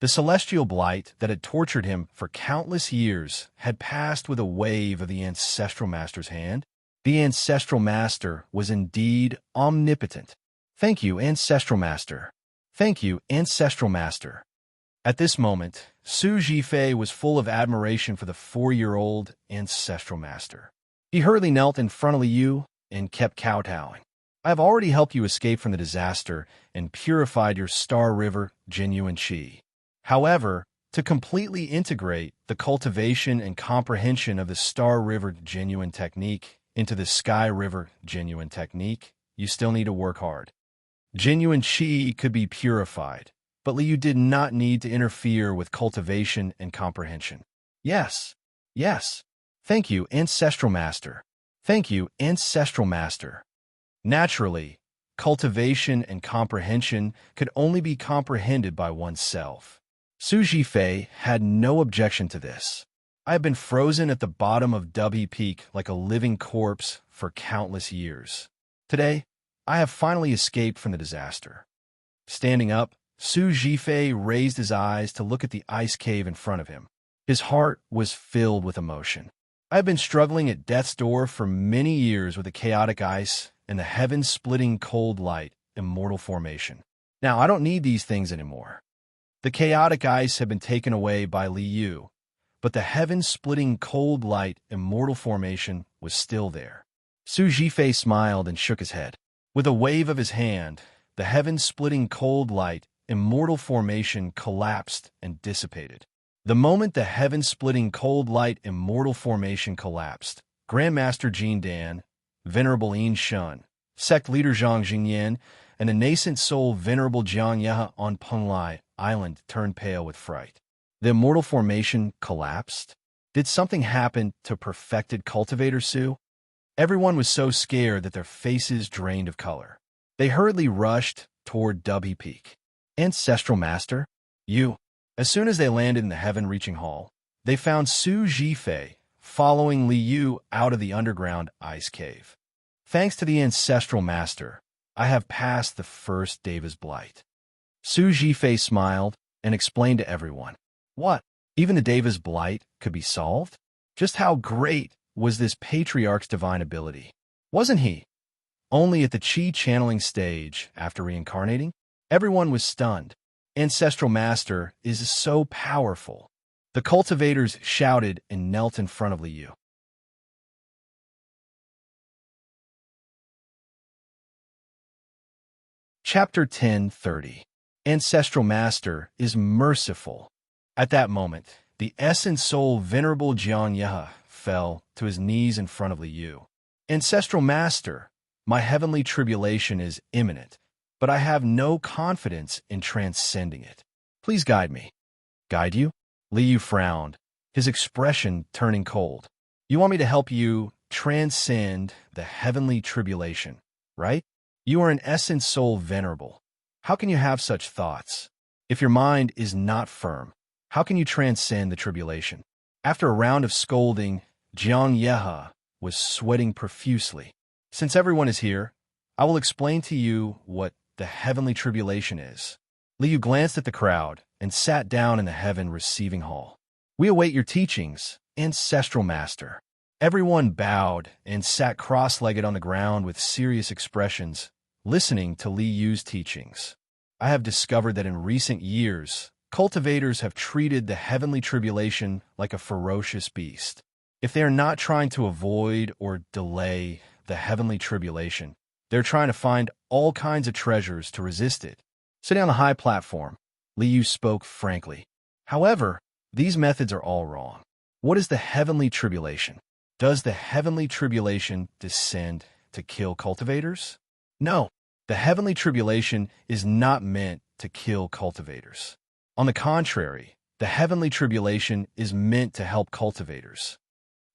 The celestial blight that had tortured him for countless years had passed with a wave of the Ancestral Master's hand. The Ancestral Master was indeed omnipotent. Thank you, Ancestral Master. Thank you, Ancestral Master. At this moment, Su Jifei was full of admiration for the 4-year-old Ancestral Master. He hurriedly knelt in front of Liu and kept kowtowing. I have already helped you escape from the disaster and purified your Star River Genuine Qi. However, to completely integrate the cultivation and comprehension of the Star River Genuine technique into the Sky River Genuine technique, you still need to work hard. Genuine Qi could be purified, but Liu did not need to interfere with cultivation and comprehension. Yes. Thank you, Ancestral Master. Thank you, Ancestral Master. Naturally, cultivation and comprehension could only be comprehended by oneself. Su Jifei had no objection to this. I have been frozen at the bottom of Dubby Peak like a living corpse for countless years. Today, I have finally escaped from the disaster. Standing up, Su Jifei raised his eyes to look at the ice cave in front of him. His heart was filled with emotion. I have been struggling at death's door for many years with the chaotic ice and the heaven-splitting cold light immortal formation. Now, I don't need these things anymore. The chaotic ice had been taken away by Liu, but the heaven-splitting cold light immortal formation was still there. Su Jifei smiled and shook his head. With a wave of his hand, the heaven-splitting cold light immortal formation collapsed and dissipated. The moment the heaven-splitting cold light immortal formation collapsed, Grandmaster Jin Dan, Venerable Yin Shun, Sect Leader Zhang Jingyan, and the nascent soul Venerable Jiang Yehe on Penglai Island turned pale with fright. The immortal formation collapsed? Did something happen to perfected cultivator Su? Everyone was so scared that their faces drained of color. They hurriedly rushed toward Dubby Peak. Ancestral Master, you. As soon as they landed in the heaven-reaching hall, they found Su Jifei following Liu out of the underground ice cave. Thanks to the Ancestral Master, I have passed the first Deva's blight. Su Jifei smiled and explained to everyone. What? Even the Deva's blight could be solved? Just how great was this patriarch's divine ability? Wasn't he only at the Qi channeling stage after reincarnating? Everyone was stunned. Ancestral Master is so powerful. The cultivators shouted and knelt in front of Liu. Chapter 10:30. Ancestral Master is merciful. At that moment, the essence soul Venerable Jiang Yehe fell to his knees in front of Li Yu. Ancestral Master, my heavenly tribulation is imminent, but I have no confidence in transcending it. Please guide me. Guide you? Li Yu frowned, his expression turning cold. You want me to help you transcend the heavenly tribulation, right? You are in essence soul venerable. How can you have such thoughts? If your mind is not firm, how can you transcend the tribulation? After a round of scolding, Jiang Yehe was sweating profusely. Since everyone is here, I will explain to you what the heavenly tribulation is. Li Yu glanced at the crowd and sat down in the heaven receiving hall. We await your teachings, Ancestral Master. Everyone bowed and sat cross-legged on the ground with serious expressions, listening to Li Yu's teachings. I have discovered that in recent years, cultivators have treated the heavenly tribulation like a ferocious beast. If they are not trying to avoid or delay the heavenly tribulation, they're trying to find all kinds of treasures to resist it. Sitting on a high platform, Li Yu spoke frankly. However, these methods are all wrong. What is the heavenly tribulation? Does the heavenly tribulation descend to kill cultivators? No, the heavenly tribulation is not meant to kill cultivators. On the contrary, the heavenly tribulation is meant to help cultivators.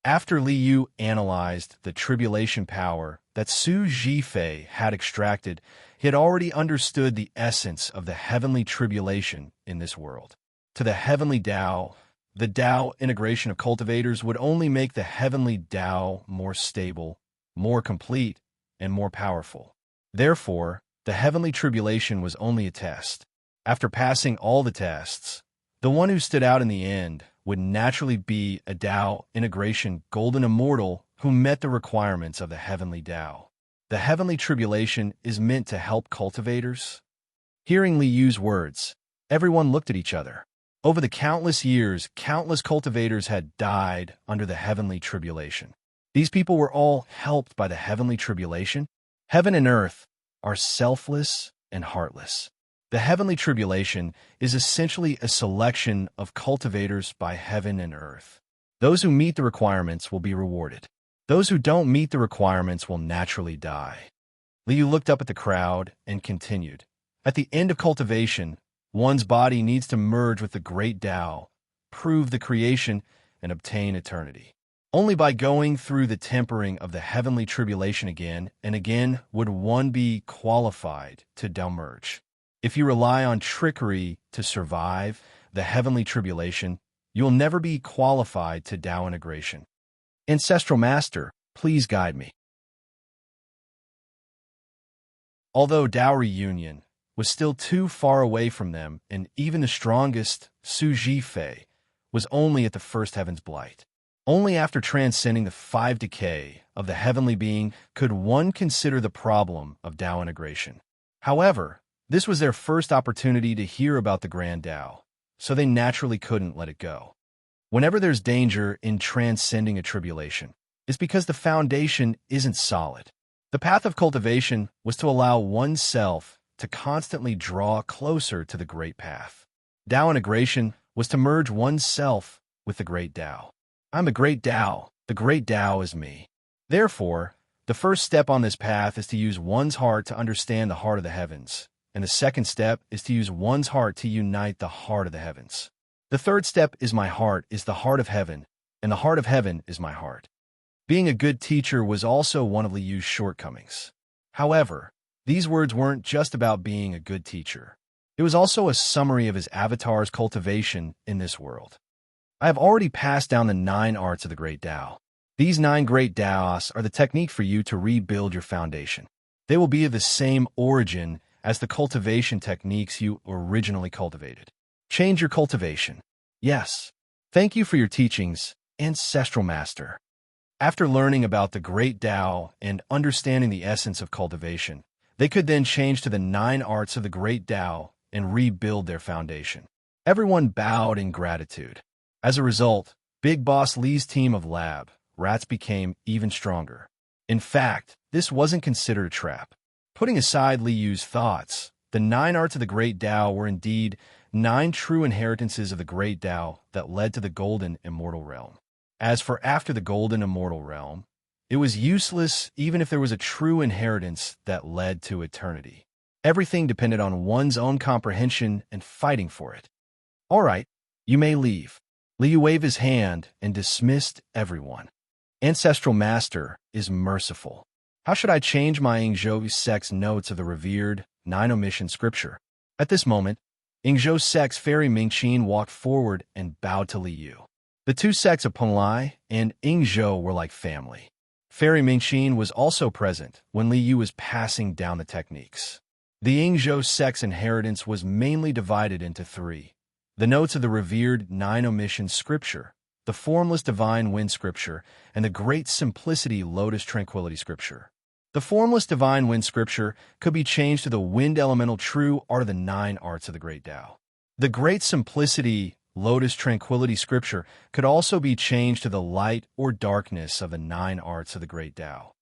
After Li Yu analyzed the tribulation power that Su Zhifei had extracted, he had already understood the essence of the heavenly tribulation in this world. To the heavenly Tao, the Tao integration of cultivators would only make the heavenly Tao more stable, more complete, and more powerful. Therefore, the heavenly tribulation was only a test. After passing all the tests, the one who stood out in the end would naturally be a Tao integration golden immortal who met the requirements of the heavenly Tao. The heavenly tribulation is meant to help cultivators. Hearing Li Yu's words, everyone looked at each other. Over the countless years, countless cultivators had died under the heavenly tribulation. These people were all helped by the heavenly tribulation. Heaven and earth are selfless and heartless. The heavenly tribulation is essentially a selection of cultivators by heaven and earth. Those who meet the requirements will be rewarded. Those who don't meet the requirements will naturally die. Li Yu looked up at the crowd and continued. At the end of cultivation, one's body needs to merge with the great Tao, prove the creation, and obtain eternity. Only by going through the tempering of the heavenly tribulation again and again would one be qualified to Tao merge. If you rely on trickery to survive the heavenly tribulation, you'll never be qualified to Tao integration. Ancestral Master, please guide me. Although Tao reunion was still too far away from them, and even the strongest Su Zhifei was only at the first heaven's blight. Only after transcending the 5 decay of the heavenly being could one consider the problem of Tao integration. However, this was their first opportunity to hear about the Grand Tao, so they naturally couldn't let it go. Whenever there's danger in transcending a tribulation, it's because the foundation isn't solid. The path of cultivation was to allow oneself to constantly draw closer to the great path. Tao integration was to merge oneself with the great Tao. I'm the great Tao. The great Tao is me. Therefore, the first step on this path is to use one's heart to understand the heart of the heavens, and the second step is to use one's heart to unite the heart of the heavens. The third step is my heart is the heart of heaven, and the heart of heaven is my heart. Being a good teacher was also one of Li Yu's shortcomings. However, these words weren't just about being a good teacher. It was also a summary of his avatar's cultivation in this world. I have already passed down the 9 arts of the great Tao. These 9 great Taos are the technique for you to rebuild your foundation. They will be of the same origin as the cultivation techniques you originally cultivated. Change your cultivation. Yes. Thank you for your teachings, Ancestral Master. After learning about the great Tao and understanding the essence of cultivation, they could then change to the 9 arts of the great Tao and rebuild their foundation. Everyone bowed in gratitude. As a result, Big Boss Li's team of lab rats became even stronger. In fact, this wasn't considered a trap. Putting aside Li Yu's thoughts, the 9 arts of the great Tao were indeed 9 true inheritances of the great Tao that led to the golden immortal realm. As for after the golden immortal realm, it was useless even if there was a true inheritance that led to eternity. Everything depended on one's own comprehension and fighting for it. All right, you may leave. Liu waved his hand and dismissed everyone. Ancestral Master is merciful. How should I change my Ingzhou sect's notes of the revered nine-omission scripture? At this moment, Ingzhou sect's fairy Mingqin walked forward and bowed to Liu. The two sects of Penglai and Ingzhou were like family. Fairy Mingqin was also present when Liu was passing down the techniques. The Ingzhou sect's inheritance was mainly divided into three: the notes of the revered nine-omission scripture, the formless divine wind scripture, and the great simplicity lotus tranquility scripture. The formless divine wind scripture could be changed to the wind elemental true art of the nine arts of the great Tao. The great simplicity lotus tranquility scripture could also be changed to the light or darkness of the nine arts of the great Tao.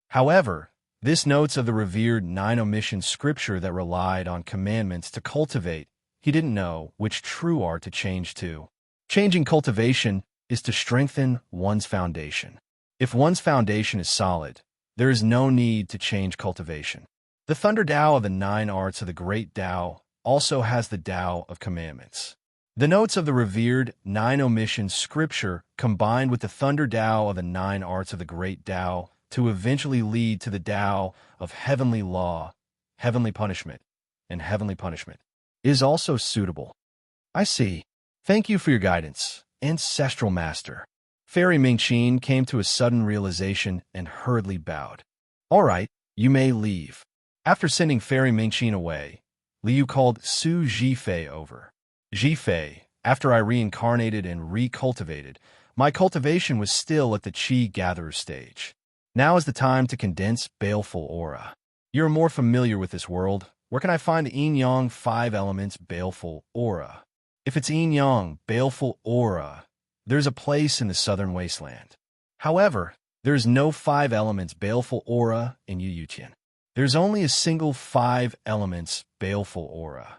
However, this notes of the revered nine-omission scripture that relied on commandments to cultivate, he didn't know which true art to change to. Changing cultivation is to strengthen one's foundation. If one's foundation is solid, there is no need to change cultivation. The Thunder Tao of the nine arts of the great Tao also has the Tao of commandments. The notes of the revered nine-omission scripture combined with the Thunder Tao of the nine arts of the great Tao to eventually lead to the Tao of heavenly law, heavenly punishment, and heavenly punishment is also suitable. I see. Thank you for your guidance, Ancestral Master. Fairy Mingqin came to a sudden realization and hurriedly bowed. All right, you may leave. After sending Fairy Mingqin away, Liu called Su Zhifei over. Zhifei, after I reincarnated and recultivated, my cultivation was still at the Qi gatherer stage. Now is the time to condense baleful aura. You're more familiar with this world. Where can I find the yin-yang 5 elements baleful aura? If it's yin-yang baleful aura, there's a place in the southern wasteland. However, there's no 5 elements baleful aura in Yuyutian. There's only a single 5 elements baleful aura.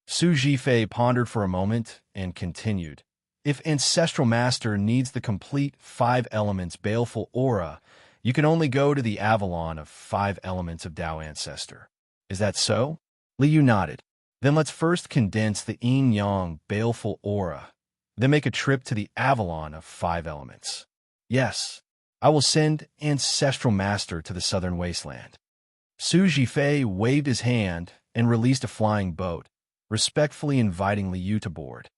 Su Zhifei pondered for a moment and continued. If Ancestral Master needs the complete 5 elements baleful aura, you can only go to the Avalon of 5 elements of Tao Ancestor. Is that so? Liu nodded. Then let's first condense the yin-yang baleful aura, then make a trip to the Avalon of 5 elements. Yes, I will send Ancestral Master to the southern wasteland. Su Zhifei waved his hand and released a flying boat, respectfully inviting Liu to board.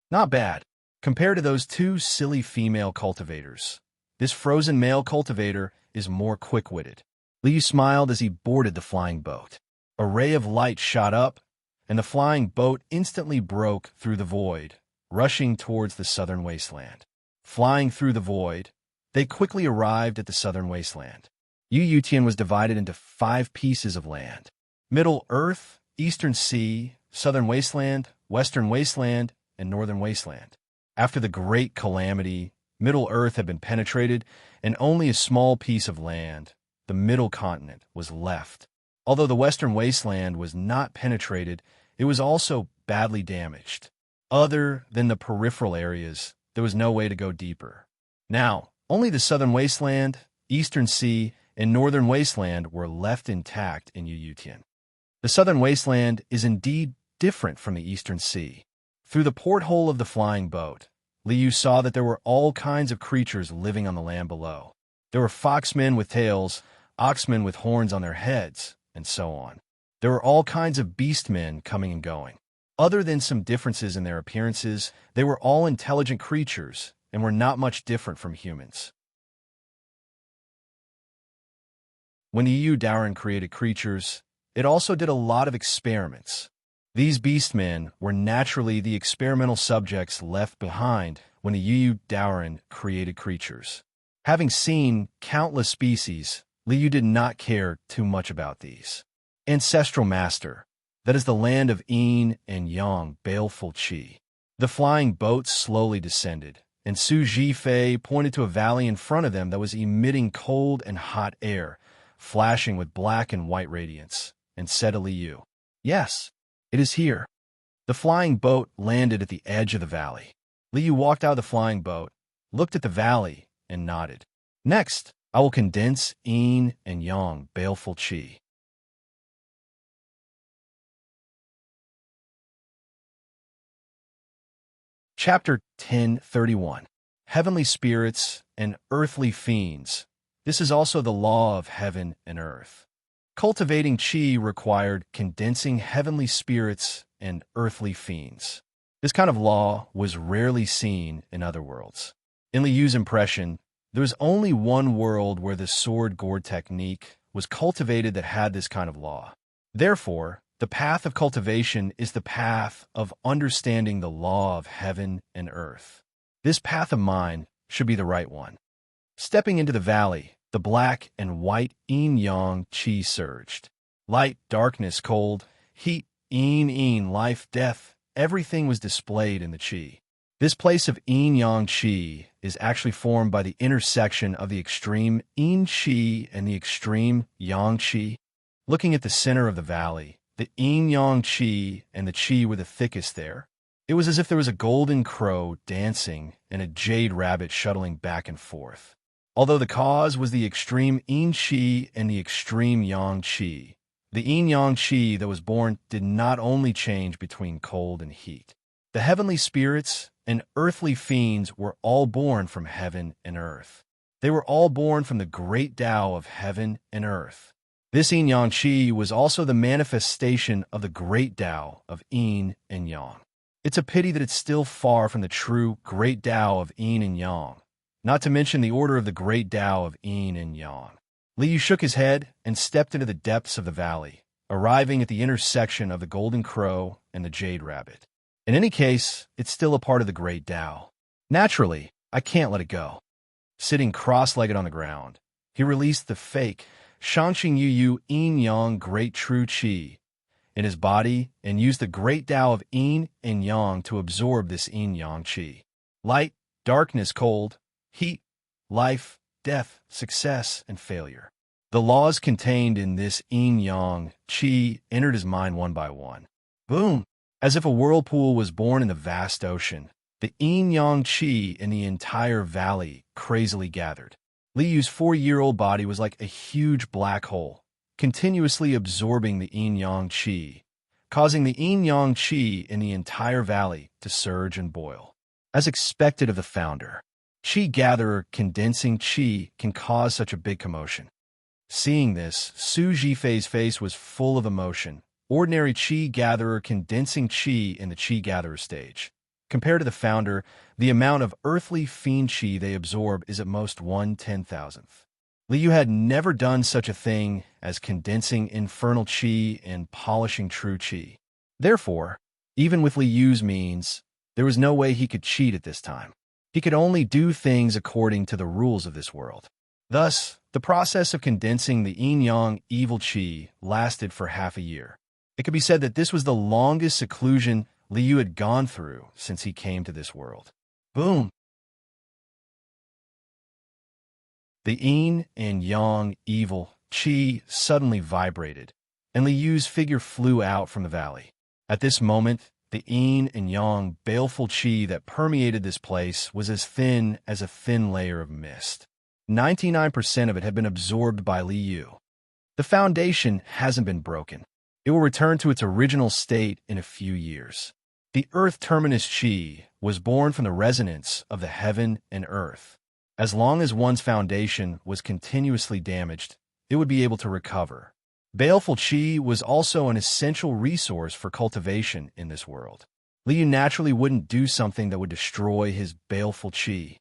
Not bad. Compared to those 2 silly female cultivators, this frozen male cultivator is more quick-witted. Liu smiled as he boarded the flying boat. A ray of light shot up, and the flying boat instantly broke through the void, rushing towards the southern wasteland. Flying through the void, they quickly arrived at the southern wasteland. Yuyutian was divided into 5 pieces of land: Middle Earth, Eastern Sea, Southern Wasteland, Western Wasteland, and Northern Wasteland. After the Great Calamity, Middle Earth had been penetrated, and only a small piece of land, the Middle Continent, was left. Although the Western Wasteland was not penetrated, it was also badly damaged. Other than the peripheral areas, there was no way to go deeper. Now, only the Southern Wasteland, Eastern Sea, and Northern Wasteland were left intact in Yuyutian. The Southern Wasteland is indeed different from the Eastern Sea. Through the porthole of the flying boat, Liu saw that there were all kinds of creatures living on the land below. There were foxmen with tails, oxmen with horns on their heads, and so on. There were all kinds of beastmen coming and going. Other than some differences in their appearances, they were all intelligent creatures and were not much different from humans. When the Yu Daoran created creatures, it also did a lot of experiments. These beastmen were naturally the experimental subjects left behind when the Yu Daoran created creatures. Having seen countless species, Liu did not care too much about these. Ancestral Master, that is the land of yin and yang baleful qi. The flying boat slowly descended, and Su Zhifei pointed to a valley in front of them that was emitting cold and hot air, flashing with black and white radiance, and said to Liu, "Yes, it is here." The flying boat landed at the edge of the valley. Li Yu walked out of the flying boat, looked at the valley, and nodded. Next, I will condense yin and yang baleful qi. Chapter 1031. Heavenly Spirits and Earthly Fiends. This is also the law of heaven and earth. Cultivating qi required condensing heavenly spirits and earthly fiends. This kind of law was rarely seen in other worlds. In Li Yu's impression, there was only one world where the sword gourd technique was cultivated that had this kind of law. Therefore, the path of cultivation is the path of understanding the law of heaven and earth. This path of mine should be the right one. Stepping into the valley, the black and white yin-yang qi surged. Light, darkness, cold, heat, yin, life, death, everything was displayed in the qi. This place of yin-yang qi is actually formed by the intersection of the extreme yin qi and the extreme yang qi. Looking at the center of the valley, the yin-yang qi and the qi were the thickest there. It was as if there was a golden crow dancing and a jade rabbit shuttling back and forth. Although the cause was the extreme yin qi and the extreme yang qi, the yin-yang qi that was born did not only change between cold and heat. The heavenly spirits and earthly fiends were all born from heaven and earth. They were all born from the great Tao of heaven and earth. This yin-yang qi was also the manifestation of the great Tao of yin and yang. It's a pity that it's still far from the true great Tao of yin and yang, not to mention the order of the great Tao of yin and yang. Li Yu shook his head and stepped into the depths of the valley, arriving at the intersection of the golden crow and the jade rabbit. In any case, it's still a part of the great Tao. Naturally, I can't let it go. Sitting cross-legged on the ground, he released the fake Shangxing Yu yin-yang great true qi in his body and used the great Tao of yin and yang to absorb this yin-yang qi. Light, darkness, cold, heat, life, death, success, and failure. The laws contained in this yin-yang qi entered his mind one by one. Boom! As if a whirlpool was born in the vast ocean, the yin-yang qi in the entire valley crazily gathered. Li Yu's 4-year-old body was like a huge black hole, continuously absorbing the yin-yang qi, causing the yin-yang qi in the entire valley to surge and boil. As expected of the founder, qi gatherer condensing qi can cause such a big commotion. Seeing this, Su Zhifei's face was full of emotion. Ordinary qi gatherer condensing qi in the qi gatherer stage. Compared to the founder, the amount of earthly fiend qi they absorb is at most 1/10,000th. Li Yu had never done such a thing as condensing infernal qi and polishing true qi. Therefore, even with Li Yu's means, there was no way he could cheat at this time. He could only do things according to the rules of this world. Thus, the process of condensing the yin-yang evil qi lasted for half a year. It could be said that this was the longest seclusion Li Yu had gone through since he came to this world. Boom! The yin and yang evil qi suddenly vibrated, and Li Yu's figure flew out from the valley. At this moment, the yin and yang baleful qi that permeated this place was as thin as a thin layer of mist. 99% of it had been absorbed by Li Yu. The foundation hasn't been broken. It will return to its original state in a few years. The earth terminus qi was born from the resonance of the heaven and earth. As long as one's foundation was continuously damaged, it would be able to recover. Baleful qi was also an essential resource for cultivation in this world. Li Yu naturally wouldn't do something that would destroy his baleful qi.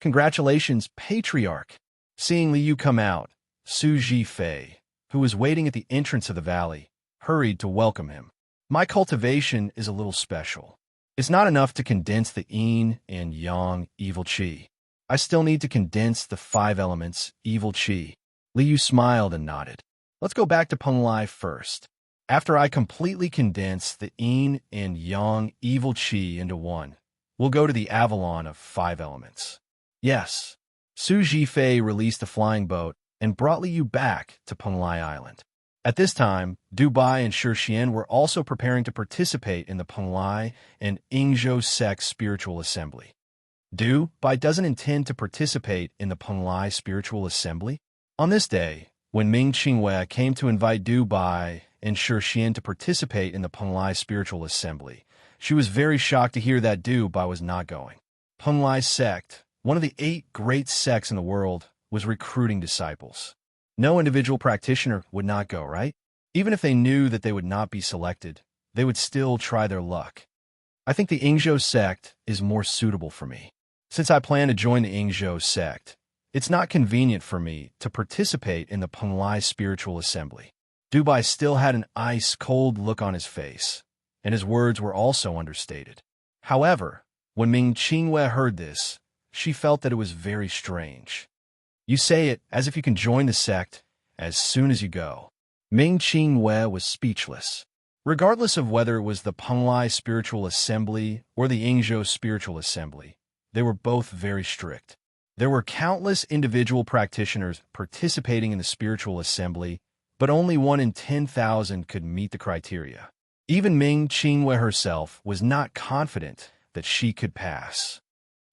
Congratulations, Patriarch! Seeing Li Yu come out, Su Zhifei, who was waiting at the entrance of the valley, hurried to welcome him. My cultivation is a little special. It's not enough to condense the yin and yang evil qi. I still need to condense the 5 elements evil qi. Li Yu smiled and nodded. Let's go back to Penglai first. After I completely condense the yin and yang evil qi into one, we'll go to the Avalon of 5 elements. Yes. Su Zhifei released the flying boat and brought Li Yu back to Penglai Island. At this time, Dubai and Shirxian were also preparing to participate in the Penglai and Ingzhou sect's spiritual assembly. Dubai doesn't intend to participate in the Penglai spiritual assembly. On this day, when Ming Qingyue came to invite Dubai and Shirxian to participate in the Penglai spiritual assembly, she was very shocked to hear that Dubai was not going. Penglai sect, one of the 8 great sects in the world, was recruiting disciples. No individual practitioner would not go, right? Even if they knew that they would not be selected, they would still try their luck. I think the Ingzhou sect is more suitable for me. Since I plan to join the Ingzhou sect, it's not convenient for me to participate in the Penglai spiritual assembly. Dubai still had an ice-cold look on his face, and his words were also understated. However, when Ming Qingyue heard this, she felt that it was very strange. You say it as if you can join the sect as soon as you go. Ming Qingyue was speechless. Regardless of whether it was the Penglai spiritual assembly or the Ingzhou spiritual assembly, they were both very strict. There were countless individual practitioners participating in the spiritual assembly, but only 1 in 10,000 could meet the criteria. Even Ming Qingyue herself was not confident that she could pass.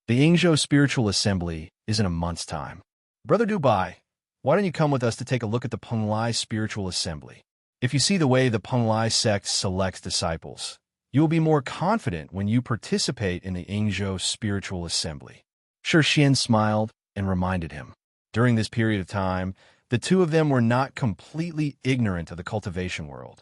The Ingzhou spiritual assembly is in a month's time. Brother Dubai, why don't you come with us to take a look at the Penglai spiritual assembly? If you see the way the Penglai sect selects disciples, you will be more confident when you participate in the Ingzhou spiritual assembly. Shirxian smiled and reminded him. During this period of time, the two of them were not completely ignorant of the cultivation world.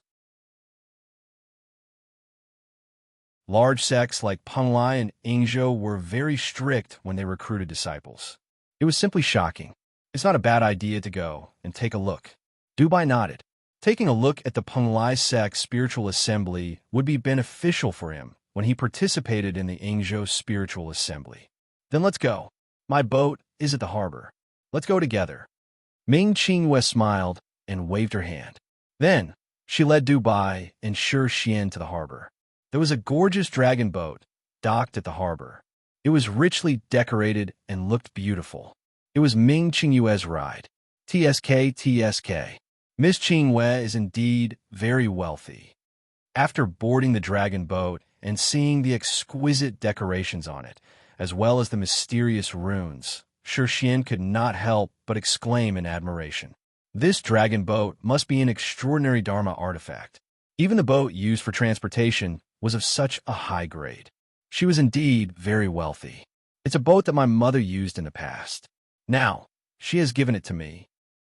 Large sects like Penglai and Ingzhou were very strict when they recruited disciples. It was simply shocking. It's not a bad idea to go and take a look. Dubai nodded. Taking a look at the Penglai sect's spiritual assembly would be beneficial for him when he participated in the Ingzhou spiritual assembly. Then let's go. My boat is at the harbor. Let's go together. Ming Qingyue smiled and waved her hand. Then, she led Dubai and Shirxian to the harbor. There was a gorgeous dragon boat docked at the harbor. It was richly decorated and looked beautiful. It was Ming Qingyue's ride. TSK. Miss Qingyue is indeed very wealthy. After boarding the dragon boat and seeing the exquisite decorations on it, as well as the mysterious runes, Shirxian could not help but exclaim in admiration. This dragon boat must be an extraordinary Dharma artifact. Even the boat used for transportation was of such a high grade. She was indeed very wealthy. It's a boat that my mother used in the past. Now, she has given it to me.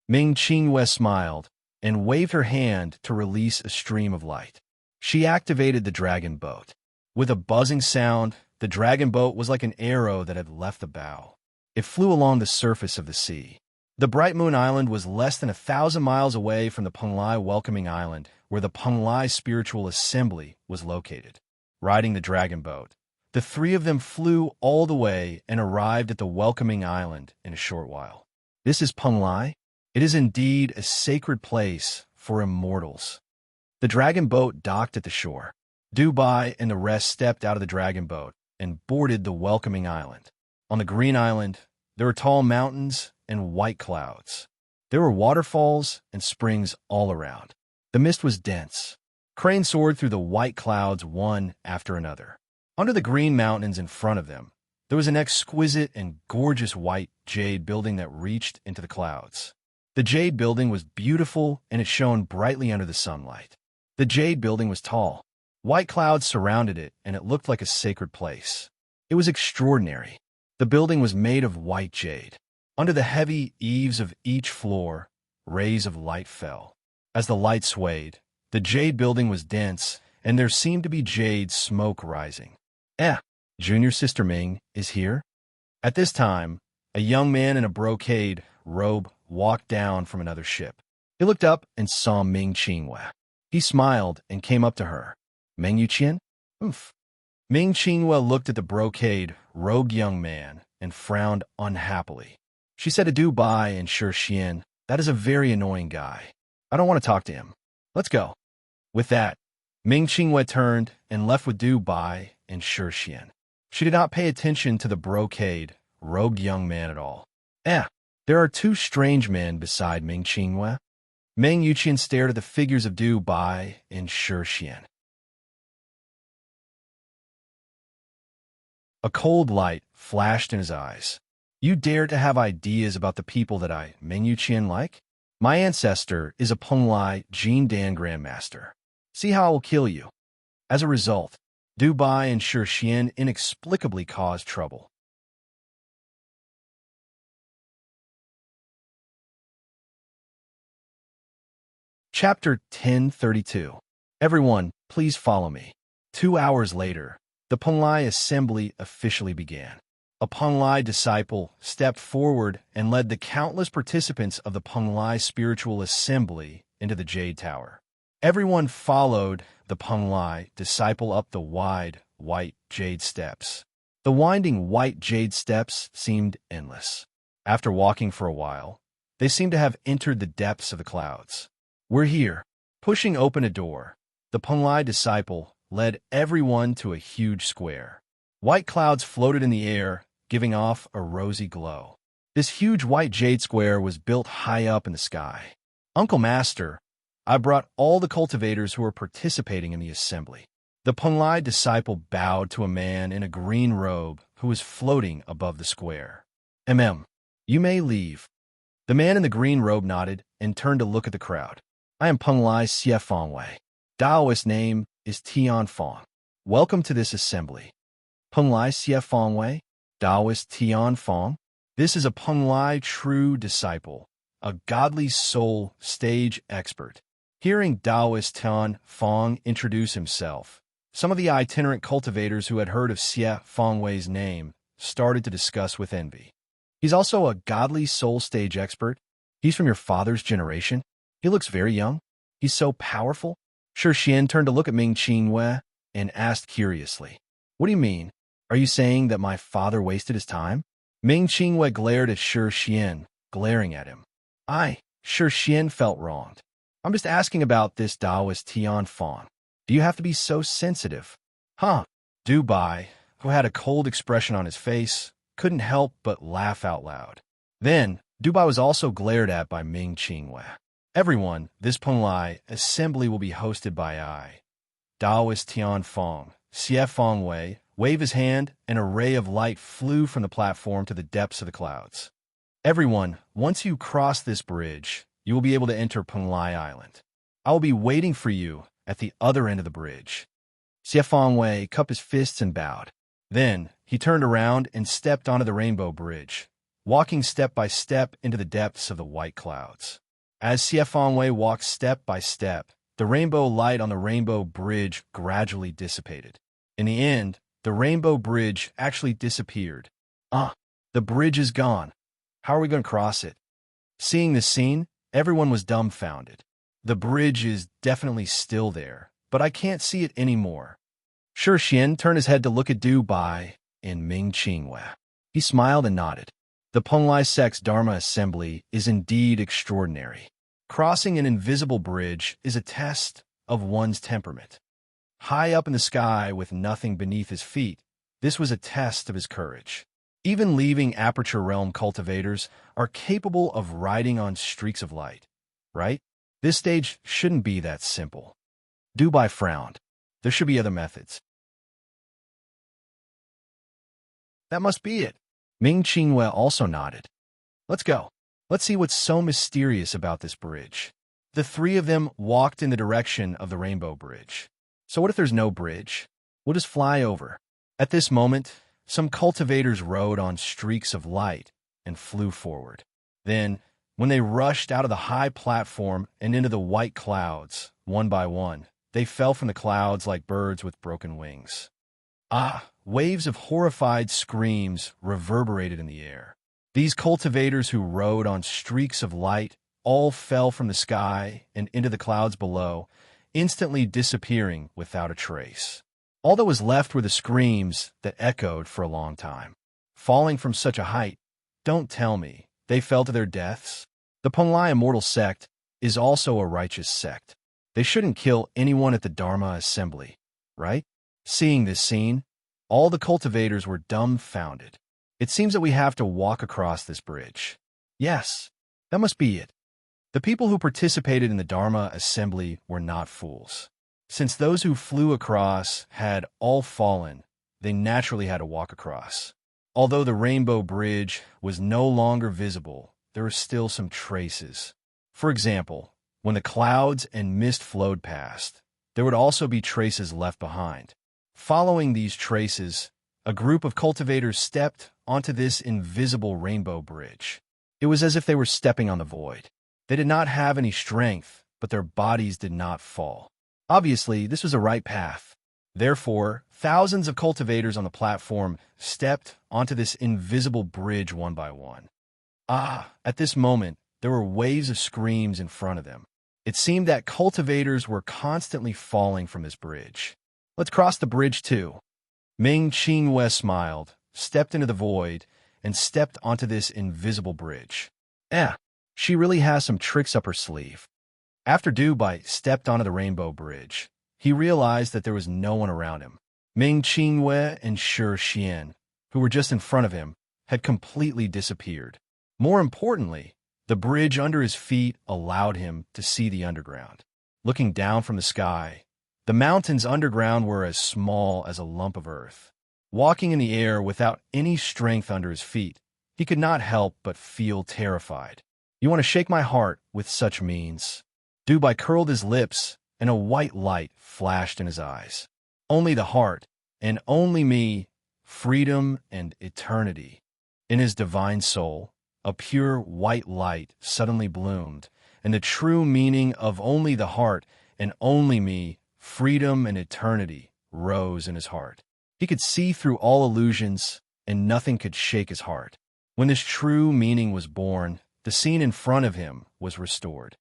Ming Qingyue smiled and waved her hand to release a stream of light. She activated the dragon boat. With a buzzing sound, the dragon boat was like an arrow that had left the bow. It flew along the surface of the sea. The Bright Moon Island was less than 1,000 miles away from the Penglai Welcoming Island, where the Penglai Spiritual Assembly was located. Riding the dragon boat, the three of them flew all the way and arrived at the Welcoming Island in a short while. This is Penglai. It is indeed a sacred place for immortals. The dragon boat docked at the shore. Dubai and the rest stepped out of the dragon boat and boarded the Welcoming Island. On the green island, there were tall mountains and white clouds. There were waterfalls and springs all around. The mist was dense. Cranes soared through the white clouds one after another. Under the green mountains in front of them, there was an exquisite and gorgeous white jade building that reached into the clouds. The jade building was beautiful and it shone brightly under the sunlight. The jade building was tall. White clouds surrounded it and it looked like a sacred place. It was extraordinary. The building was made of white jade. Under the heavy eaves of each floor, rays of light fell. As the light swayed, the jade building was dense, and there seemed to be jade smoke rising. Junior Sister Ming is here? At this time, a young man in a brocade robe walked down from another ship. He looked up and saw Ming Qingyue. He smiled and came up to her. Meng Yuqian? Oof. Ming Qingyue looked at the brocade-robed young man and frowned unhappily. She said to Dubai and Shirxian, "That is a very annoying guy. I don't want to talk to him. Let's go." With that, Ming Qingyue turned and left with Dubai and Shirxian. She did not pay attention to the brocade-robed young man at all. There are two strange men beside Ming Qingyue. Meng Yuqian stared at the figures of Du Bai and Shi Xian. A cold light flashed in his eyes. You dare to have ideas about the people that I, Meng Yuqian, like? My ancestor is a Penglai Jin Dan Grandmaster. See how I will kill you. As a result, Du Bai and Shi Xian inexplicably caused trouble. Chapter 1032. Everyone, please follow me. 2 hours later, the Penglai assembly officially began. A Penglai disciple stepped forward and led the countless participants of the Penglai spiritual assembly into the Jade Tower. Everyone followed the Penglai disciple up the wide, white jade steps. The winding white jade steps seemed endless. After walking for a while, they seemed to have entered the depths of the clouds. We're here. Pushing open a door, the Penglai disciple led everyone to a huge square. White clouds floated in the air, giving off a rosy glow. This huge white jade square was built high up in the sky. Uncle Master, I brought all the cultivators who were participating in the assembly. The Penglai disciple bowed to a man in a green robe who was floating above the square. You may leave. The man in the green robe nodded and turned to look at the crowd. I am Penglai Xie Fangwei. Taoist name is Tian Fang. Welcome to this assembly. Penglai Xie Fangwei, Taoist Tian Fang. This is a Penglai true disciple, a godly soul stage expert. Hearing Taoist Tian Fang introduce himself, some of the itinerant cultivators who had heard of Xie Fangwei's name started to discuss with envy. He's also a godly soul stage expert. He's from your father's generation. He looks very young. He's so powerful. Shi Xian turned to look at Ming Qingwei and asked curiously, What do you mean? Are you saying that my father wasted his time? Ming Qingwei glared at Shi Xian, glaring at him. Shi Xian felt wronged. I'm just asking about this Taoist Tian Fang. Do you have to be so sensitive? Du Bai, who had a cold expression on his face, couldn't help but laugh out loud. Then, Du Bai was also glared at by Ming Qingwei. Everyone, this Penglai assembly will be hosted by I, Taoist Tian Fang. Xie Fangwei waved his hand, and a ray of light flew from the platform to the depths of the clouds. Everyone, once you cross this bridge, you will be able to enter Penglai Island. I will be waiting for you at the other end of the bridge. Xie Fangwei cupped his fists and bowed. Then, he turned around and stepped onto the rainbow bridge, walking step by step into the depths of the white clouds. As Xie Fangwei walked step by step, the rainbow light on the rainbow bridge gradually dissipated. In the end, the rainbow bridge actually disappeared. The bridge is gone. How are we going to cross it? Seeing this scene, everyone was dumbfounded. The bridge is definitely still there, but I can't see it anymore. Shi Xian turned his head to look at Du Bai and Ming Qingwei. He smiled and nodded. The Penglai sect's Dharma assembly is indeed extraordinary. Crossing an invisible bridge is a test of one's temperament. High up in the sky with nothing beneath his feet, this was a test of his courage. Even leaving Aperture Realm cultivators are capable of riding on streaks of light, right? This stage shouldn't be that simple. Du Bai frowned. There should be other methods. That must be it. Ming Qingwei also nodded. Let's go. Let's see what's so mysterious about this bridge. The three of them walked in the direction of the rainbow bridge. So what if there's no bridge? We'll just fly over. At this moment, some cultivators rode on streaks of light and flew forward. Then, when they rushed out of the high platform and into the white clouds, one by one, they fell from the clouds like birds with broken wings. Waves of horrified screams reverberated in the air. These cultivators who rode on streaks of light all fell from the sky and into the clouds below, instantly disappearing without a trace. All that was left were the screams that echoed for a long time. Falling from such a height, don't tell me they fell to their deaths. The Penglai Immortal Sect is also a righteous sect. They shouldn't kill anyone at the Dharma assembly, right? Seeing this scene, all the cultivators were dumbfounded. It seems that we have to walk across this bridge. Yes, that must be it. The people who participated in the Dharma assembly were not fools. Since those who flew across had all fallen, they naturally had to walk across. Although the rainbow bridge was no longer visible, there were still some traces. For example, when the clouds and mist flowed past, there would also be traces left behind. Following these traces, a group of cultivators stepped onto this invisible rainbow bridge. It was as if they were stepping on the void. They did not have any strength, but their bodies did not fall. Obviously, this was a right path. Therefore, thousands of cultivators on the platform stepped onto this invisible bridge one by one. At this moment, there were waves of screams in front of them. It seemed that cultivators were constantly falling from this bridge. Let's cross the bridge too. Ming Qingwei smiled, stepped into the void, and stepped onto this invisible bridge. She really has some tricks up her sleeve. After Dubai stepped onto the rainbow bridge, he realized that there was no one around him. Ming Qingwei and Shi Xian, who were just in front of him, had completely disappeared. More importantly, the bridge under his feet allowed him to see the underground. Looking down from the sky, the mountains underground were as small as a lump of earth. Walking in the air without any strength under his feet, he could not help but feel terrified. You want to shake my heart with such means? Dubai curled his lips, and a white light flashed in his eyes. Only the heart, and only me, freedom and eternity. In his divine soul, a pure white light suddenly bloomed, and the true meaning of only the heart and only me, freedom and eternity, rose in his heart. He could see through all illusions, and nothing could shake his heart. When this true meaning was born, the scene in front of him was restored.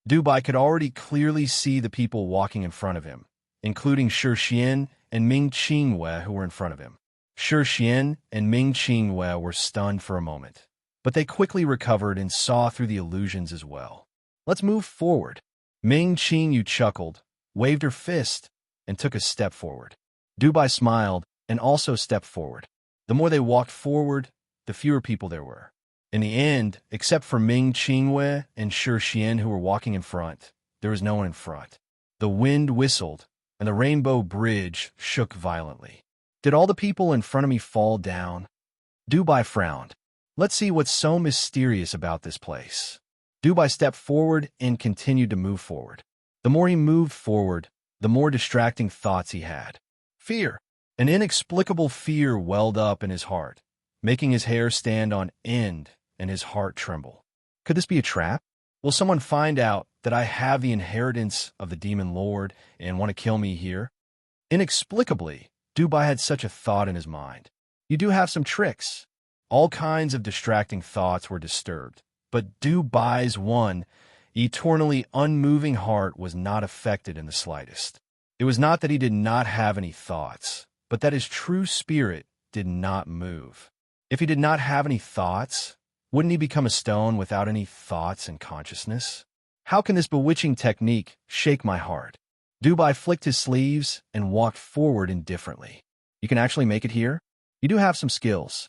Dubai could already clearly see the people walking in front of him, including Shi Xian and Ming Qingwei who were in front of him. Shi Xian and Ming Qingwei were stunned for a moment, but they quickly recovered and saw through the illusions as well. Let's move forward. Ming Qingyu chuckled, waved her fist, and took a step forward. Dubai smiled and also stepped forward. The more they walked forward, the fewer people there were. In the end, except for Ming Qingwei and Shi Xian who were walking in front, there was no one in front. The wind whistled, and the rainbow bridge shook violently. Did all the people in front of me fall down? Dubai frowned. Let's see what's so mysterious about this place. Dubai stepped forward and continued to move forward. The more he moved forward, the more distracting thoughts he had. Fear. An inexplicable fear welled up in his heart, making his hair stand on end and his heart tremble. Could this be a trap? Will someone find out that I have the inheritance of the demon lord and want to kill me here? Inexplicably, Dubai had such a thought in his mind. You do have some tricks. All kinds of distracting thoughts were disturbed, but Dubai's one eternally unmoving heart was not affected in the slightest. It was not that he did not have any thoughts, but that his true spirit did not move. If he did not have any thoughts, wouldn't he become a stone without any thoughts and consciousness? How can this bewitching technique shake my heart? Dubai flicked his sleeves and walked forward indifferently. You can actually make it here? You do have some skills.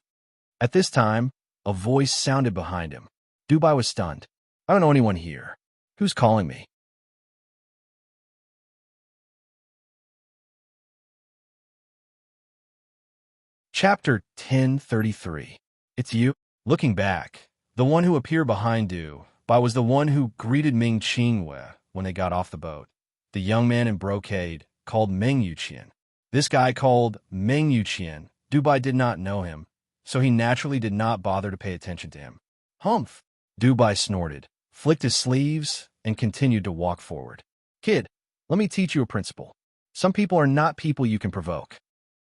At this time, a voice sounded behind him. Dubai was stunned. I don't know anyone here. Who's calling me? Chapter 1033. It's you? Looking back, the one who appeared behind Dubai was the one who greeted Ming Qingwei when they got off the boat. The young man in brocade called Meng Yuqian. This guy called Meng Yuqian, Dubai did not know him, so he naturally did not bother to pay attention to him. Humph! Dubai snorted, flicked his sleeves, and continued to walk forward. Kid, let me teach you a principle. Some people are not people you can provoke.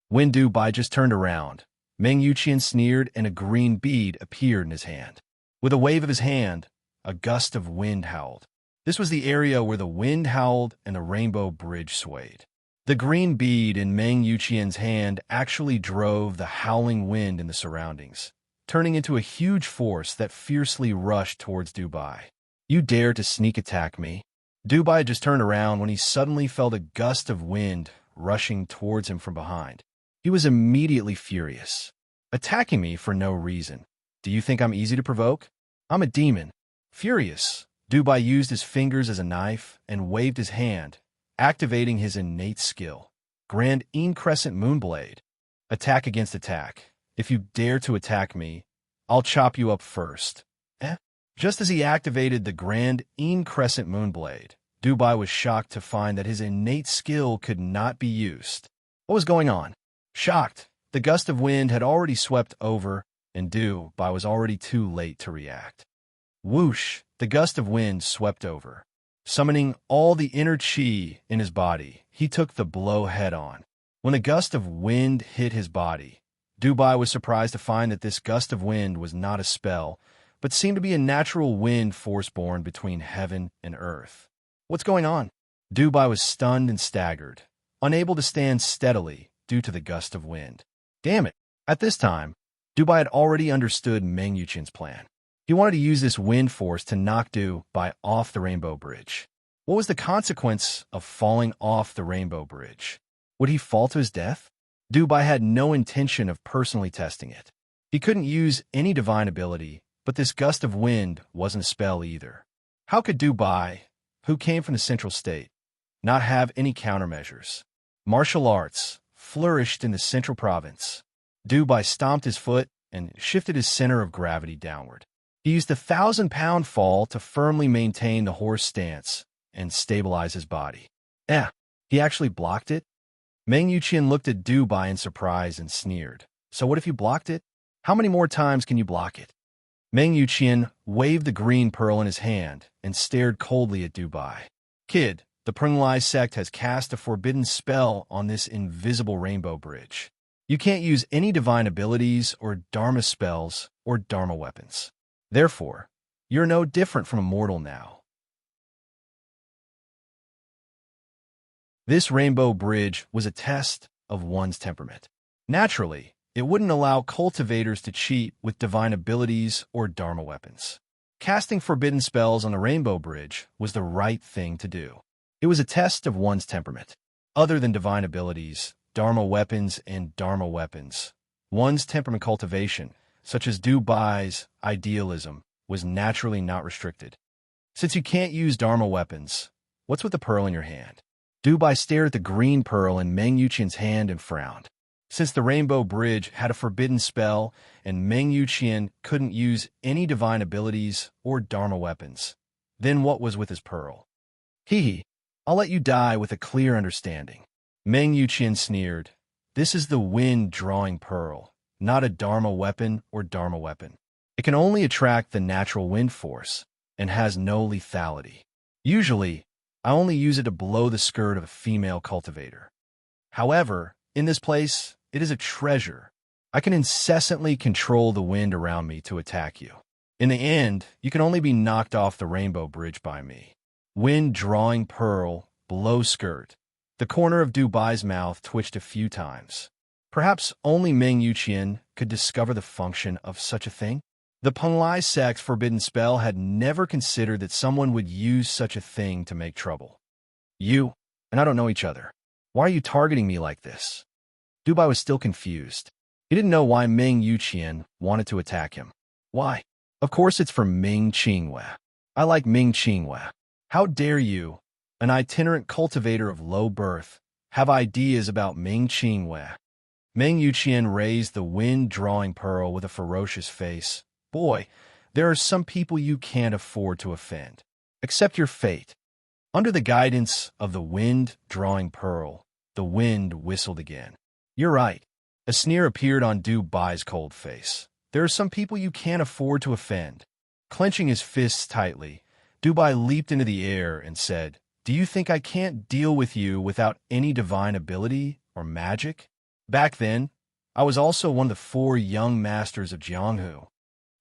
When Dubai just turned around, Meng Yuqian sneered and a green bead appeared in his hand. With a wave of his hand, a gust of wind howled. This was the area where the wind howled and the rainbow bridge swayed. The green bead in Meng Yuqian's hand actually drove the howling wind in the surroundings, turning into a huge force that fiercely rushed towards Dubai. You dare to sneak attack me? Dubai just turned around when he suddenly felt a gust of wind rushing towards him from behind. He was immediately furious. Attacking me for no reason. Do you think I'm easy to provoke? I'm a demon. Furious, Dubai used his fingers as a knife and waved his hand, activating his innate skill. Grand Crescent Moonblade. Attack against attack. If you dare to attack me, I'll chop you up first. Just as he activated the Grand Crescent Moonblade, Dubai was shocked to find that his innate skill could not be used. What was going on? Shocked, the gust of wind had already swept over, and Dubai was already too late to react. Whoosh, the gust of wind swept over. Summoning all the inner chi in his body, he took the blow head-on. When the gust of wind hit his body, Dubai was surprised to find that this gust of wind was not a spell, but seemed to be a natural wind force born between heaven and earth. What's going on? Dubai was stunned and staggered, unable to stand steadily due to the gust of wind. Damn it! At this time, Dubai had already understood Meng Yuqian's plan. He wanted to use this wind force to knock Dubai off the Rainbow Bridge. What was the consequence of falling off the Rainbow Bridge? Would he fall to his death? Dubai had no intention of personally testing it. He couldn't use any divine ability, but this gust of wind wasn't a spell either. How could Dubai, who came from the Central State, not have any countermeasures? Martial arts flourished in the Central Province. Dubai stomped his foot and shifted his center of gravity downward. He used the 1,000-pound fall to firmly maintain the horse stance and stabilize his body. He actually blocked it? Meng Yuqian looked at Dubai in surprise and sneered. So what if you blocked it? How many more times can you block it? Meng Yuqian waved the green pearl in his hand and stared coldly at Dubai. Kid, the Prunglai sect has cast a forbidden spell on this invisible rainbow bridge. You can't use any divine abilities or dharma spells or dharma weapons. Therefore, you're no different from a mortal now. This rainbow bridge was a test of one's temperament. Naturally, it wouldn't allow cultivators to cheat with divine abilities or dharma weapons. Casting forbidden spells on the rainbow bridge was the right thing to do. It was a test of one's temperament. Other than divine abilities, dharma weapons, and dharma weapons, one's temperament cultivation, such as Dubai's idealism, was naturally not restricted. Since you can't use dharma weapons, what's with the pearl in your hand? Dubai stared at the green pearl in Meng Yuqian's hand and frowned. Since the Rainbow Bridge had a forbidden spell and Meng Yuqian couldn't use any divine abilities or dharma weapons, then what was with his pearl? Hee, I'll let you die with a clear understanding. Meng Yuqian sneered. This is the wind-drawing pearl, not a dharma weapon or dharma weapon. It can only attract the natural wind force and has no lethality. Usually, I only use it to blow the skirt of a female cultivator. However, in this place, it is a treasure. I can incessantly control the wind around me to attack you. In the end, you can only be knocked off the rainbow bridge by me. Wind-drawing pearl, blow skirt. The corner of Dubai's mouth twitched a few times. Perhaps only Meng Yuqian could discover the function of such a thing? The Penglai sect's forbidden spell had never considered that someone would use such a thing to make trouble. You and I don't know each other. Why are you targeting me like this? Dubai was still confused. He didn't know why Meng Yuqian wanted to attack him. Why? Of course it's for Ming Qingwei. I like Ming Qingwei. How dare you, an itinerant cultivator of low birth, have ideas about Ming Qingwei? Meng Yuqian raised the wind-drawing pearl with a ferocious face. Boy, there are some people you can't afford to offend. Accept your fate. Under the guidance of the wind-drawing pearl, the wind whistled again. You're right. A sneer appeared on Dubai's cold face. There are some people you can't afford to offend. Clenching his fists tightly, Dubai leaped into the air and said, Do you think I can't deal with you without any divine ability or magic? Back then, I was also one of the 4 young masters of Jianghu.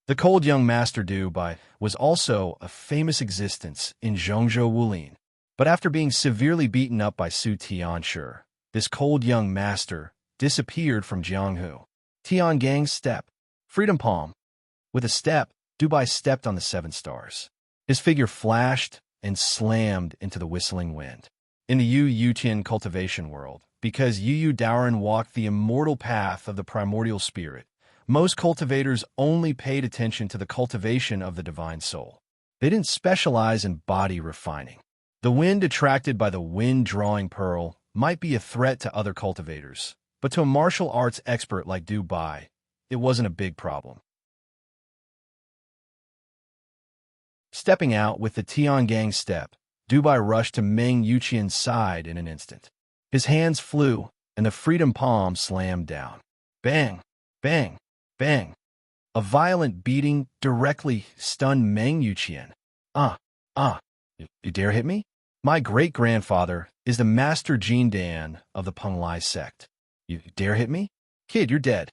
The cold young master Dubai was also a famous existence in Zhongzhou Wulin. But after being severely beaten up by Su Tianshi, this cold young master disappeared from Jianghu. Tiangang's step. Freedom palm. With a step, Dubai stepped on the 7 stars. His figure flashed and slammed into the whistling wind. In the Yu Yuqian cultivation world, because Yu Daoren walked the immortal path of the primordial spirit, Most cultivators only paid attention to the cultivation of the divine soul. They didn't specialize in body refining. The wind attracted by the wind-drawing pearl might be a threat to other cultivators, but to a martial arts expert like Dubai, it wasn't a big problem. Stepping out with the Tiangang step, Dubai rushed to Meng Yuqian's side in an instant. His hands flew, and the freedom palm slammed down. Bang! Bang! Bang! A violent beating directly stunned Meng Yuqian. You dare hit me? My great-grandfather is the master Jin Dan of the Penglai sect. You dare hit me? Kid, you're dead.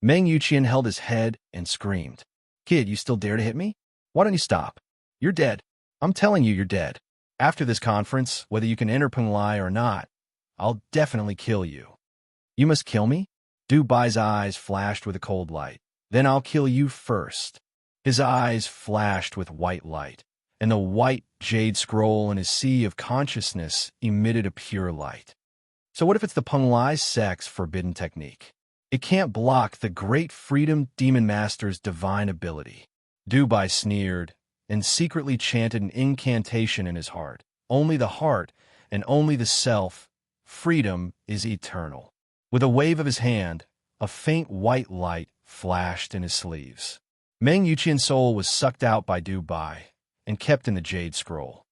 Meng Yuqian held his head and screamed. Kid, you still dare to hit me? Why don't you stop? You're dead. I'm telling you, you're dead. After this conference, whether you can enter Penglai or not, I'll definitely kill you. You must kill me? Dubai's eyes flashed with a cold light. Then I'll kill you first. His eyes flashed with white light, and the white jade scroll in his sea of consciousness emitted a pure light. So what if it's the Penglai sect's forbidden technique? It can't block the great freedom demon master's divine ability. Dubai sneered and secretly chanted an incantation in his heart. Only the heart and only the self, freedom is eternal. With a wave of his hand, a faint white light flashed in his sleeves. Meng Yuqian's soul was sucked out by Dubai and kept in the jade scroll.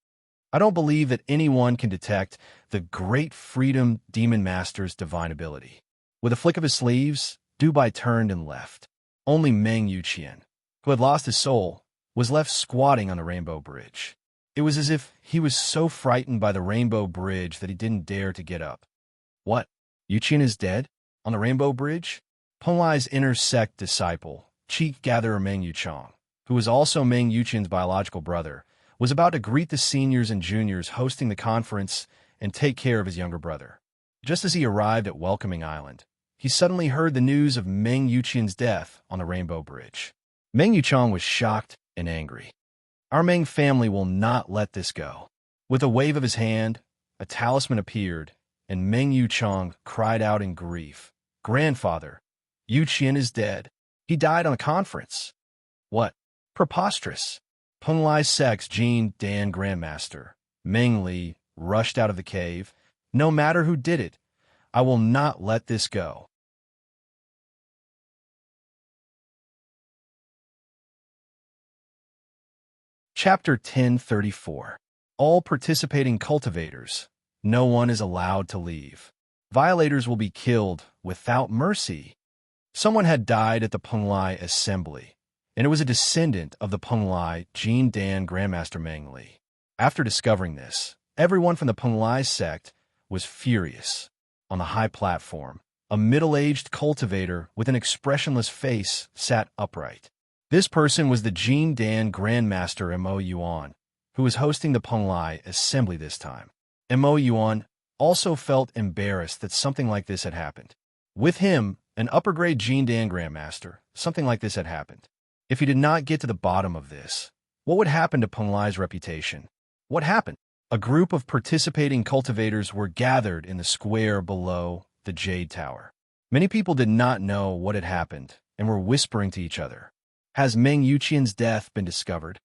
I don't believe that anyone can detect the great freedom demon master's divine ability. With a flick of his sleeves, Dubai turned and left. Only Meng Yuqian, who had lost his soul, was left squatting on the Rainbow Bridge. It was as if he was so frightened by the Rainbow Bridge that he didn't dare to get up. What? Yuqian is dead? On the Rainbow Bridge? Penglai's inner sect disciple, Chief Gatherer Meng Yuchang, who was also Meng Yuqian's biological brother, was about to greet the seniors and juniors hosting the conference and take care of his younger brother. Just as he arrived at Welcoming Island, he suddenly heard the news of Meng Yuqian's death on the Rainbow Bridge. Meng Yuchang was shocked and angry. Our Meng family will not let this go. With a wave of his hand, a talisman appeared, and Meng Yuchang cried out in grief, Grandfather, Yuqian is dead. He died on a conference. What? Preposterous. Penglai sect's Jin Dan Grandmaster, Meng Li, rushed out of the cave. No matter who did it, I will not let this go. Chapter 1034. All participating cultivators. No one is allowed to leave. Violators will be killed without mercy. Someone had died at the Penglai assembly, and it was a descendant of the Penglai Jin Dan Grandmaster Meng Li. After discovering this, everyone from the Penglai sect was furious. On the high platform, a middle-aged cultivator with an expressionless face sat upright. This person was the Jin Dan Grandmaster Mo Yuan, who was hosting the Penglai assembly this time. Mo Yuan also felt embarrassed that something like this had happened. With him, an upper-grade Jin Dan Grandmaster, something like this had happened. If he did not get to the bottom of this, what would happen to Penglai's reputation? What happened? A group of participating cultivators were gathered in the square below the Jade Tower. Many people did not know what had happened and were whispering to each other. Has Meng Yuqian's death been discovered?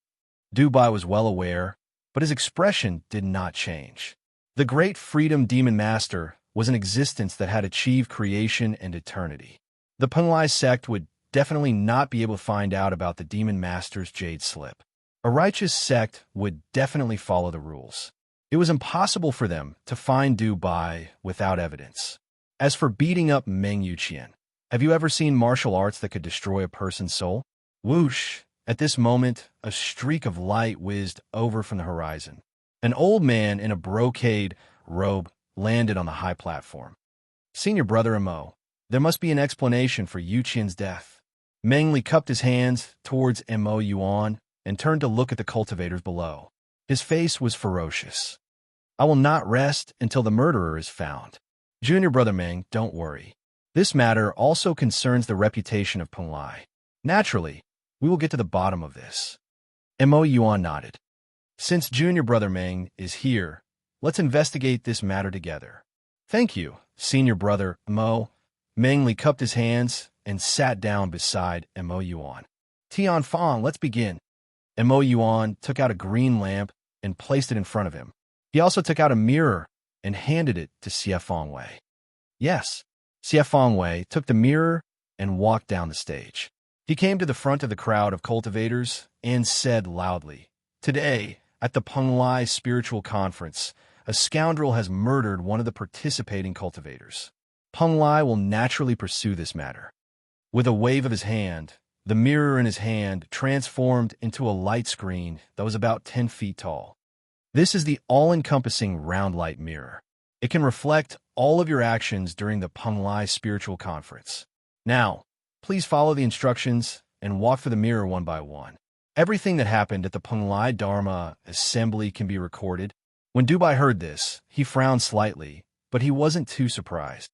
Dubai was well aware, but his expression did not change. The great freedom demon master was an existence that had achieved creation and eternity. The Penglai sect would definitely not be able to find out about the demon master's jade slip. A righteous sect would definitely follow the rules. It was impossible for them to find Dubai without evidence. As for beating up Meng Yuqian, have you ever seen martial arts that could destroy a person's soul? Whoosh! At this moment, a streak of light whizzed over from the horizon. An old man in a brocade robe landed on the high platform. Senior brother Mo, there must be an explanation for Yuqian's death. Meng Li cupped his hands towards Mo Yuan and turned to look at the cultivators below. His face was ferocious. I will not rest until the murderer is found. Junior brother Meng, don't worry. This matter also concerns the reputation of Penglai. Naturally, we will get to the bottom of this. Mo Yuan nodded. Since junior brother Meng is here, let's investigate this matter together. Thank you, senior brother Mo. Meng Li cupped his hands and sat down beside Mo Yuan. Tian Fong, let's begin. Mo Yuan took out a green lamp and placed it in front of him. He also took out a mirror and handed it to Xie Fengwei. Yes, Xie Fengwei took the mirror and walked down the stage. He came to the front of the crowd of cultivators and said loudly, "Today, at the Penglai Spiritual Conference, a scoundrel has murdered one of the participating cultivators. Penglai will naturally pursue this matter." With a wave of his hand, the mirror in his hand transformed into a light screen that was about 10 feet tall. This is the all-encompassing round light mirror. It can reflect all of your actions during the Penglai Spiritual Conference. Now, please follow the instructions and walk through the mirror one by one. Everything that happened at the Penglai Dharma assembly can be recorded. When Dubai heard this, he frowned slightly, but he wasn't too surprised.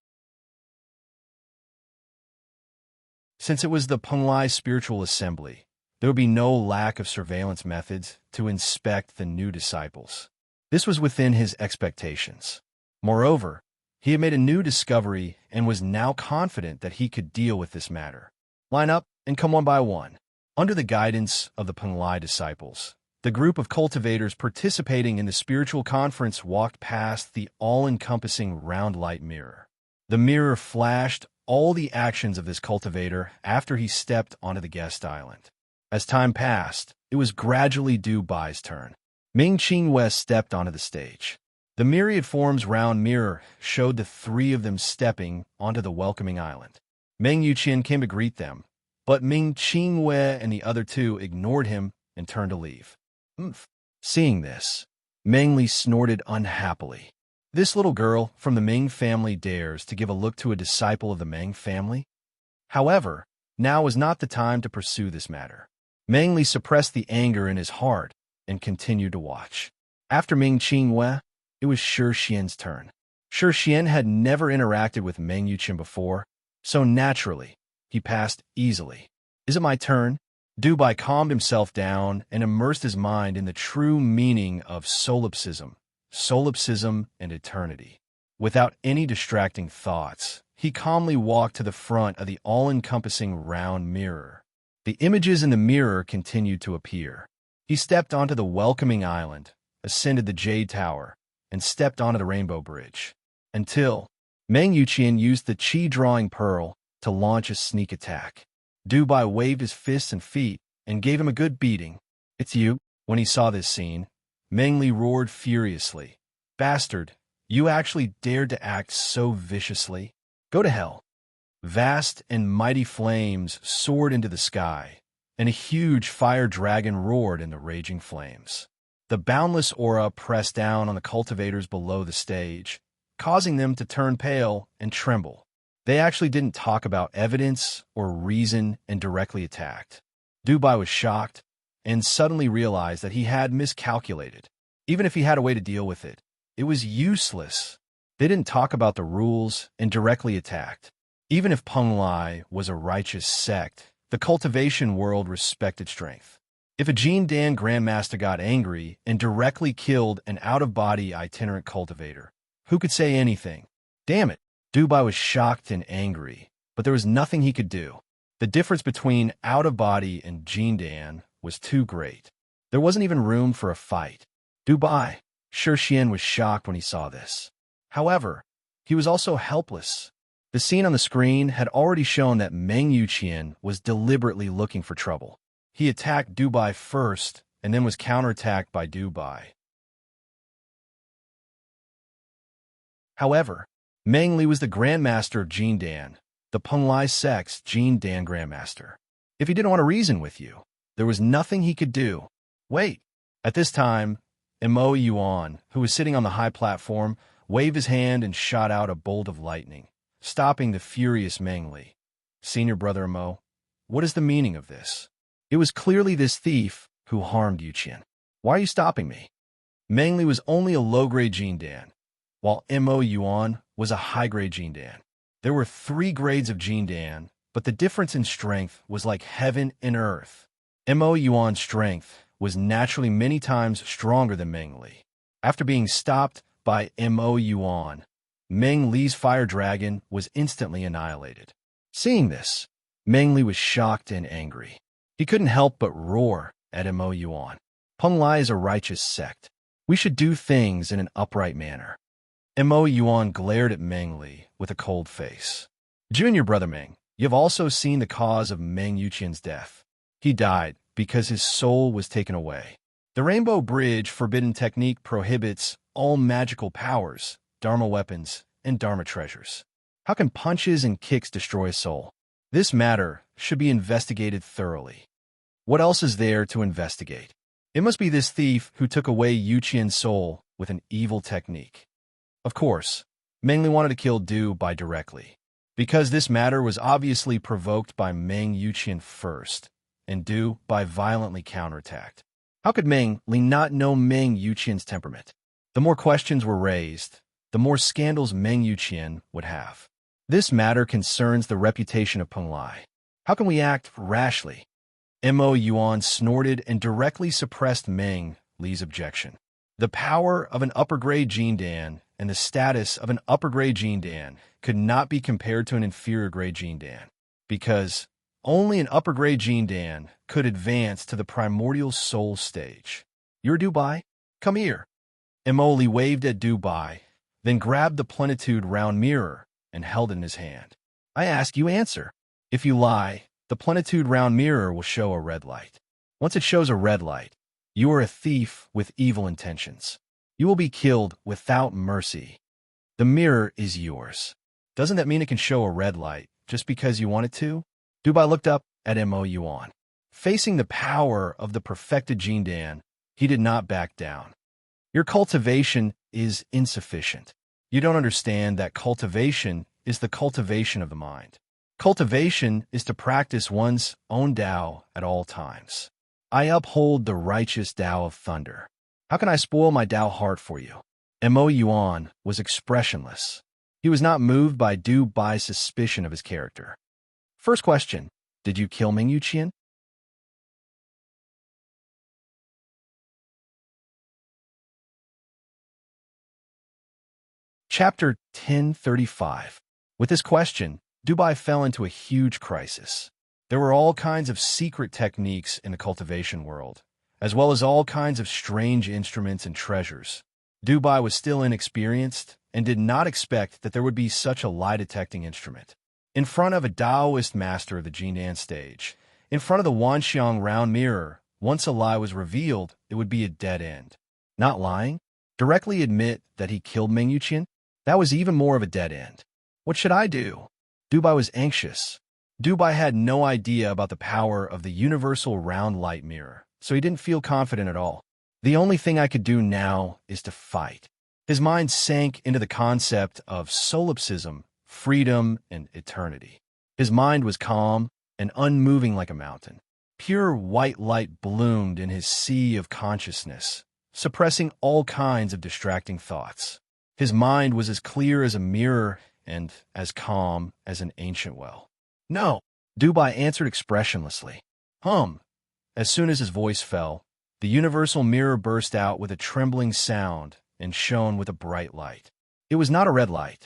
Since it was the Penglai Spiritual Assembly, there would be no lack of surveillance methods to inspect the new disciples. This was within his expectations. Moreover, he had made a new discovery and was now confident that he could deal with this matter. Line up and come one by one. Under the guidance of the Penglai disciples, the group of cultivators participating in the spiritual conference walked past the all-encompassing round light mirror. The mirror flashed all the actions of this cultivator after he stepped onto the guest island. As time passed, it was gradually Dubai's turn. Ming Qingwei stepped onto the stage. The myriad forms round mirror showed the three of them stepping onto the welcoming island. Meng Yuqian came to greet them, but Ming Qingwei and the other two ignored him and turned to leave. Seeing this, Meng Li snorted unhappily. This little girl from the Ming family dares to give a look to a disciple of the Meng family? However, now was not the time to pursue this matter. Meng Li suppressed the anger in his heart and continued to watch. After Ming Qingwei, it was Shi Xian's turn. Shi Xian had never interacted with Meng Yuqian before, so naturally, he passed easily. Is it my turn? Dubai calmed himself down and immersed his mind in the true meaning of solipsism and eternity. Without any distracting thoughts, he calmly walked to the front of the all-encompassing round mirror. The images in the mirror continued to appear. He stepped onto the welcoming island, ascended the Jade Tower, and stepped onto the Rainbow Bridge. Until Meng Yuqian used the Qi-drawing pearl to launch a sneak attack. Dubai waved his fists and feet and gave him a good beating. "It's you." When he saw this scene, Meng Li roared furiously. "Bastard, you actually dared to act so viciously? Go to hell." Vast and mighty flames soared into the sky, and a huge fire dragon roared in the raging flames. The boundless aura pressed down on the cultivators below the stage, causing them to turn pale and tremble. They actually didn't talk about evidence or reason and directly attacked. Dubai was shocked and suddenly realized that he had miscalculated. Even if he had a way to deal with it, it was useless. They didn't talk about the rules and directly attacked. Even if Penglai was a righteous sect, the cultivation world respected strength. If a Jin Dan Grandmaster got angry and directly killed an out-of-body itinerant cultivator, who could say anything? Damn it! Dubai was shocked and angry, but there was nothing he could do. The difference between out-of-body and Jin Dan was too great. There wasn't even room for a fight. Dubai, Shi Xian was shocked when he saw this. However, he was also helpless. The scene on the screen had already shown that Meng Yuqian was deliberately looking for trouble. He attacked Dubai first and then was counterattacked by Dubai. However, Meng Li was the Grandmaster of Jin Dan, the Penglai sect's Jin Dan Grandmaster. If he didn't want to reason with you, there was nothing he could do. Wait. At this time, Mo Yuan, who was sitting on the high platform, waved his hand and shot out a bolt of lightning, stopping the furious Meng Li. "Senior brother Mo, what is the meaning of this? It was clearly this thief who harmed Yuqian. Why are you stopping me?" Meng Li was only a low-grade Jin Dan, while Mo Yuan was a high-grade Jin Dan. There were 3 grades of Jin Dan, but the difference in strength was like heaven and earth. Mo Yuan's strength was naturally many times stronger than Meng Li. After being stopped by Mo Yuan, Meng Li's fire dragon was instantly annihilated. Seeing this, Meng Li was shocked and angry. He couldn't help but roar at Mo Yuan. Peng Lai is a righteous sect. We should do things in an upright manner. Mo Yuan glared at Meng Li with a cold face. Junior brother Meng, you have also seen the cause of Meng Yuqian's death. He died because his soul was taken away. The Rainbow Bridge forbidden technique prohibits all magical powers, Dharma weapons, and Dharma treasures. How can punches and kicks destroy a soul? This matter should be investigated thoroughly. What else is there to investigate? It must be this thief who took away Yuqian's soul with an evil technique. Of course, Meng Li wanted to kill Du Bai directly, because this matter was obviously provoked by Meng Yuqian first, and Du Bai violently counterattacked. How could Meng Li not know Meng Yuqian's temperament? The more questions were raised, the more scandals Meng Yuqian would have. This matter concerns the reputation of Peng Lai. How can we act rashly? Mo Yuan snorted and directly suppressed Meng Li's objection. The power of an upper-grade Jindan and the status of an upper-grade Jindan could not be compared to an inferior-grade Jindan, because only an upper-grade Jindan could advance to the primordial soul stage. You're Du Bai? Come here. Mo Li waved at Du Bai, then grabbed the plenitude round mirror and held it in his hand. I ask you answer. If you lie, the plenitude round mirror will show a red light. Once it shows a red light, you are a thief with evil intentions. You will be killed without mercy. The mirror is yours. Doesn't that mean it can show a red light just because you want it to? Du Bai looked up at Mo Yuan. Facing the power of the perfected Jindan, he did not back down. Your cultivation is insufficient. You don't understand that cultivation is the cultivation of the mind. Cultivation is to practice one's own Tao at all times. I uphold the righteous Tao of thunder. How can I spoil my Tao heart for you? Mo Yuan was expressionless. He was not moved by Du Bai's suspicion of his character. First question, did you kill Meng Yuqian? Chapter 1035. With this question, Du Bai fell into a huge crisis. There were all kinds of secret techniques in the cultivation world, as well as all kinds of strange instruments and treasures. Du Bai was still inexperienced and did not expect that there would be such a lie-detecting instrument. In front of a Taoist master of the Jindan stage, in front of the Wanxiang round mirror, once a lie was revealed, it would be a dead end. Not lying? Directly admit that he killed Meng Yuqian? That was even more of a dead end. What should I do? Du Bai was anxious. Du Bai had no idea about the power of the universal round light mirror, so he didn't feel confident at all. The only thing I could do now is to fight. His mind sank into the concept of solipsism, freedom, and eternity. His mind was calm and unmoving like a mountain. Pure white light bloomed in his sea of consciousness, suppressing all kinds of distracting thoughts. His mind was as clear as a mirror and as calm as an ancient well. No, Du Bai answered expressionlessly. As soon as his voice fell, the universal mirror burst out with a trembling sound and shone with a bright light. It was not a red light.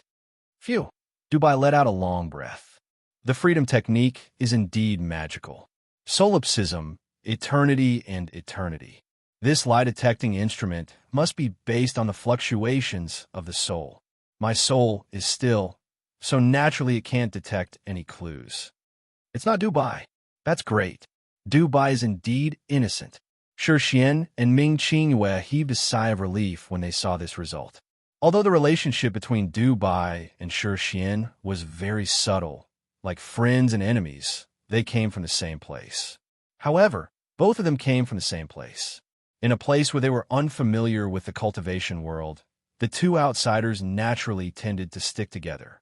Phew! Du Bai let out a long breath. The freedom technique is indeed magical. Solipsism, eternity and eternity. This lie-detecting instrument must be based on the fluctuations of the soul. My soul is still, so naturally it can't detect any clues. It's not Du Bai. That's great. Du Bai is indeed innocent. Shi Xian and Ming Qingyue heaved a sigh of relief when they saw this result. Although the relationship between Du Bai and Shi Xian was very subtle, like friends and enemies, they came from the same place. However, both of them came from the same place. In a place where they were unfamiliar with the cultivation world, the two outsiders naturally tended to stick together.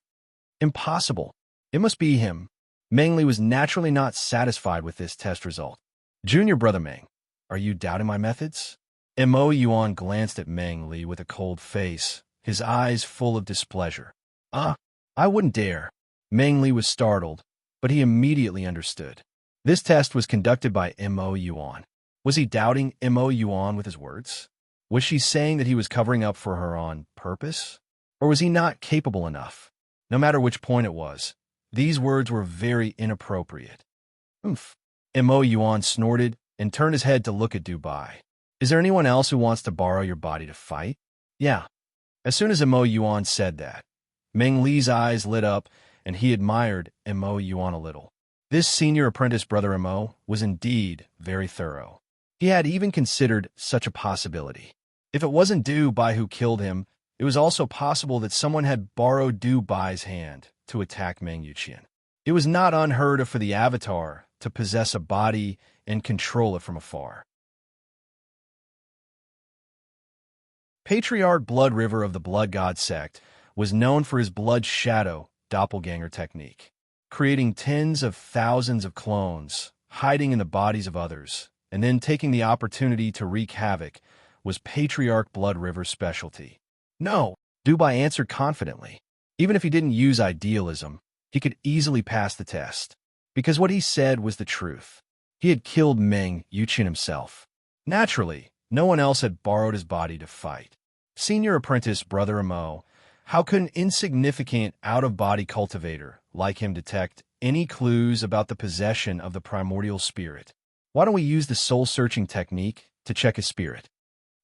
Impossible. It must be him. Meng Li was naturally not satisfied with this test result. Junior brother Meng, are you doubting my methods? Mo Yuan glanced at Meng Li with a cold face, his eyes full of displeasure. I wouldn't dare. Meng Li was startled, but he immediately understood. This test was conducted by Mo Yuan. Was he doubting Mo Yuan with his words? Was she saying that he was covering up for her on purpose? Or was he not capable enough? No matter which point it was, These words were very inappropriate. Oomph. Mo Yuan snorted and turned his head to look at Dubai. Is there anyone else who wants to borrow your body to fight? Yeah. As soon as Mo Yuan said that, Meng Li's eyes lit up and he admired Mo Yuan a little. This senior apprentice brother Mo was indeed very thorough. He had even considered such a possibility. If it wasn't Du Bai who killed him, it was also possible that someone had borrowed Du Bai's hand to attack Meng Yuqian. It was not unheard of for the Avatar to possess a body and control it from afar. Patriarch Blood River of the Blood God sect was known for his blood shadow doppelganger technique, creating tens of thousands of clones, hiding in the bodies of others, and then taking the opportunity to wreak havoc was Patriarch Blood River's specialty. No, Du Bai answered confidently. Even if he didn't use idealism, he could easily pass the test, because what he said was the truth. He had killed Meng Yuqian himself. Naturally, no one else had borrowed his body to fight. Senior apprentice Brother Mo, how could an insignificant out-of-body cultivator like him detect any clues about the possession of the primordial spirit? Why don't we use the soul-searching technique to check his spirit?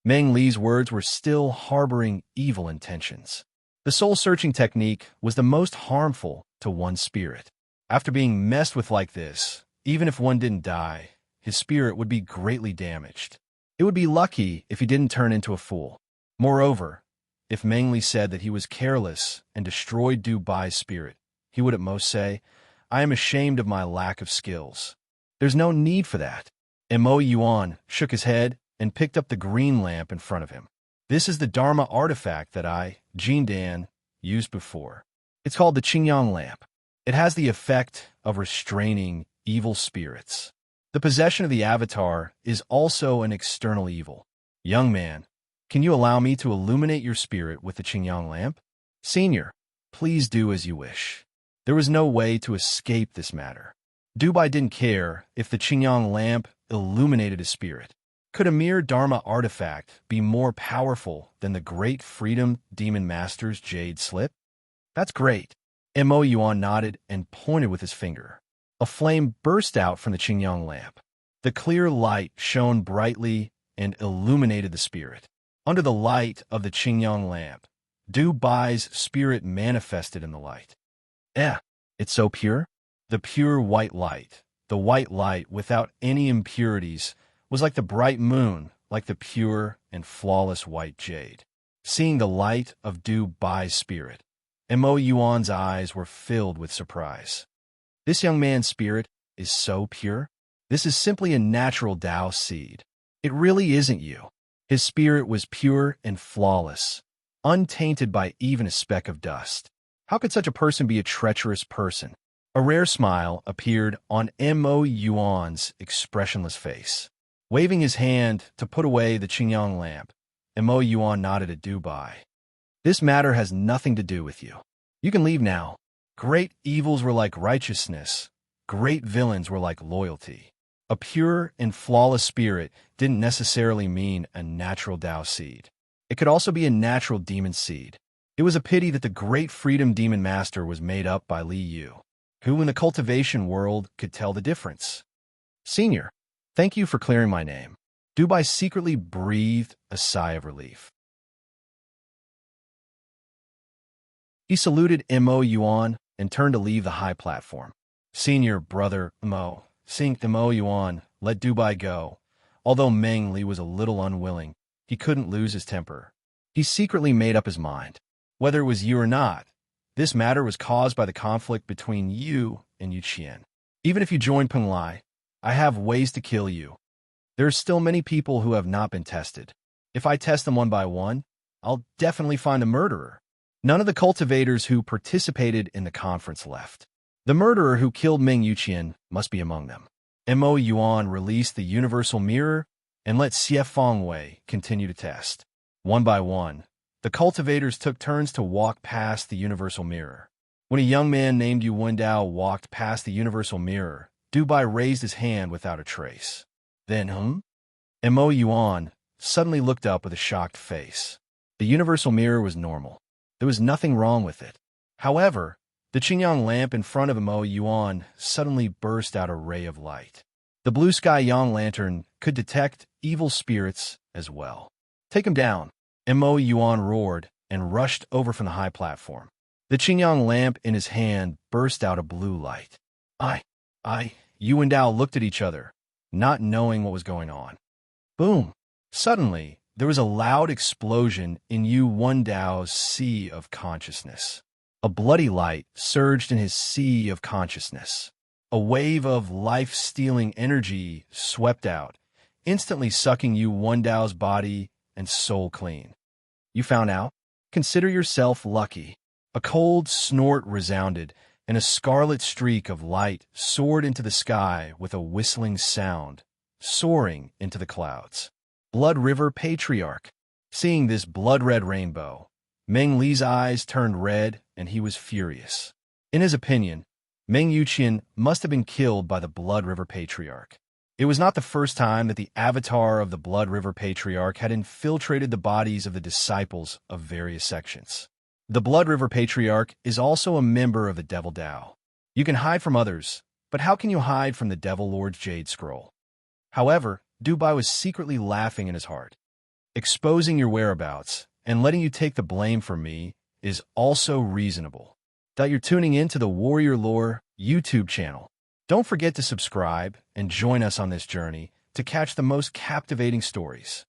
Meng Li's words were still harboring evil intentions. The soul-searching technique was the most harmful to one's spirit. After being messed with like this, even if one didn't die, his spirit would be greatly damaged. It would be lucky if he didn't turn into a fool. Moreover, if Meng Li said that he was careless and destroyed Du Bai's spirit, he would at most say, "I am ashamed of my lack of skills." There's no need for that. Mo Yuan shook his head and picked up the green lamp in front of him. This is the Dharma artifact that I, Jin Dan, used before. It's called the Qingyang lamp. It has the effect of restraining evil spirits. The possession of the Avatar is also an external evil. Young man, can you allow me to illuminate your spirit with the Qingyang lamp? Senior, please do as you wish. There was no way to escape this matter. Du Bai didn't care if the Qingyang lamp illuminated his spirit. Could a mere Dharma artifact be more powerful than the great Freedom Demon Master's Jade Slip? That's great. Mo Yuan nodded and pointed with his finger. A flame burst out from the Qingyang lamp. The clear light shone brightly and illuminated the spirit. Under the light of the Qingyang lamp, Du Bai's spirit manifested in the light. It's so pure? The pure white light, the white light without any impurities, was like the bright moon, like the pure and flawless white jade. Seeing the light of Du Bai's spirit, Mo Yuan's eyes were filled with surprise. This young man's spirit is so pure? This is simply a natural Tao seed. It really isn't you. His spirit was pure and flawless, untainted by even a speck of dust. How could such a person be a treacherous person? A rare smile appeared on Mo Yuan's expressionless face. Waving his hand to put away the Qingyang lamp, Mo Yuan nodded at Du Bai. This matter has nothing to do with you. You can leave now. Great evils were like righteousness. Great villains were like loyalty. A pure and flawless spirit didn't necessarily mean a natural Tao seed. It could also be a natural demon seed. It was a pity that the great Freedom Demon Master was made up by Li Yu, who in the cultivation world could tell the difference. Senior, thank you for clearing my name. Du Bai secretly breathed a sigh of relief. He saluted Mo Yuan and turned to leave the high platform. Senior brother Mo, seeing Mo Yuan let Du Bai go. Although Meng Li was a little unwilling, he couldn't lose his temper. He secretly made up his mind. Whether it was you or not, this matter was caused by the conflict between you and Yuqian. Even if you join Peng Lai, I have ways to kill you. There are still many people who have not been tested. If I test them one by one, I'll definitely find a murderer. None of the cultivators who participated in the conference left. The murderer who killed Meng Yuqian must be among them. Mo Yuan released the universal mirror and let Xie Fengwei continue to test. One by one, the cultivators took turns to walk past the universal mirror. When a young man named Yu Wendao walked past the universal mirror, Du Bai raised his hand without a trace. Then, Mo Yuan suddenly looked up with a shocked face. The universal mirror was normal. There was nothing wrong with it. However, The Qingyang lamp in front of Mo Yuan suddenly burst out a ray of light. The blue sky yang lantern could detect evil spirits as well. "Take him down," Mo Yuan roared and rushed over from the high platform. The Qingyang lamp in his hand burst out a blue light. Yu and Dao looked at each other, not knowing what was going on. Boom! Suddenly, there was a loud explosion in Yu Wendao's sea of consciousness. A bloody light surged in his sea of consciousness. A wave of life-stealing energy swept out, instantly sucking Yu Wendao's body and soul clean. "You found out? Consider yourself lucky." A cold snort resounded, and a scarlet streak of light soared into the sky with a whistling sound, soaring into the clouds. Blood River Patriarch. Seeing this blood-red rainbow, Meng Li's eyes turned red and he was furious. In his opinion, Meng Yuqian must have been killed by the Blood River Patriarch. It was not the first time that the avatar of the Blood River Patriarch had infiltrated the bodies of the disciples of various sections. The Blood River Patriarch is also a member of the Devil Dao. You can hide from others, but how can you hide from the Devil Lord's Jade Scroll? However, Dubai was secretly laughing in his heart. Exposing your whereabouts and letting you take the blame for me is also reasonable. That you're tuning in to the Warrior Lore YouTube channel. Don't forget to subscribe and join us on this journey to catch the most captivating stories.